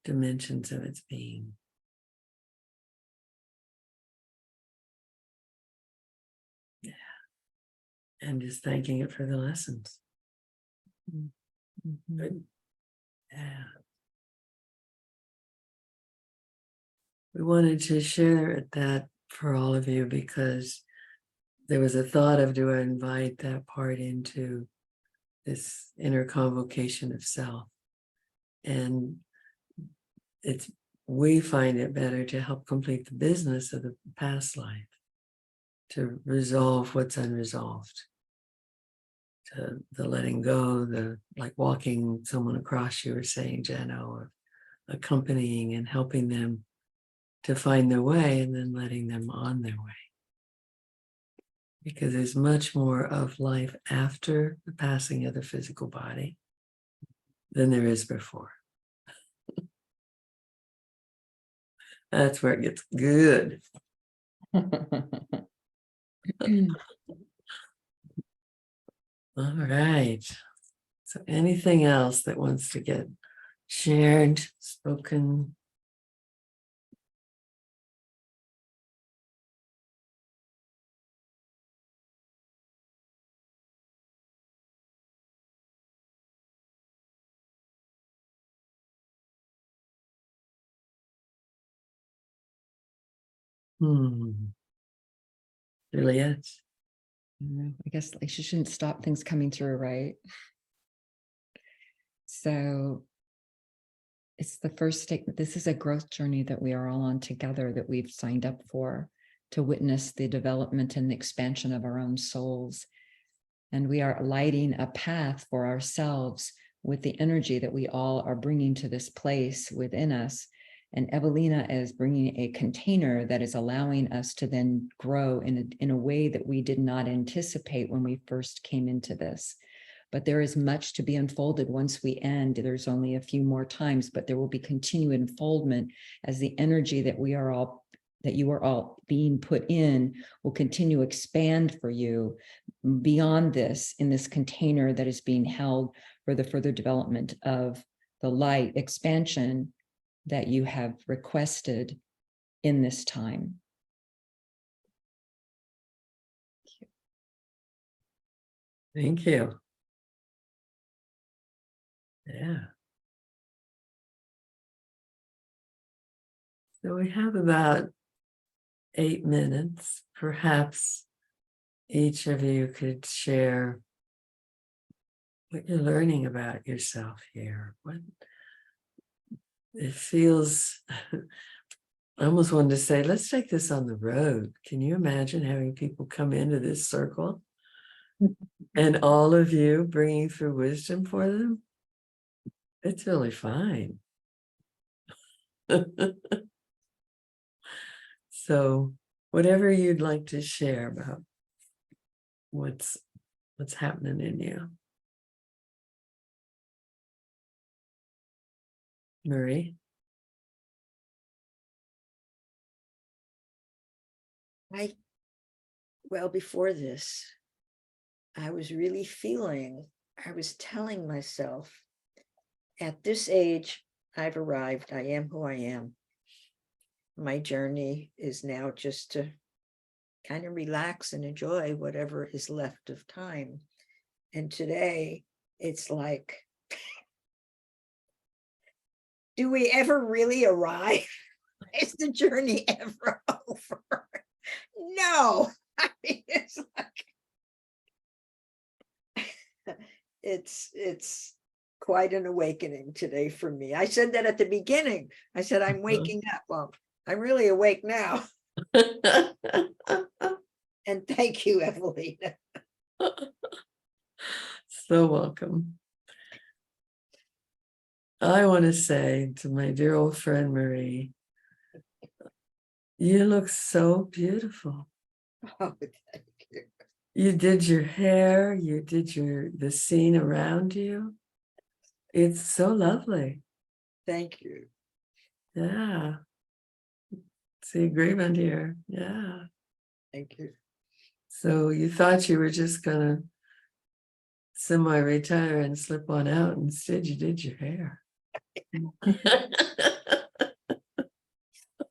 dimensions of its being. Yeah. And just thanking it for the lessons. Good. Yeah. We wanted to share that for all of you because there was a thought of, do I invite that part into this inner convocation of self? And we find it better to help complete the business of the past life, to resolve what's unresolved, to the letting go, the like walking someone across, you were saying, Jenna, or accompanying and helping them to find their way and then letting them on their way. Because there's much more of life after the passing of the physical body than there is before. That's where it gets good. All right. So anything else that wants to get shared, spoken? Juliet? I guess like she shouldn't stop things coming through, right? So it's the first statement. This is a growth journey that we are all on together, that we've signed up for, to witness the development and the expansion of our own souls. And we are lighting a path for ourselves with the energy that we all are bringing to this place within us. And Evelina is bringing a container that is allowing us to then grow in a way that we did not anticipate when we first came into this. But there is much to be unfolded once we end. There's only a few more times, but there will be continued unfoldment as the energy that you are all being put in will continue to expand for you beyond this, in this container that is being held for the further development of the light expansion that you have requested in this time. Thank you. Yeah. So we have about 8 minutes. Perhaps each of you could share what you're learning about yourself here. What it feels, I almost wanted to say, let's take this on the road. Can you imagine having people come into this circle and all of you bringing through wisdom for them? It's really fine. So whatever you'd like to share about what's happening in you. Marie? Well, before this, I was really feeling, I was telling myself, at this age, I've arrived. I am who I am. My journey is now just to kind of relax and enjoy whatever is left of time. And today it's like, do we ever really arrive? Is the journey ever over? No. I mean, it's like it's quite an awakening today for me. I said that at the beginning. I said I'm waking up. Well, I'm really awake now. And thank you, Evelina. So welcome. I want to say to my dear old friend Marie, you look so beautiful. Oh, thank you. You did your hair, you did the scene around you. It's so lovely. Thank you. Yeah. It's the agreement here. Yeah. Thank you. So you thought you were just gonna semi-retire and slip on out. Instead, you did your hair.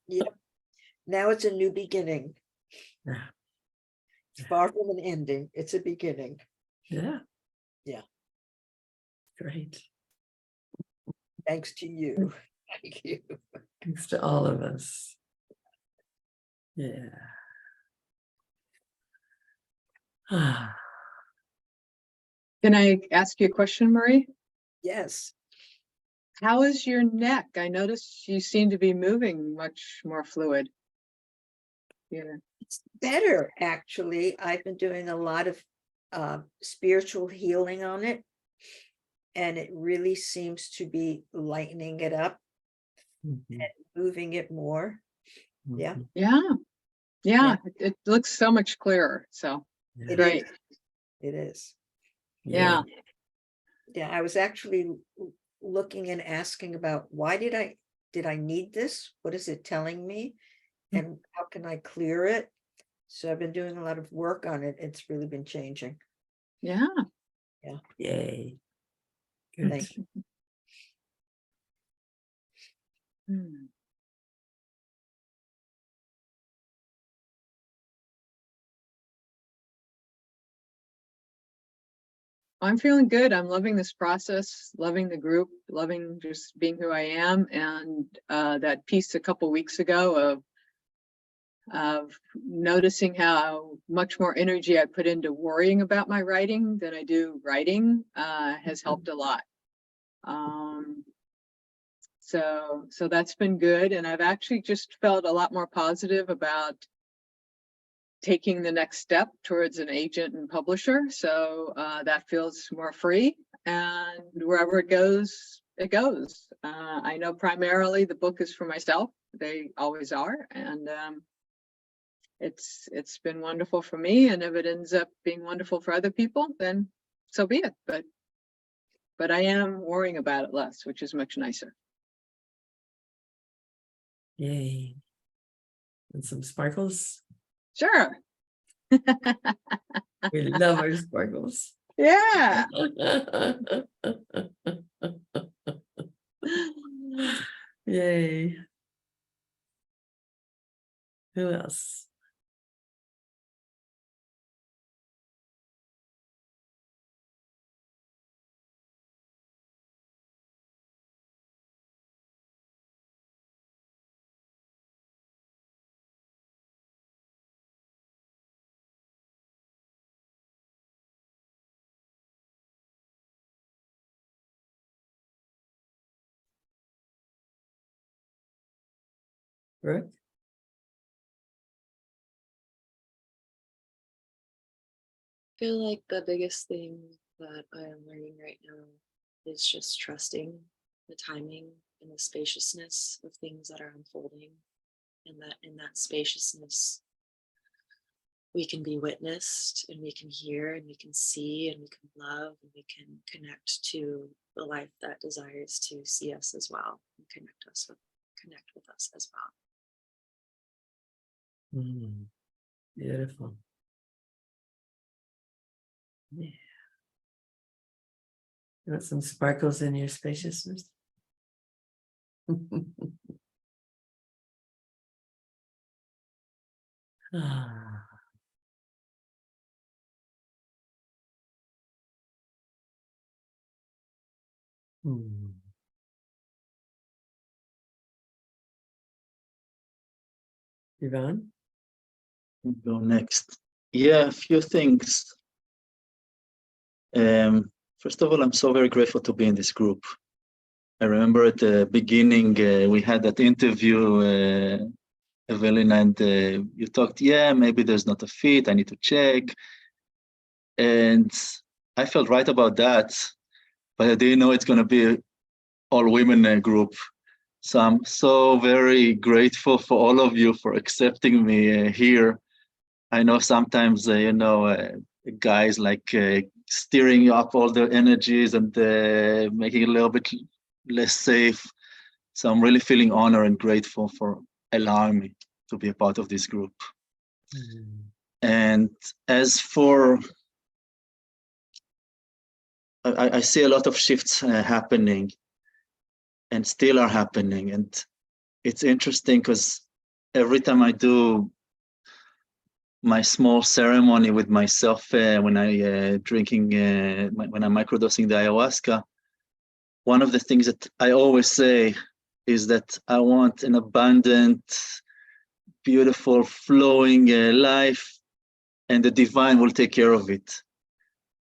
Yep. Now it's a new beginning. Yeah. It's far from an ending. It's a beginning. Yeah. Yeah. Great. Thanks to you. Thank you. Thanks to all of us. Yeah. Can I ask you a question, Marie? Yes. How is your neck? I noticed you seem to be moving much more fluid. Yeah. It's better, actually. I've been doing a lot of spiritual healing on it, and it really seems to be lightening it up, Mhm. moving it more. Yeah. Mhm. Yeah. Yeah. Yeah. It looks so much clearer. So Yeah. It great. is. It is. Yeah. Yeah, I was actually looking and asking about why did I need this? What is it telling me? And how can I clear it? So I've been doing a lot of work on it. It's really been changing. Yeah. Yay. Good. Thank you. Hmm. I'm feeling good. I'm loving this process, loving the group, loving just being who I am. And that piece a couple weeks ago of noticing how much more energy I put into worrying about my writing than I do writing has helped a lot. So that's been good. And I've actually just felt a lot more positive about taking the next step towards an agent and publisher. So that feels more free, and wherever it goes, it goes. I know primarily the book is for myself. They always are. And it's been wonderful for me. And if it ends up being wonderful for other people, then so be it. But I am worrying about it less, which is much nicer. Yay. And some sparkles. Sure. We love our sparkles. Yeah. Yay. Who else? Brooke? I feel like the biggest thing that I am learning right now is just trusting the timing and the spaciousness of things that are unfolding, and that in that spaciousness we can be witnessed, and we can hear, and we can see, and we can love, and we can connect to the life that desires to see us as well, and connect with us as well. Beautiful. Yeah. You want some sparkles in your spaciousness? Hmm. Yvonne? Go next. Yeah, a few things. First of all, I'm so very grateful to be in this group. I remember at the beginning, we had that interview, Evelyn, and you talked, yeah, maybe there's not a fit, I need to check. And I felt right about that, but I didn't know it's going to be an all women group. So I'm so very grateful for all of you for accepting me here. I know sometimes, guys like steering up all the energies and making it a little bit less safe. So I'm really feeling honored and grateful for allowing me to be a part of this group. Hmm. And as for, I see a lot of shifts happening and still are happening. And it's interesting because every time I do my small ceremony with myself when I'm microdosing the ayahuasca, one of the things that I always say is that I want an abundant, beautiful, flowing life, and the divine will take care of it.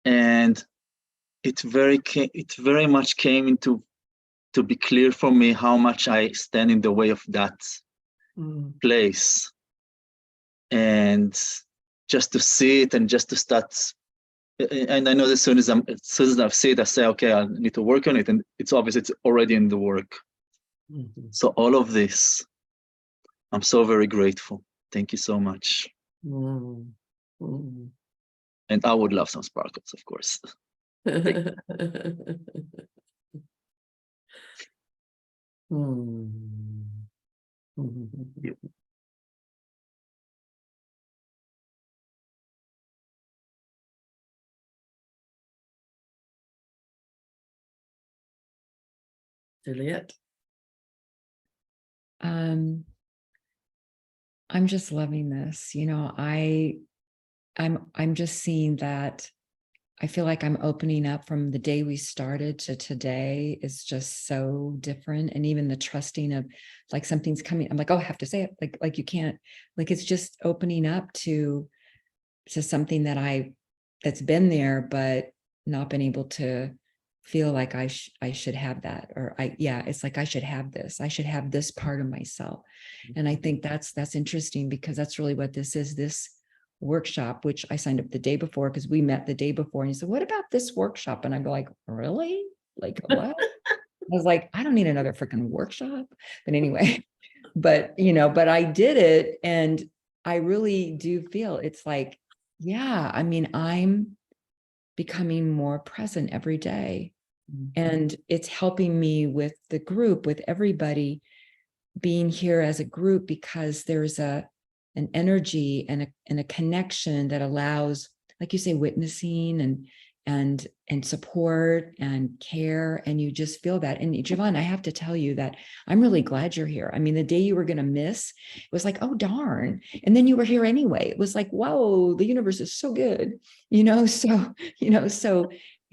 And it very much came into to be clear for me how much I stand in the way of that place. And just to see it and just to start, and I know as soon as I've seen it, I say, okay, I need to work on it. And it's obvious it's already in the work. Mhm. So all of this, I'm so very grateful. Thank you so much. Mm. Mm. And I would love some sparkles, of course. Mm. Juliet? I'm just loving this. I'm just seeing that I feel like I'm opening up from the day we started to today is just so different. And even the trusting of like something's coming. I'm like, oh, I have to say it. Like you can't, like it's just opening up to something that's been there, but not been able to feel like I should have that, or it's like I should have this part of myself. And I think that's interesting because that's really what this is, this workshop, which I signed up the day before because we met the day before, and he said, what about this workshop? And I go like, really? Like what? I was like, I don't need another freaking workshop. But anyway, but I did it, and I really do feel it's like, yeah, I mean, I'm becoming more present every day. And it's helping me with the group, with everybody being here as a group, because there's an energy and a connection that allows, like you say, witnessing and support and care. And you just feel that. And Javon, I have to tell you that I'm really glad you're here. I mean, the day you were going to miss, it was like, oh, darn. And then you were here anyway. It was like, whoa, the universe is so good, so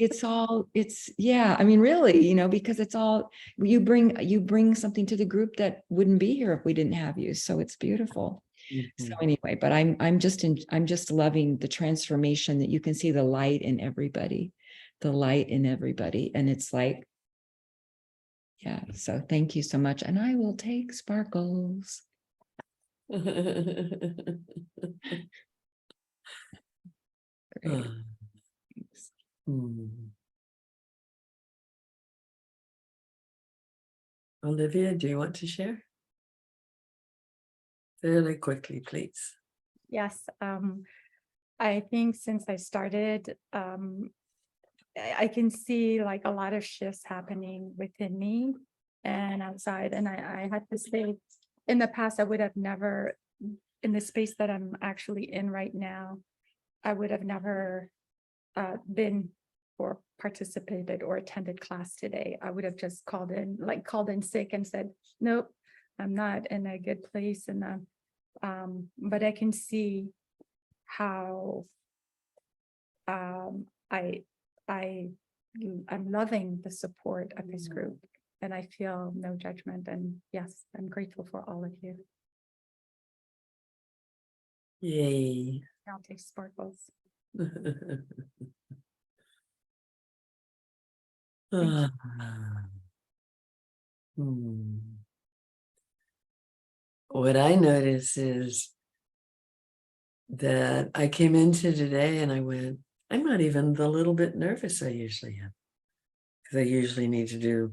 I mean, really, because it's all, you bring something to the group that wouldn't be here if we didn't have you. So it's beautiful. So anyway, but I'm just loving the transformation that you can see the light in everybody. And it's like, yeah. So thank you so much. And I will take sparkles. Great. Olivia, do you want to share? Fairly quickly, please. Yes, I think since I started, I can see like a lot of shifts happening within me and outside. And I had to say, in the past, I would have never, in the space that I'm actually in right now, I would have never been or participated or attended class today. I would have just called in sick and said, nope, I'm not in a good place. And but I can see how I I'm loving the support of this group, and I feel no judgment. And yes, I'm grateful for all of you. Yay. I'll take sparkles. Ah. Hmm. What I notice is that I came into today and I went, I'm not even the little bit nervous I usually am. Because I usually need to do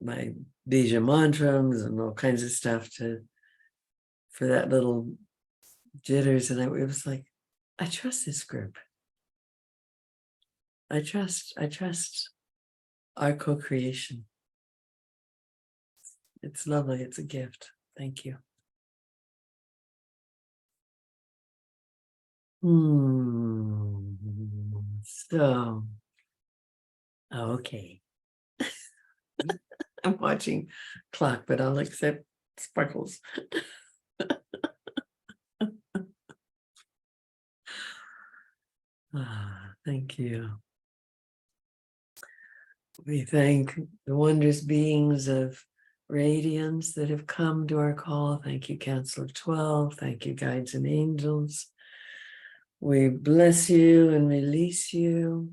my Bija mantras and all kinds of stuff for that little jitters. And it was like, I trust this group. I trust our co-creation. It's lovely. It's a gift. Thank you. So, okay. I'm watching clock, but I'll accept sparkles. Thank you. We thank the wondrous beings of radiance that have come to our call. Thank you, Counselor 12. Thank you, guides and angels. We bless you and release you.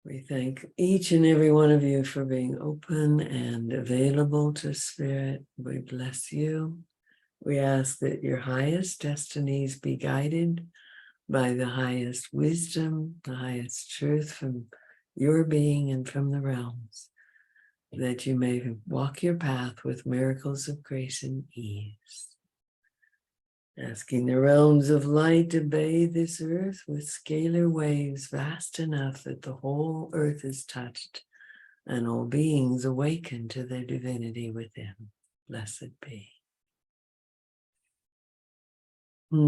We thank each and every one of you for being open and available to Spirit. We bless you. We ask that your highest destinies be guided by the highest wisdom, the highest truth from your being and from the realms, that you may walk your path with miracles of grace and ease. Asking the realms of light to bathe this earth with scalar waves vast enough that the whole earth is touched and all beings awaken to their divinity within. Blessed be. So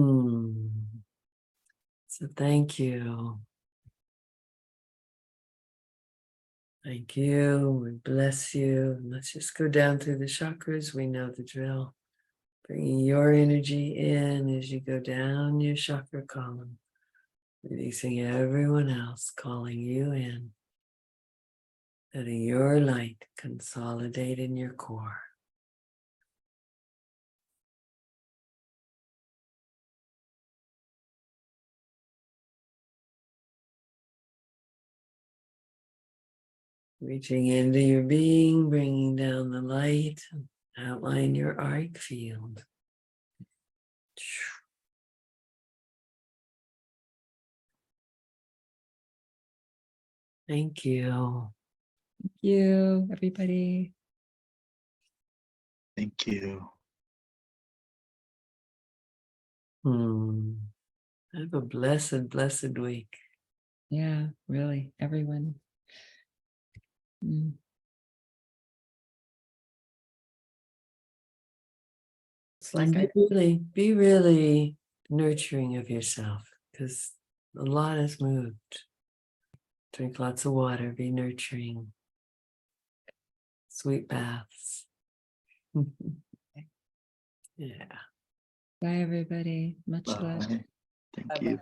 thank you. Thank you. We bless you. Let's just go down through the chakras. We know the drill. Bringing your energy in as you go down your chakra column. Releasing everyone else, calling you in. Letting your light consolidate in your core. Reaching into your being, bringing down the light. Outline your arc field. Thank you. Thank you, everybody. Thank you. Have a blessed week. Yeah, really, everyone. It's like Be really nurturing of yourself, because a lot has moved. Drink lots of water, be nurturing. Sweet baths. Yeah. Bye, everybody. Much love. Bye. Thank you.